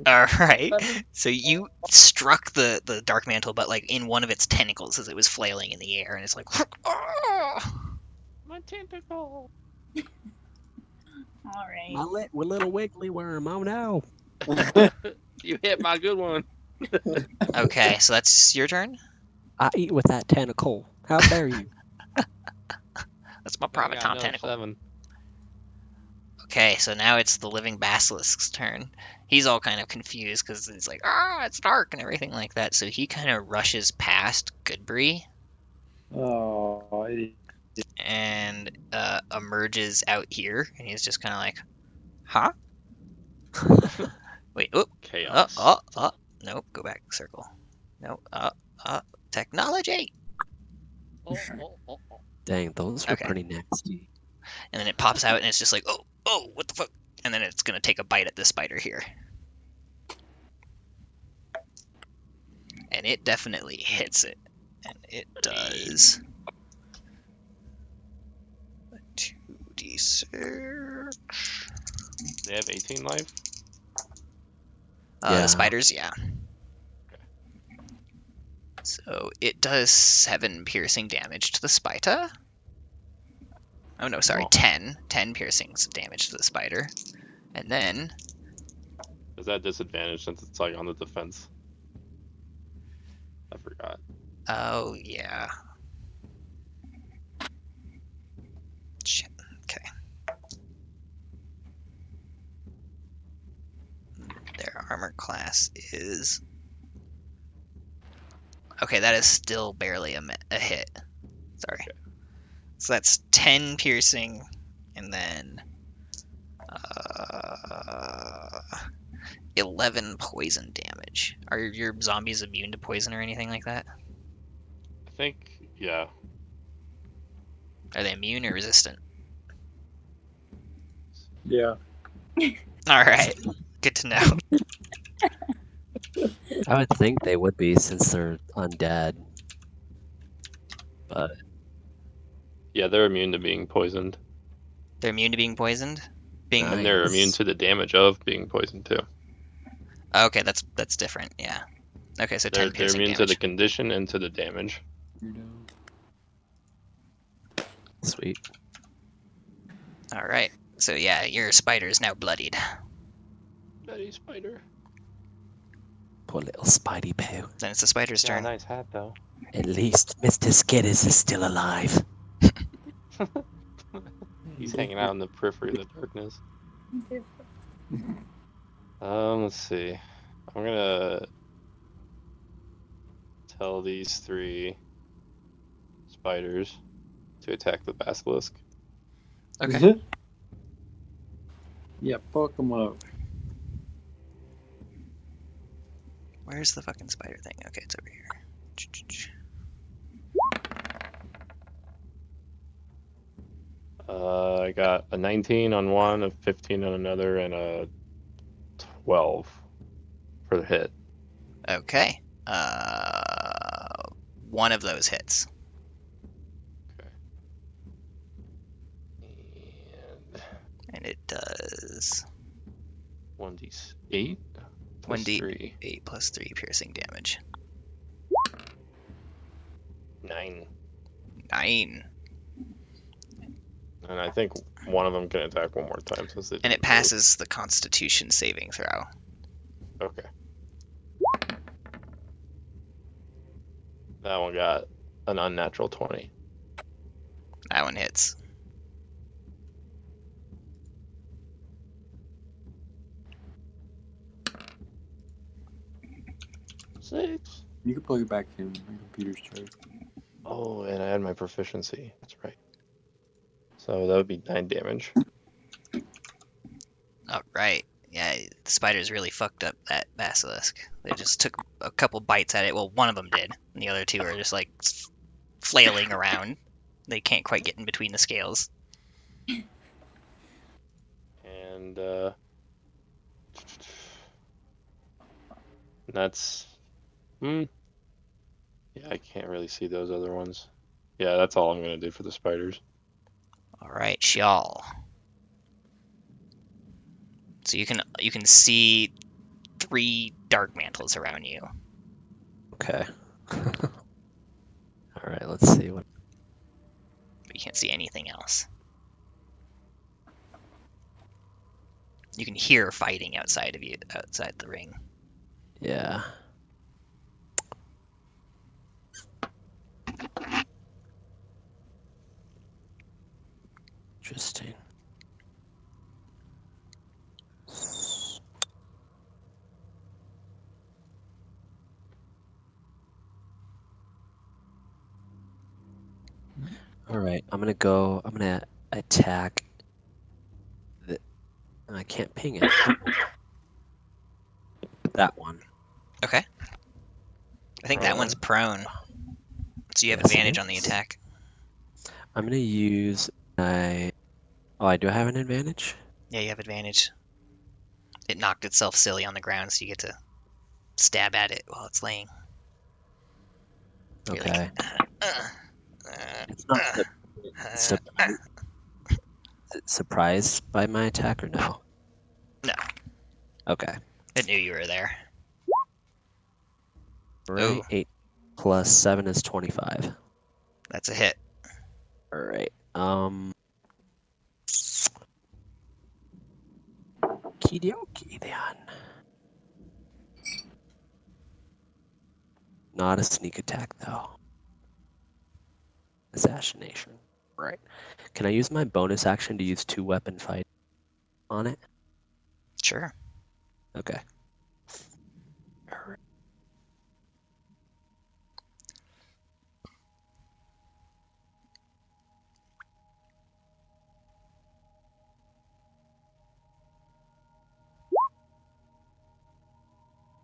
All right. So you struck the dark mantle, but like in one of its tentacles as it was flailing in the air, and it's like, My tentacle. All right. My little wiggly worm. Oh no. You hit my good one. okay. So that's your turn. I eat with that tentacle. How dare you? That's my I private got Tom another tentacle. 7. Okay, so now it's the living basilisk's turn. He's all kind of confused because he's like, it's dark and everything like that. So he kind of rushes past Goodbury Oh, and emerges out here, and he's just kind of like, huh? Wait, Chaos. nope, go back, circle. No, technology. Oh. Dang, those were Okay. pretty nasty. And then it pops out, and it's just like, oh, what the fuck? And then it's gonna take a bite at this spider here. And it definitely hits it. And it does 2d6. They have 18 life? Yeah. The spiders, yeah. So it does 7 piercing damage to the spider. Oh no, sorry, Whoa. 10 piercing damage to the spider. And then Is that disadvantage since it's like on the defense? I forgot. oh yeah. Shit. Okay. Their armor class is okay. That is still barely a hit. Sorry. Okay. So that's 10 piercing, and then 11 poison damage. Are your zombies immune to poison or anything like that? I think, yeah. Are they immune or resistant? yeah. All right, good to know. I would think they would be since they're undead. but Yeah, they're immune to being poisoned. They're immune to being poisoned. And they're immune nice. to the damage of being poisoned too. Okay, that's different. Yeah. Okay, so 10 They're piercing immune to the damage. condition and to the damage. Sweet. All right. So yeah, your spider is now bloodied. Bloody spider. Poor little Spidey poo. Then it's the spider's Got a turn. nice hat though. At least Mr. Skidders is still alive. He's hanging out in the periphery of the darkness. Let's see. I'm gonna tell these 3 spiders to attack the basilisk. Okay. Yeah, fuck them up. Where's the fucking spider thing? Okay, it's over here. I got a 19 on one, a 15 on another, and a 12 for the hit. Okay. One of those hits. And it does 1d8 plus 1d8 3. plus 3 piercing damage. 9. 9. And I think one of them can attack one more time since And it passes the Constitution saving throw. Okay. That one got an unnatural 20. That one hits. Six. You can plug it back in. My computer's charged. Oh, and I had my proficiency. That's right. So that would be 9 damage. All right. Yeah, the spiders really fucked up that basilisk. They just took a couple bites at it. Well, one of them did, and the other 2 are just like flailing around. They can't quite get in between the scales. And that's yeah, I can't really see those other ones. Yeah, that's all I'm gonna do for the spiders. All right, Shial. So you can see 3 dark mantles around you. Okay. All right, let's see what. But you can't see anything else. You can hear fighting outside of you, outside the ring. Yeah. Interesting. All right, I'm gonna attack. I can't ping it. That one. Okay. I think that one's prone, so you have Yes, it advantage on the is. attack. I'm gonna use my. Oh, I do have an advantage. Yeah, you have advantage. It knocked itself silly on the ground, so you get to stab at it while it's laying. You're Okay. like, It's not surprised. Is it surprised by my attack or no? No. Okay. It knew you were there. Right. Ooh. 8 plus 7 is 25. That's a hit. All right. Okey-dokey then. Not a sneak attack though. Assassination. Right. Can I use my bonus action to use 2 weapon fight on it? Sure. Okay. All right.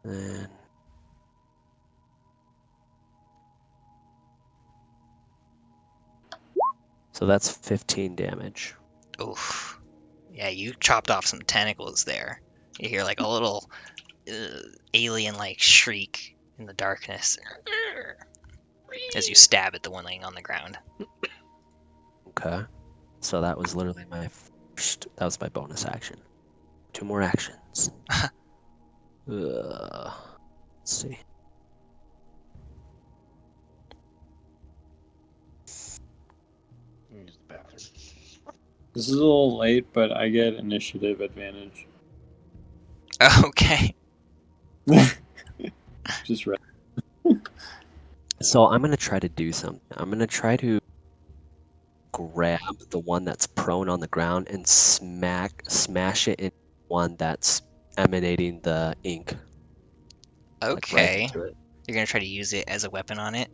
Then so that's 15 damage. Oof. Yeah, you chopped off some tentacles there. You hear like a little alien-like shriek in the darkness. as you stab at the one laying on the ground. Okay. So that was literally my first. That was my bonus action. 2 more actions. Let's see. Use the bathroom. This is a little late, but I get initiative advantage. Okay. Just right. So I'm gonna try to do something. I'm gonna try to grab the one that's prone on the ground and smash it in one that's emanating the ink. Like right Okay. into it. You're gonna try to use it as a weapon on it.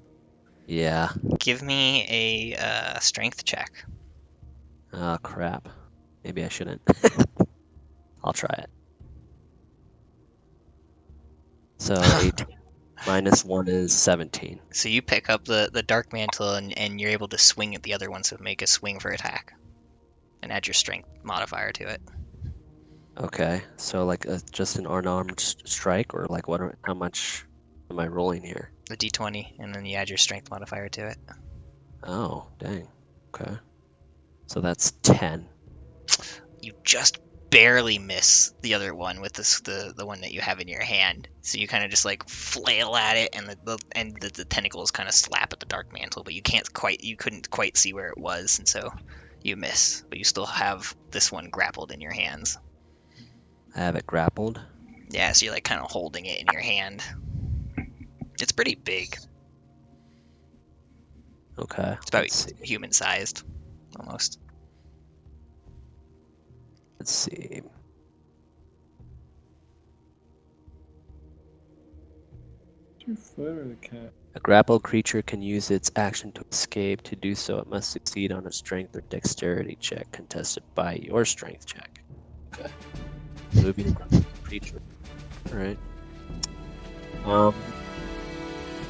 Yeah. Give me a strength check. Oh crap. Maybe I shouldn't. I'll try it. So 18 minus 1 is 17. So you pick up the dark mantle and you're able to swing at the other one, so make a swing for attack. And add your strength modifier to it. Okay. So like just an unarmed strike, or like how much am I rolling here? The d20, and then you add your strength modifier to it. Oh, dang. Okay. So that's 10. You just barely miss the other one with the one that you have in your hand. So you kind of just like flail at it, and the tentacles kind of slap at the dark mantle, but you couldn't quite see where it was, and so you miss. But you still have this one grappled in your hands. I have it grappled. Yeah, so you're like kind of holding it in your hand. It's pretty big. Okay. It's about Let's see. human sized, almost. Let's see. Your foot or the cat? A grappled creature can use its action to escape. To do so, it must succeed on a strength or dexterity check contested by your strength check. Okay. Moving a grappled creature. Alright.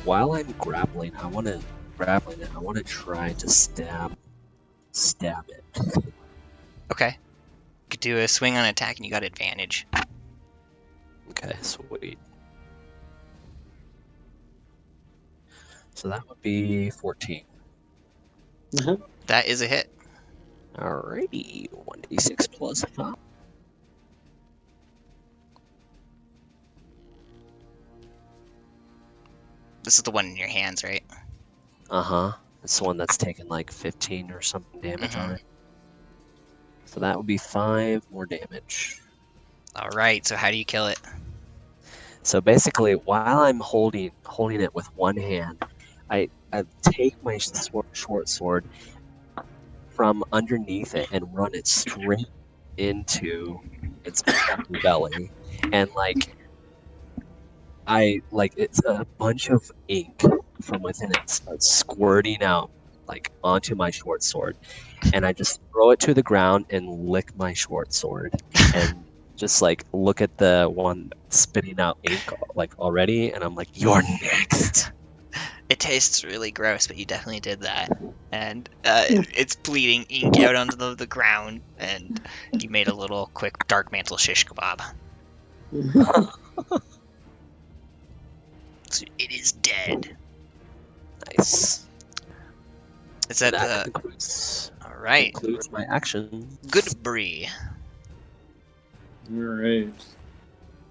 While I'm grappling, I want to try to stab it. Okay. You could do a swing on attack, and you got advantage. Okay, sweet. So that would be 14. That is a hit. Alrighty, 1d6 plus 5. This is the one in your hands, right? Uh-huh. It's the one that's taken like 15 or something damage on it. So that would be 5 more damage. All right. So how do you kill it? So basically, while I'm holding it with one hand, I take my short sword from underneath it and run it straight into its belly, and it's a bunch of ink from within it starts squirting out like onto my short sword, and I just throw it to the ground and lick my short sword and just like look at the one spitting out ink like already, and I'm like, you're next. It tastes really gross, but you definitely did that. And it's bleeding ink out onto the ground, and you made a little quick dark mantle shish kebab. So it is dead. Nice. Is that That concludes, all right? concludes my action. Good Bree. Alright.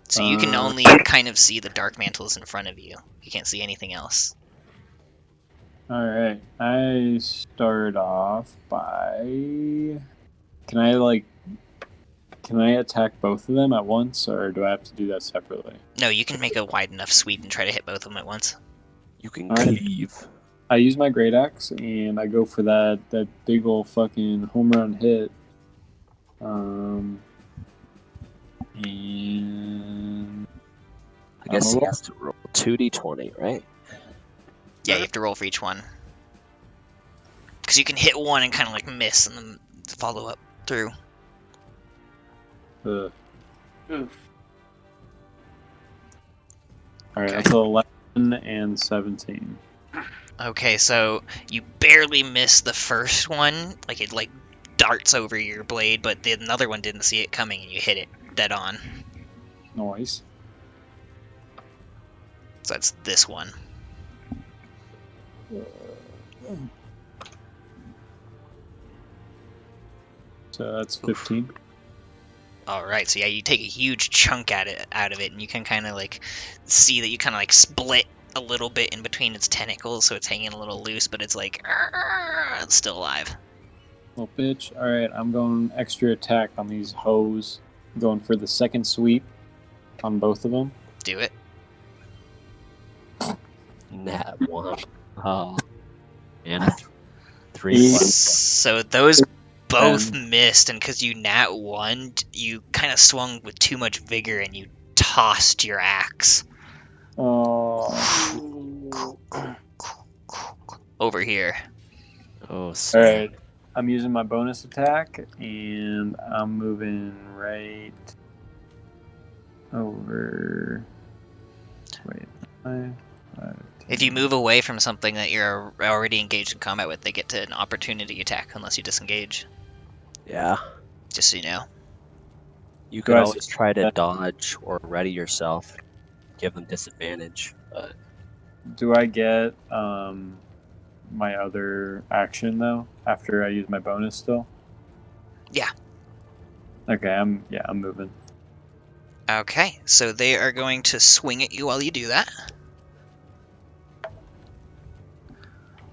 So you can only kind of see the dark mantles in front of you. You can't see anything else. Alright. I start off by. Can I attack both of them at once, or do I have to do that separately? No, you can make a wide enough sweep and try to hit both of them at once. You can Alright. cleave. I use my great axe and I go for that big ol' fucking home run hit. And I guess he has to roll 2d20, right? Yeah, you have to roll for each one. Because you can hit one and kind of like miss and then follow up through. Oof. Oof. Alright, Okay. that's 11 and 17. Okay, so you barely miss the first one. Like it like darts over your blade, but the another one didn't see it coming and you hit it dead on. Nice. So that's this one. So that's 15. All right, so yeah, you take a huge chunk out of it, and you can kind of like see that you kind of like split a little bit in between its tentacles, so it's hanging a little loose, but it's like it's still alive. Little bitch. All right, I'm going extra attack on these hoes. Going for the second sweep on both of them. Do it. Nat 1. Oh. And a 3 Eight. plus. So those both 10. missed, and because you nat 1, you kind of swung with too much vigor, and you tossed your axe Oh. over here. Oh, All sweet. right. I'm using my bonus attack, and I'm moving right over. Wait. 5, 5, If you move away from something that you're already engaged in combat with, they get to an opportunity attack unless you disengage. Yeah. Just so you know. You Do could I always see try to that? dodge or ready yourself. Give them disadvantage. But Do I get my other action though after I use my bonus still? Yeah. Okay, I'm moving. Okay, so they are going to swing at you while you do that.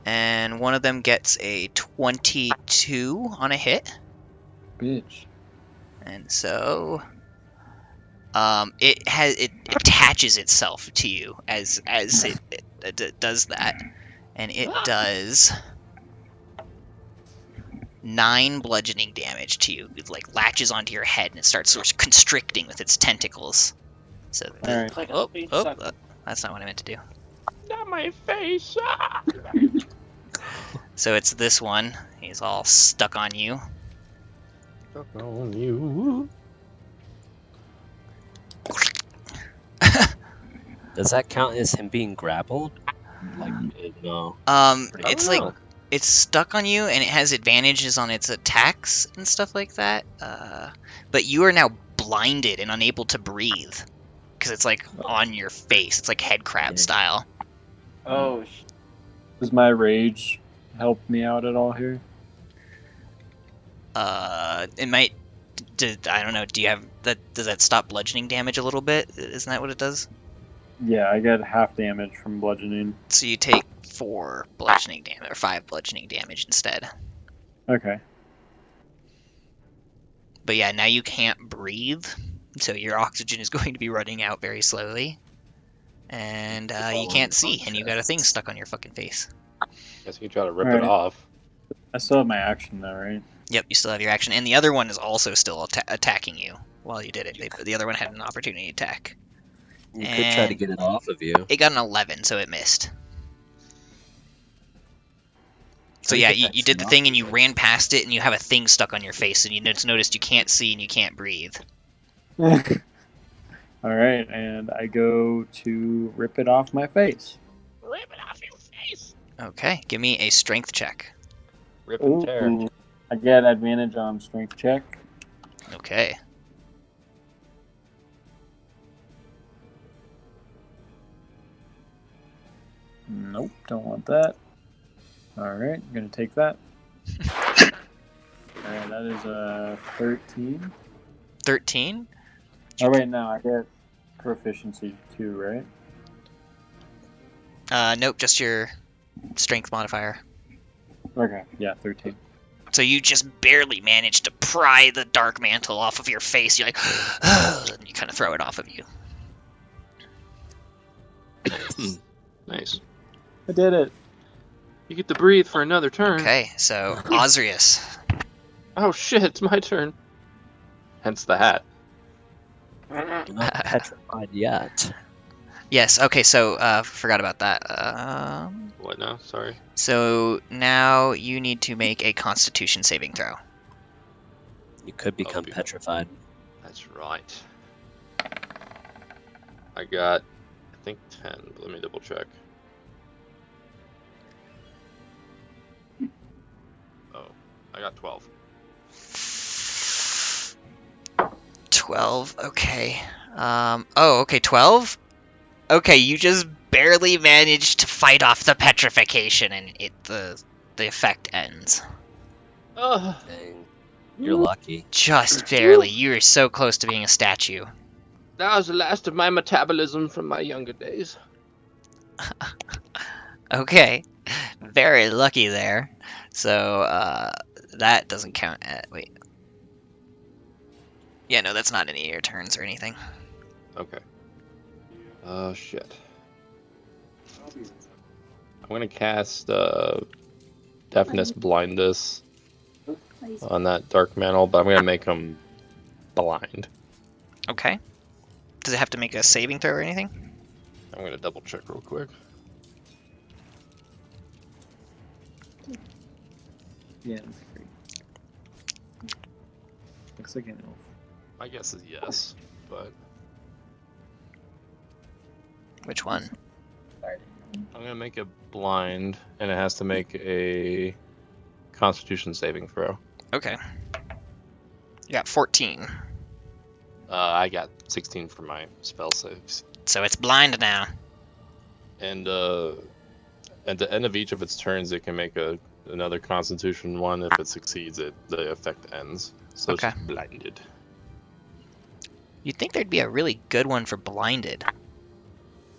And one of them gets a 22 on a hit. Bitch. And so it attaches itself to you as it does that, and it does 9 bludgeoning damage to you. It like latches onto your head and it starts sort of constricting with its tentacles. So All right. Like a speed sucker. that's not what I meant to do. Not my face. So it's this one. He's all stuck on you. Stuck on you. does that count as him being grappled? Like, no. It's like it's stuck on you, and it has advantages on its attacks and stuff like that. But you are now blinded and unable to breathe because it's like on your face. It's like head crab Yeah. style. Oh, Does my rage help me out at all here? It might. I don't know. Do you have that? Does that stop bludgeoning damage a little bit? Isn't that what it does? Yeah, I get half damage from bludgeoning. So you take 4 bludgeoning damage or 5 bludgeoning damage instead. Okay. But yeah, now you can't breathe, so your oxygen is going to be running out very slowly, and you can't see, and you got a thing stuck on your fucking face. Guess you can try to rip All it right. off. I still have my action though, right? Yep, you still have your action, and the other one is also still attacking you while you did it. The other one had an opportunity attack. You could try to And get it off of you. it got an 11, so it missed. So Try to yeah, get that you did the shit thing off and you of ran past it, and you have a thing stuck on your face, and you noticed you can't see and you can't breathe. All right, and I go to rip it off my face. Rip it off your face. Okay, give me a strength check. Rip and tear. Ooh, I get advantage on strength check. Okay. Nope, don't want that. All right, I'm gonna take that. All right, that is a 13. 13? Oh wait, no, I get proficiency too, right? Nope, just your strength modifier. Okay, yeah, 13. So you just barely managed to pry the dark mantle off of your face. You're like, and you kind of throw it off of you. Nice. I did it. You get to breathe for another turn. Okay, so Osrius. Oh shit, it's my turn. Hence the hat. You're not petrified yet. Yes, okay, so forgot about that. What now? Sorry. So now you need to make a Constitution saving throw. You could become people. petrified. That's right. I got, I think 10. Let me double check. Oh, I got 12. 12, okay. Okay, 12? Okay, you just barely managed to fight off the petrification, and the effect ends. Dang. You're lucky. Just barely. You were so close to being a statue. That was the last of my metabolism from my younger days. Okay, very lucky there. So that doesn't count. Wait. Yeah, no, that's not any of your turns or anything. Okay. Oh shit. I'm gonna cast Deafness Blindness on that Dark Mantle, but I'm gonna make him blind. Okay. Does it have to make a saving throw or anything? I'm gonna double check real quick. Yeah, that's great. Looks like an elf. My guess is yes, but Which one? I'm gonna make it blind, and it has to make a Constitution saving throw. Okay. You got 14. I got 16 for my spell saves, So it's blind now. and at the end of each of its turns, it can make another Constitution one. If it succeeds, the effect ends. So Okay. it's just blinded. You'd think there'd be a really good one for blinded.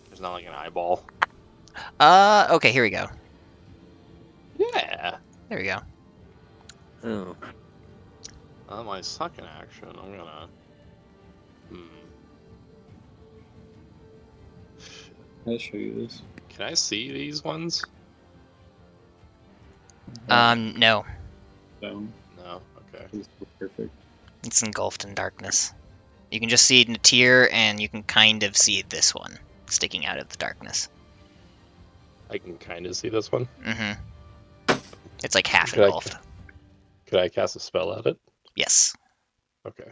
There's not like an eyeball. Okay, here we go. Yeah. There we go. Oh. On my second action, I'm gonna. I'll show you this. Can I see these ones? No. Stone. No. Okay. It's perfect. It's engulfed in darkness. You can just see Natir, and you can kind of see this one sticking out of the darkness. I can kind of see this one. Mm-hmm. It's like half Could engulfed. Could I cast a spell at it? Yes. Okay.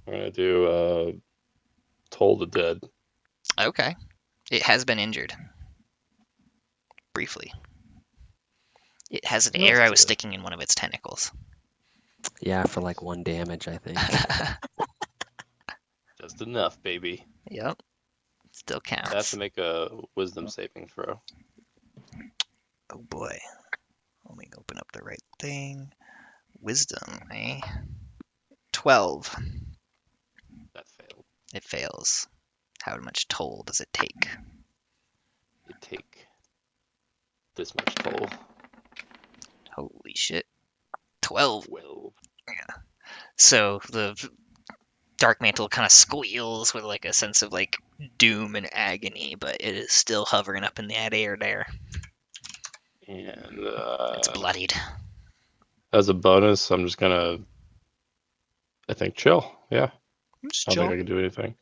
I'm gonna do Toll the Dead. Okay. It has been injured. Briefly. It has an arrow sticking in one of its tentacles. Yeah, for like 1 damage, I think. Just enough, baby. Yep. Still counts. I have to make a Wisdom saving throw. Oh boy. Let me open up the right thing. Wisdom, eh? 12. That failed. It fails. How much toll does it take? You take this much toll. Holy shit. 12. 12. So the Dark Mantle kind of squeals with like a sense of like doom and agony, but it is still hovering up in that air there. And It's bloodied. as a bonus, I'm just gonna, I think, chill. Yeah. I don't think I can do anything.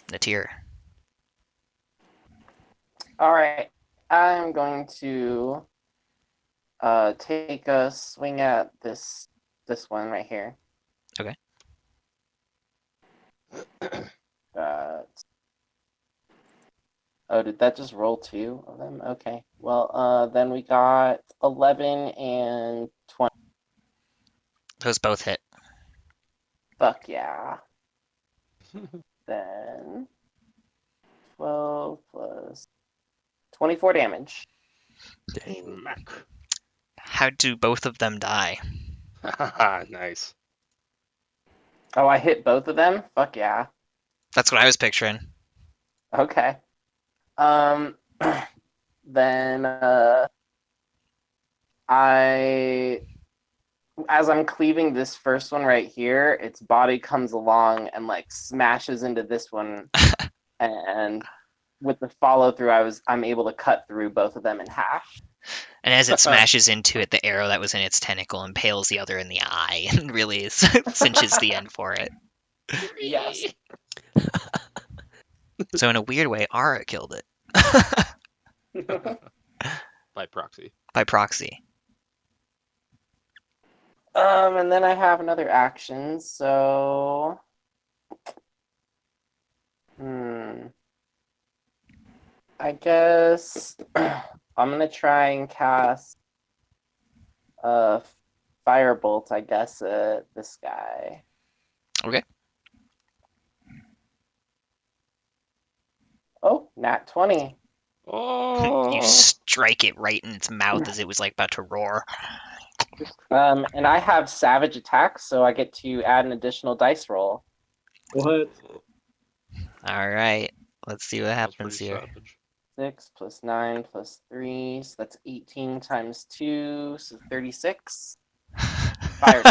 Natir. All right, I'm going to take a swing at this one right here. Okay. Oh, did that just roll 2 of them? Okay. Well, then we got 11 and 20. Those both hit. Fuck yeah. Then 12 plus 24 damage. Dang. How do both of them die? Nice. Oh, I hit both of them? Fuck yeah. That's what I was picturing. Okay. Then as I'm cleaving this first one right here, its body comes along and like smashes into this one, and with the follow through, I'm able to cut through both of them in half. And as it smashes into it, the arrow that was in its tentacle impales the other in the eye and really cinches the end for it. Yes. So in a weird way, Ara killed it. By proxy. By proxy. And then I have another action, so I guess I'm gonna try and cast a firebolt, I guess, at this guy. Okay. Oh, nat 20. Oh, You strike it right in its mouth as it was like about to roar. And I have savage attacks, so I get to add an additional dice roll. What? All right, let's see what that's happens pretty here. savage. 6 plus 9 plus 3, so that's 18 times 2, so 36. Fire.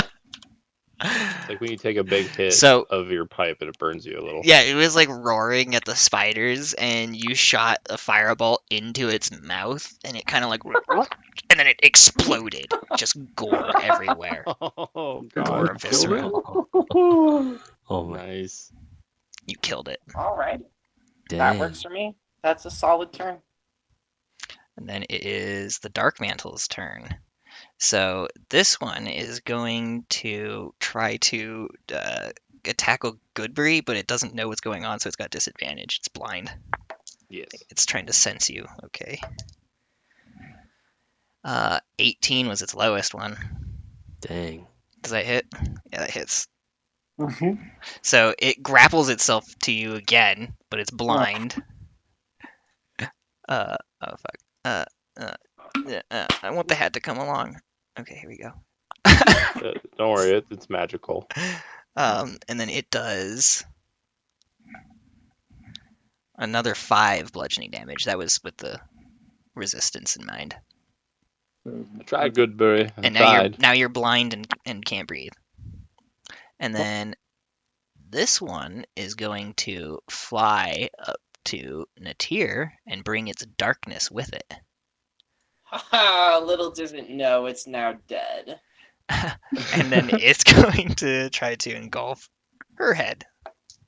It's like when you take a big hit So of your pipe and it burns you a little. yeah, it was like roaring at the spiders, and you shot a fireball into its mouth, and it kind of like, and then it exploded, just gore everywhere. Oh Gore god. viscera. Oh my Nice. You killed it. All right, that dang. works for me. That's a solid turn. And then it is the Dark Mantle's turn. So this one is going to try to tackle Goodberry, but it doesn't know what's going on, so it's got disadvantage. It's blind. Yes. It's trying to sense you. Okay. 18 was its lowest one. Dang. Does that hit? Yeah, that hits. Mm-hmm. So it grapples itself to you again, but it's blind. Oh fuck. I want the hat to come along. Okay, here we go. Don't worry, it's magical. And then it does another 5 bludgeoning damage. That was with the resistance in mind. I tried, Goodberry. I And tried. now you're blind and can't breathe. And then this one is going to fly up to Natir and bring its darkness with it. Haha, little doesn't know it's now dead. And then it's going to try to engulf her head.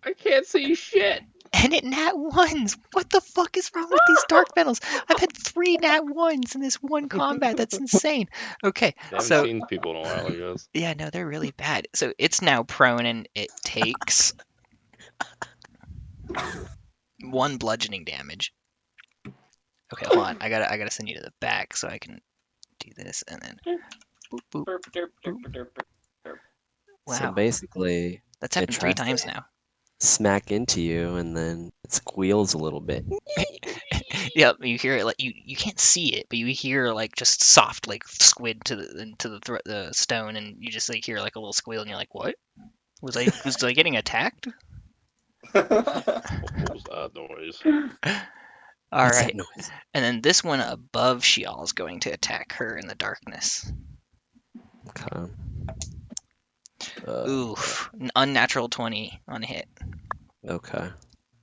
I can't see shit. And it nat ones. What the fuck is wrong with these dark metals? I've had 3 nat ones in this one combat. That's insane. Okay, They haven't so seen people in a while, I guess. yeah, no, they're really bad. So it's now prone and it takes 1 bludgeoning damage. Okay, hold on. I gotta send you to the back so I can do this and then boop boop. Derp, derp, derp, derp, derp. So Wow, basically, that's it happened 3 tries times to now. smack into you, and then it squeals a little bit. Yep, you hear it like you can't see it, but you hear like just soft like squid into the stone, and you just like hear like a little squeal, and you're like, what? Was I getting attacked? What was that noise? All What's right, that noise? and then this one above Shial is going to attack her in the darkness. Okay. Oof, an unnatural 20 on hit. Okay.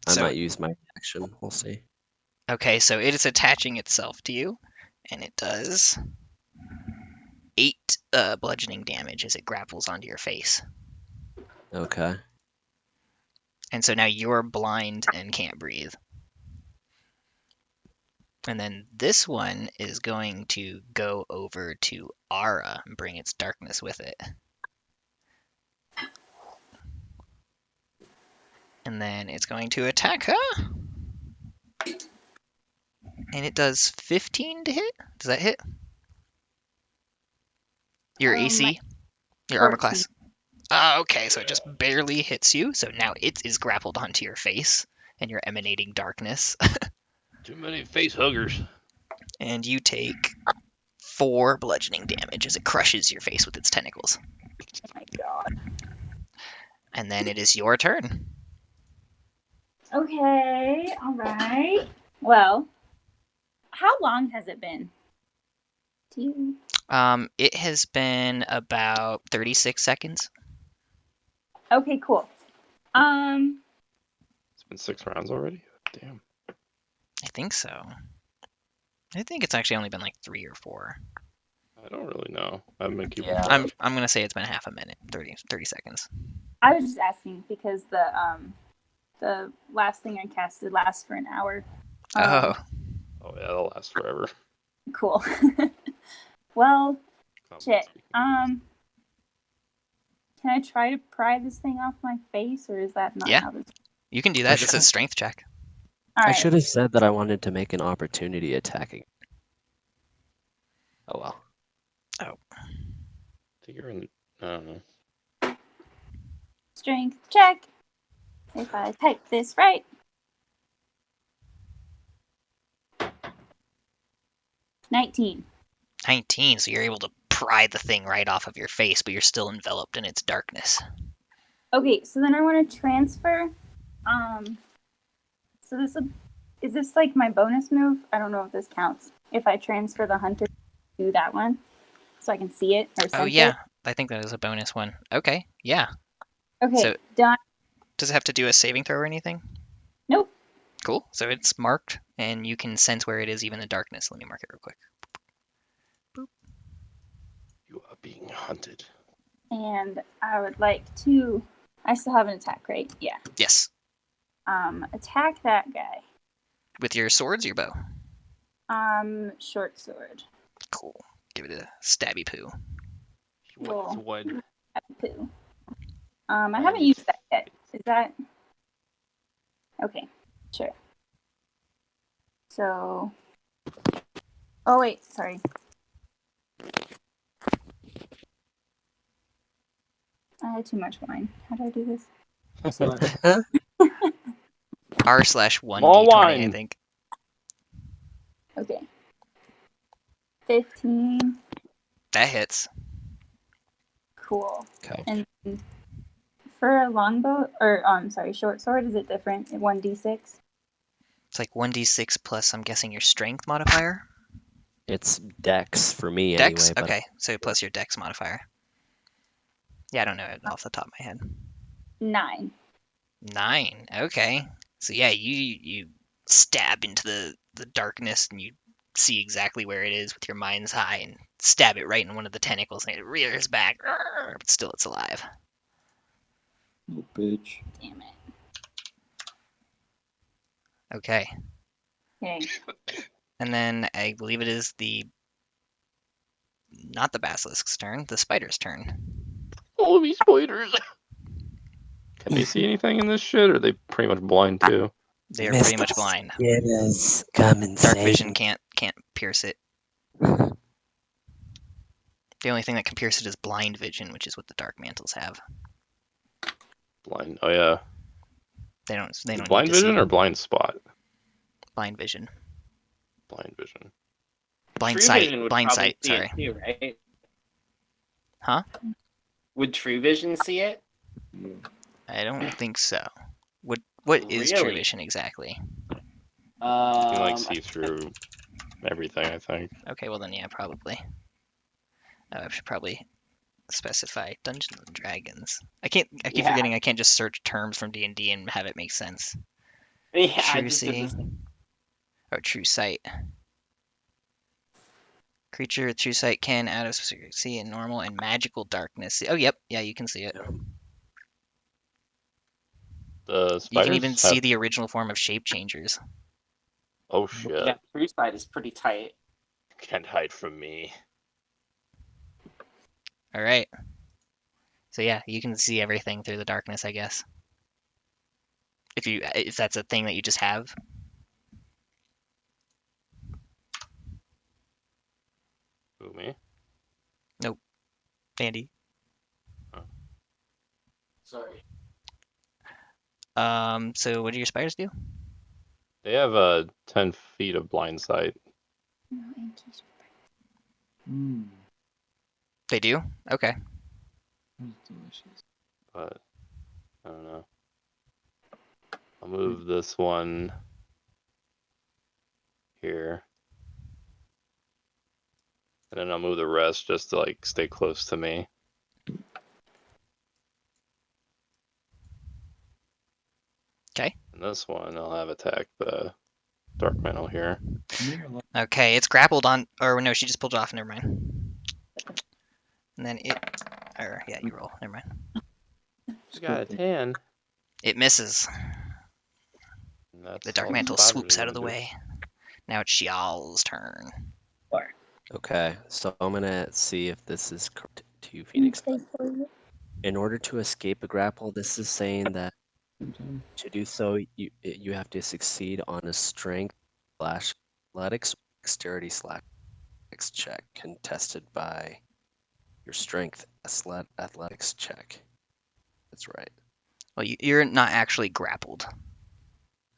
I So might use my action. We'll see. okay, so it is attaching itself to you, and it does 8 bludgeoning damage as it grapples onto your face. Okay. And so now you're blind and can't breathe. And then this one is going to go over to Ara and bring its darkness with it. And then it's going to attack her. And it does 15 to hit. Does that hit? Your AC? Your armor 14. class? Okay, so it just barely hits you. So now it is grappled onto your face, and you're emanating darkness. Too many face huggers. And you take 4 bludgeoning damage as it crushes your face with its tentacles. Oh my god. And then it is your turn. Okay, alright. Well, how long has it been? Do you... It has been about 36 seconds. Okay, cool. It's been 6 rounds already? Damn. I think so. I think it's actually only been like 3 or 4. I don't really know. I haven't been keeping Yeah. track. I'm gonna say it's been half a minute, 30 seconds. I was just asking because the last thing I casted lasts for an hour. Oh, Oh yeah, that'll last forever. Cool. Well, Oh, shit. speaking Can I try to pry this thing off my face, or is that not Yeah. how this? you can do that. It's a strength check. All I right. should have said that I wanted to make an opportunity attacking. Oh well. I think you're in. I don't know. Strength check. If I type this right. 19. 19, so you're able to pry the thing right off of your face, but you're still enveloped in its darkness. Okay, so then I want to transfer. So is this like my bonus move? I don't know if this counts. If I transfer the hunter to that one, so I can see it or sense Oh yeah, it. I think that is a bonus one. Okay, yeah. Okay, So done. does it have to do a saving throw or anything? Nope. Cool. So it's marked, and you can sense where it is even in the darkness. Let me mark it real quick. You are being hunted. And I would like to. I still have an attack, right? Yeah. Yes. Attack that guy. With your swords or your bow? Short sword. Cool. Give it a stabby poo. Roll. Sword. Poo. I haven't used that yet. Is that okay? Sure. So. Oh wait, sorry. I had too much wine. How do I do this? R/1d20, More I wine. think. Okay. 15. That hits. Cool. Okay. And for a longbow, or short sword, is it different? 1d6. It's like 1d6 plus, I'm guessing, your strength modifier? It's Dex for me Dex? anyway. But Okay, so plus your Dex modifier. Yeah, I don't know it off the top of my head. 9. 9. Okay. So yeah, you stab into the darkness and you see exactly where it is with your mind's eye and stab it right in one of the tentacles and it rears back. But still it's alive. Little bitch. Damn it. Okay. Okay. And then I believe it is not the basilisk's turn, the spider's turn. All of these spiders. Can they see anything in this shit, or are they pretty much blind too? They are pretty much blind. Yes, come and Dark save vision me. can't pierce it. The only thing that can pierce it is blind vision, which is what the dark mantles have. Blind. Oh yeah. They don't need Blind to see vision or blind spot? blind vision. Blind vision. Blind True sight. Vision would Blind probably sight, see sorry. it too, right? Huh? Would True Vision see it? I don't think so. What is true Really? vision exactly? You can like I see through everything, I think. Okay, well then yeah, probably. I should probably specify Dungeons and Dragons. I keep Yeah. forgetting I can't just search terms from D&D and have it make sense. Yeah, I True just did this. seeing. Or true sight. Creature with true sight can out of see in normal and magical darkness. Oh yep, yeah, you can see it. The You can spiders even have. see the original form of shape changers. Oh shit! Yeah, True Sight is pretty tight. Can't hide from me. All right. So yeah, you can see everything through the darkness, I guess. If that's a thing that you just have. Who, me? Andy. Sorry. So what do your spiders do? They have 10 feet of blind sight. Mm, They do? Okay. that's delicious. But I don't know. I'll move this one here. And then I'll move the rest just to like stay close to me. Okay. And this one I'll have attack the dark mantle here. Okay, it's grappled on, or no, she just pulled it off. Never mind. And then you roll. Never mind. I got a 10. It misses. And that's The dark all mantle spiders swoops are out of the gonna do. way. Now it's Xiao's turn. Okay, so I'm gonna see if this is correct to Phoenix. In order to escape a grapple, this is saying that to do so, you have to succeed on a strength / athletics dexterity / check contested by your strength athletics check. That's right. Well, you're not actually grappled.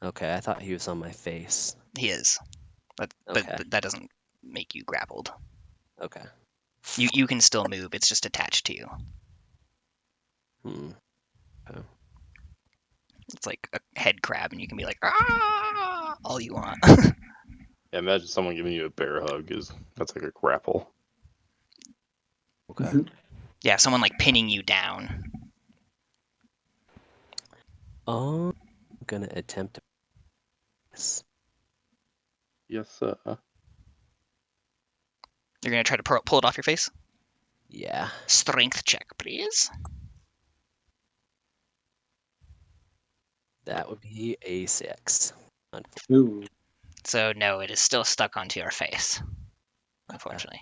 Okay, I thought he was on my face. He is, but Okay. that doesn't make you grappled. Okay. You can still move. It's just attached to you. Hmm. It's like a head crab, and you can be like all you want. Yeah, imagine someone giving you a bear hug. That's like a grapple. Okay. Yeah, someone like pinning you down. I'm gonna attempt this. Yes, sir. You're gonna try to pull it off your face. Yeah. Strength check, please. That would be a 6. Ooh. So no, it is still stuck onto your face. Unfortunately.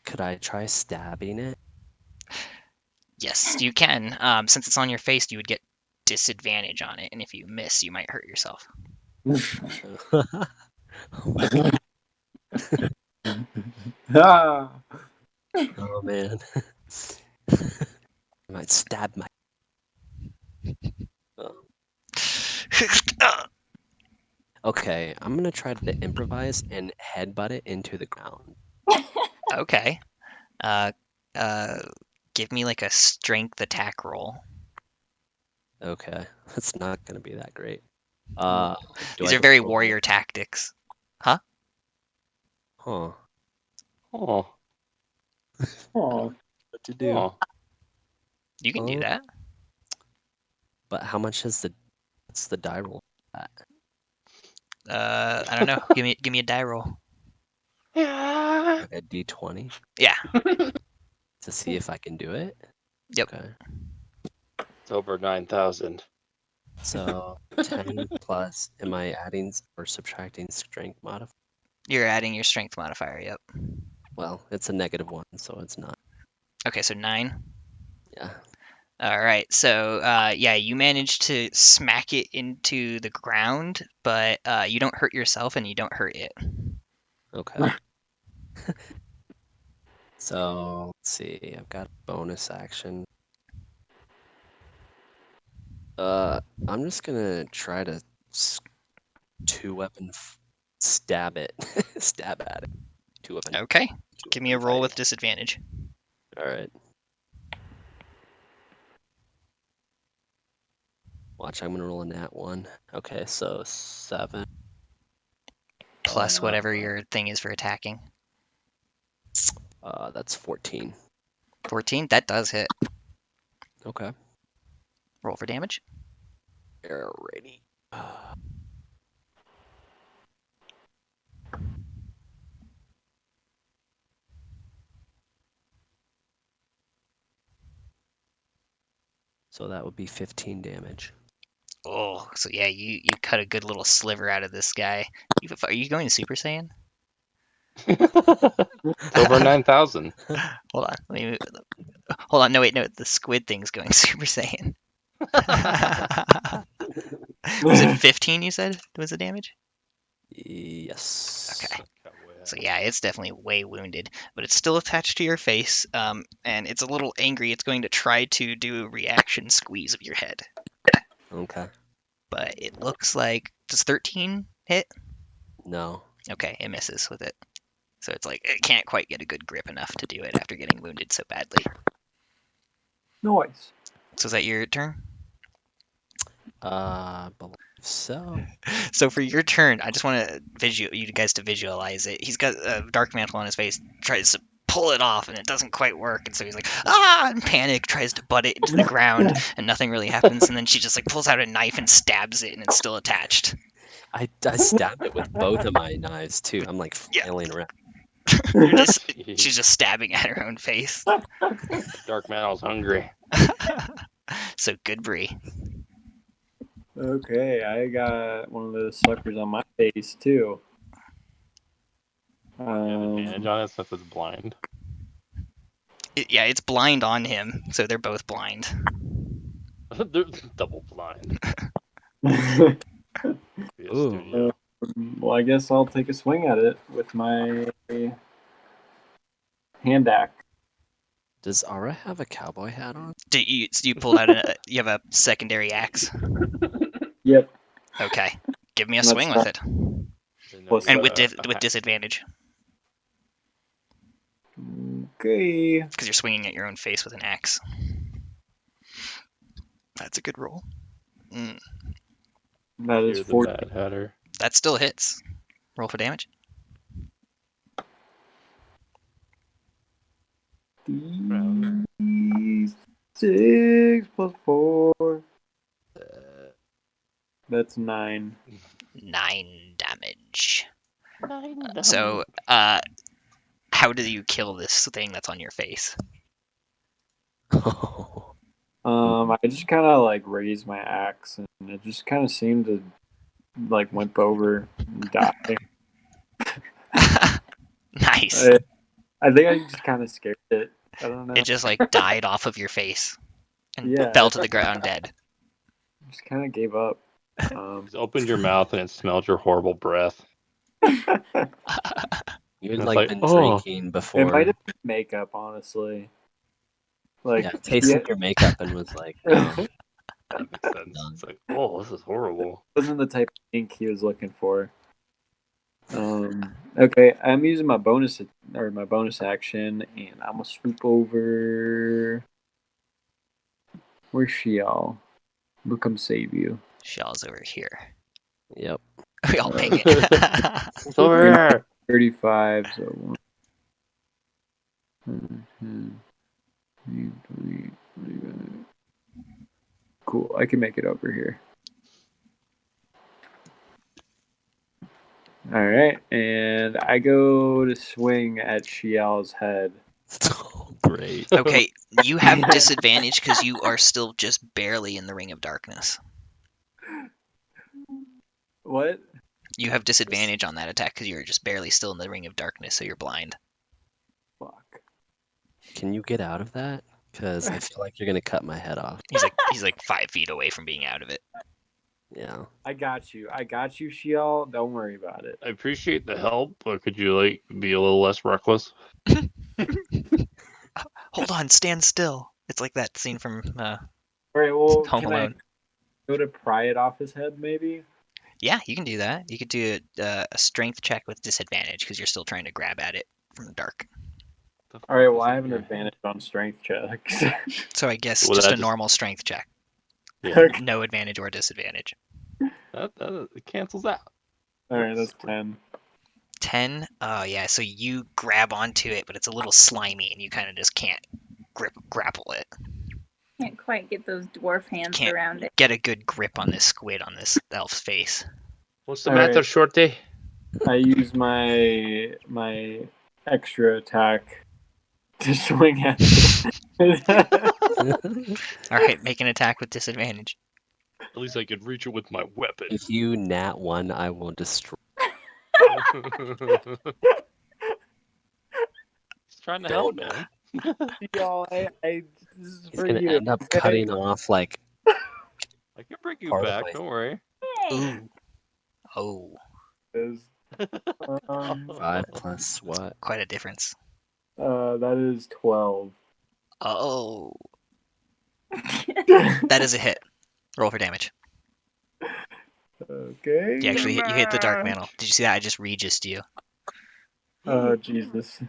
Could I try stabbing it? Yes, you can. Since it's on your face, you would get disadvantage on it, and if you miss, you might hurt yourself. Ah. Oh man. I might stab my. Oh. Okay, I'm gonna try to improvise and headbutt it into the ground. Okay. Uh, give me like a strength attack roll. Okay, that's not gonna be that great. Do These I are get very to roll? warrior tactics. Huh. Oh. Oh. What to do? Oh. You can do that. But how much is what's the die roll at? I don't know. Give me a die roll. Like a D20 Yeah. to see if I can do it? Yep. Okay. It's over 9,000. So 10 plus, am I adding or subtracting strength modifier? You're adding your strength modifier. Yep. Well, it's a -1, so it's not. Okay, so 9. Yeah. All right. So yeah, you managed to smack it into the ground, but you don't hurt yourself and you don't hurt it. Okay. So let's see. I've got a bonus action. I'm just gonna try to 2-weapon stab it, stab at it. 2-weapon. Okay. Give me a roll fighting. with disadvantage. All right. Watch, I'm gonna roll a nat 1. Okay, so 7 Plus whatever your thing is for attacking. That's 14. 14. That does hit. Okay. Roll for damage. Alrighty. So that would be 15 damage. Oh, so yeah, you cut a good little sliver out of this guy. Are you going to Super Saiyan? It's over 9,000. Hold on. Hold on. No, wait. No, the squid thing's going Super Saiyan. Was it 15? You said was the damage? Yes. Okay. So yeah, it's definitely way wounded, but it's still attached to your face, and it's a little angry. It's going to try to do a reaction squeeze of your head, Okay. but it looks like does 13 hit? No. Okay, it misses with it. So it's like it can't quite get a good grip enough to do it after getting wounded so badly. Noise. So is that your turn? I believe so. So for your turn, I just want to you guys to visualize it. He's got a dark mantle on his face, tries to pull it off, and it doesn't quite work. And so he's like, ah, in panic, tries to butt it into the ground, and nothing really happens. And then she just like pulls out a knife and stabs it, and it's still attached. I stabbed it with both of my knives too. I'm like Yeah. flailing around. She's just stabbing at her own face. Dark Mantle's hungry. So good, Bree. Okay, I got one of those suckers on my face too. You have advantage on it since it's blind. Yeah, it's blind on him, so they're both blind. They're double blind. Ooh. Well, I guess I'll take a swing at it with my hand axe. Does Ara have a cowboy hat on? Do you pulled out you have a secondary axe? Yep. Okay, give me a That's swing with it, Plus and with disadvantage. Okay. Because you're swinging at your own face with an axe. That's a good roll. That is You're the 40. Mad Hatter. That still hits. Roll for damage. 6 plus 4. That's 9. 9 damage. 9 So, how do you kill this thing that's on your face? I just kind of like raised my axe, and it just kind of seemed to like limp over and die. Nice. I think I just kind of scared it. I don't know. It just like died off of your face and Yeah, fell to the ground dead. just kind of gave up. Just opened your mouth and it smelled your horrible breath. You had It's like like, been oh. drinking It before. might have been makeup, honestly. Like, Yeah, tasted your makeup and was like, no. That makes sense. It's like, oh, this is horrible. wasn't the type of ink he was looking for. Okay, I'm using my bonus action, and I'm gonna swoop over. Where's Shial? We'll come save you. Shell's over here. Yep. We all ping it. It's over here. 35, so 1, 10, 20, 25. Cool, I can make it over here. All right, and I go to swing at Shial's head. Oh, great. Okay, you have disadvantage because you are still just barely in the ring of darkness. What? You have disadvantage on that attack because you're just barely still in the ring of darkness, so you're blind. Fuck. Can you get out of that? Because I feel like you're gonna cut my head off. He's like 5 feet away from being out of it. Yeah. I got you, Shial. Don't worry about it. I appreciate the help, but could you like be a little less reckless? Hold on, stand still. It's like that scene from All right, well, Home can Alone. I go to pry it off his head, maybe? Yeah, you can do that. You could do a strength check with disadvantage because you're still trying to grab at it from the dark. All right, well, I have an advantage on strength checks. So I guess Well, just that a just- normal strength check. Yeah, Okay. No advantage or disadvantage. that it cancels out. All right, that's 10. 10? Oh, yeah, so you grab onto it, but it's a little slimy and you kind of just can't grapple it. Can't quite get those dwarf hands Can't around it. get a good grip on this squid on this elf's face. What's the All matter, right. Shorty? I use my extra attack to swing at it. Alright, make an attack with disadvantage. At least I could reach it with my weapon. If you nat 1, I will destroy. He's trying to help, man. Y'all, this is He's for gonna you. end up cutting off like I can bring you Part of back. my- Don't worry. Hey, Ooh. Oh, Is, 5 plus what? quite a difference. that is 12. Oh. That is a hit. Roll for damage. Okay. You actually you hit the dark mantle. Did you see that? I just regissed you. Oh, Jesus.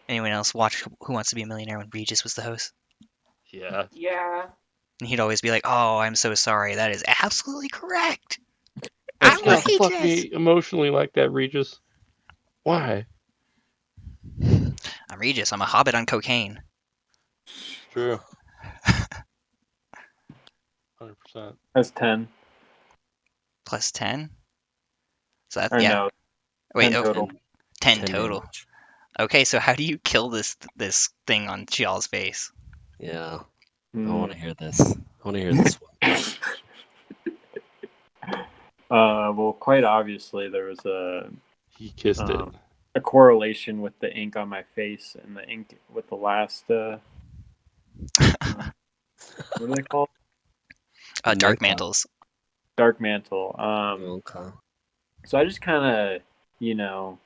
Anyone else watch Who Wants to Be a Millionaire when Regis was the host? Yeah. Yeah. And he'd always be like, "Oh, I'm so sorry. That is absolutely correct. Let's I'm not fuck Regis. me emotionally like that, Regis. Why? I'm Regis. I'm a hobbit on cocaine." True. 100%. That's 10. Plus 10. So that's Or yeah. no, Wait, 10 oh, total. 10 total. damage. Okay, so how do you kill this thing on Chial's face? Yeah. I Hmm. want to hear this. I want to hear this one. Well, quite obviously, there was He kissed it. a correlation with the ink on my face and the ink with the last. What are they called? Dark Makeup. mantles. Dark mantle. Okay. So I just kind of,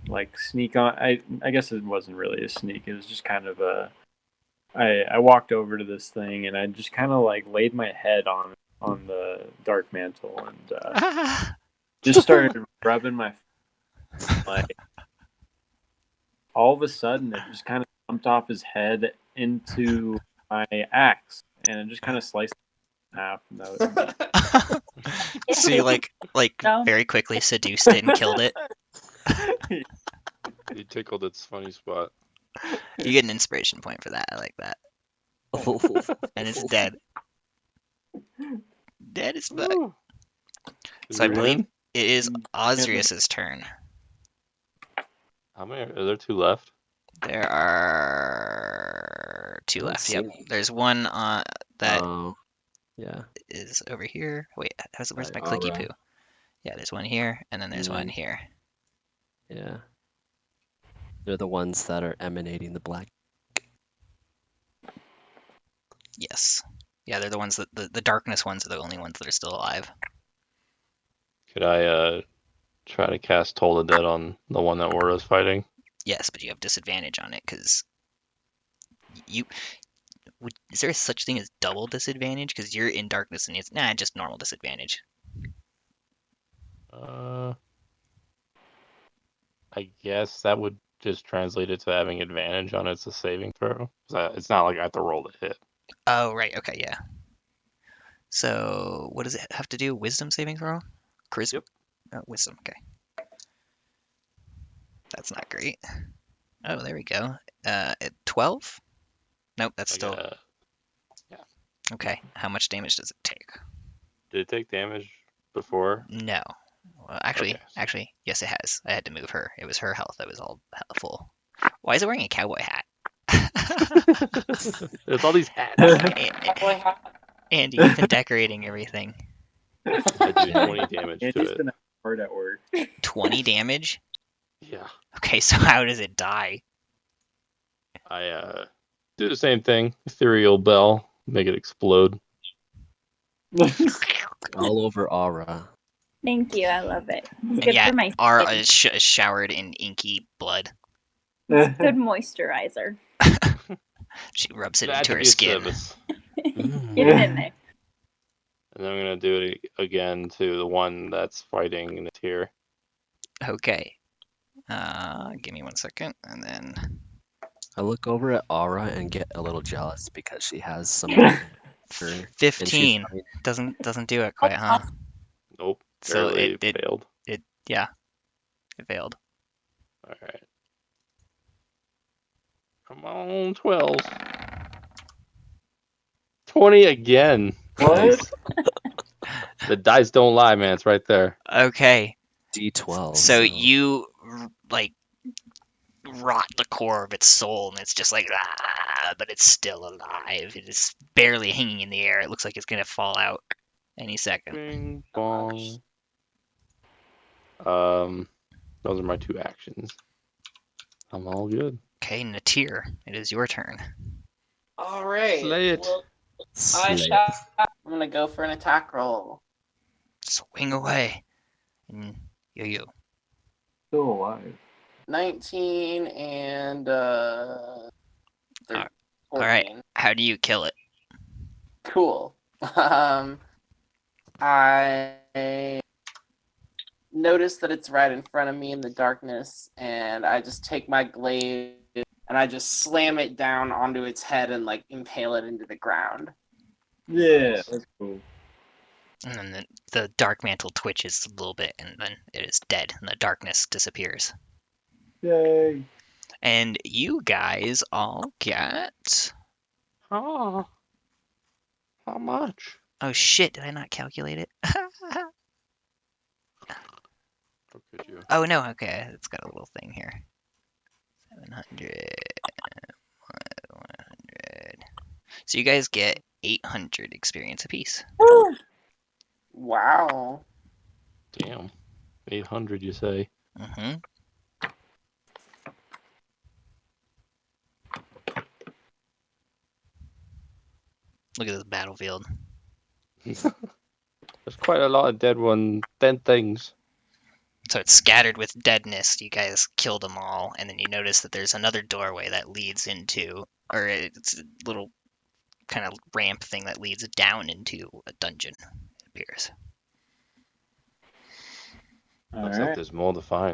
like sneak on. I guess it wasn't really a sneak. It was just kind of a. I walked over to this thing and I just kind of like laid my head on the dark mantle and just started rubbing my like all of a sudden it just kind of jumped off his head into my axe, and it just kind of sliced it in half. And that was... So you like No. very quickly seduced it and killed it. You tickled its funny spot. You get an inspiration point for that. I like that. And it's dead. Dead as fuck. Woo. Did So I we believe win? it is Osrius's turn. How many? Are there 2 left? There are 2 I don't left. see Yep. any. There's one that Oh, yeah. is over here. Wait, where's my Right, clicky alright. poo? Yeah, there's one here, and then there's And one then- here. Yeah. They're the ones that are emanating the black. Yes. Yeah, they're the ones that the darkness ones are the only ones that are still alive. Could I try to cast Toll the Dead on the one that Aura's fighting? Yes, but you have disadvantage on it because is there such thing as double disadvantage? Because you're in darkness and it's just normal disadvantage. I guess that would just translate it to having advantage on its saving throw. It's not like I have to roll to hit. Oh, right. Okay, yeah. So what does it have to do? Wisdom saving throw? Charisma? Yep. Wisdom. Okay. That's not great. Oh, there we go. At 12? Nope, that's I still got- okay. How much damage does it take? Did it take damage before? No. Well, actually, Okay. actually, yes, it has. I had to move her. It was her health that was all full. Why is it wearing a cowboy hat? There's all these hats. Cowboy hat. Andy, you've been decorating everything. I do 20 damage to Andy's it. been hard at work. 20 damage? Yeah. Okay, so how does it die? I do the same thing. Ethereal Bell. Make it explode. All over Aura. Thank you. I love it. It's And good yeah, for my Ara skin. is showered in inky blood. Good moisturizer. She rubs it Glad into to her be of skin. service. Get it in there. And then I'm gonna do it again to the one that's fighting in the tier. Okay. Give me 1 second, and then I look over at Aura and get a little jealous because she has some her, and she's 15 running. doesn't do it quite, huh? Nope. So Barely it failed. yeah, it failed. Alright. Come on, 12. 20 again. What? The dice don't lie, man. It's right there. Okay. D12. So you like rot the core of its soul, and it's just like but it's still alive. It is barely hanging in the air. It looks like it's gonna fall out any second. Bing bong. Those are my 2 actions. I'm all good. Okay, Natir, it is your turn. All right. Slay it. Well, Slay it. I'm gonna go for an attack roll. Swing away. And yo. Still alive. 19 and 14. All right. How do you kill it? Cool. I notice that it's right in front of me in the darkness, and I just take my glaive and I just slam it down onto its head and like impale it into the ground. Yeah, that's cool. And then the dark mantle twitches a little bit, and then it is dead, and the darkness disappears. Yay. And you guys all get. Oh. How much? Oh shit! Did I not calculate it? How could you? Oh no. Okay, it's got a little thing here. 700. 100. So you guys get 800 experience apiece. Wow. Damn. 800, you say? Mm-hmm. Look at this battlefield. There's quite a lot of dead things. So it's scattered with deadness. You guys killed them all, and then you notice that there's another doorway that leads into, or it's a little kind of ramp thing that leads down into a dungeon, it appears. Looks like there's more to find.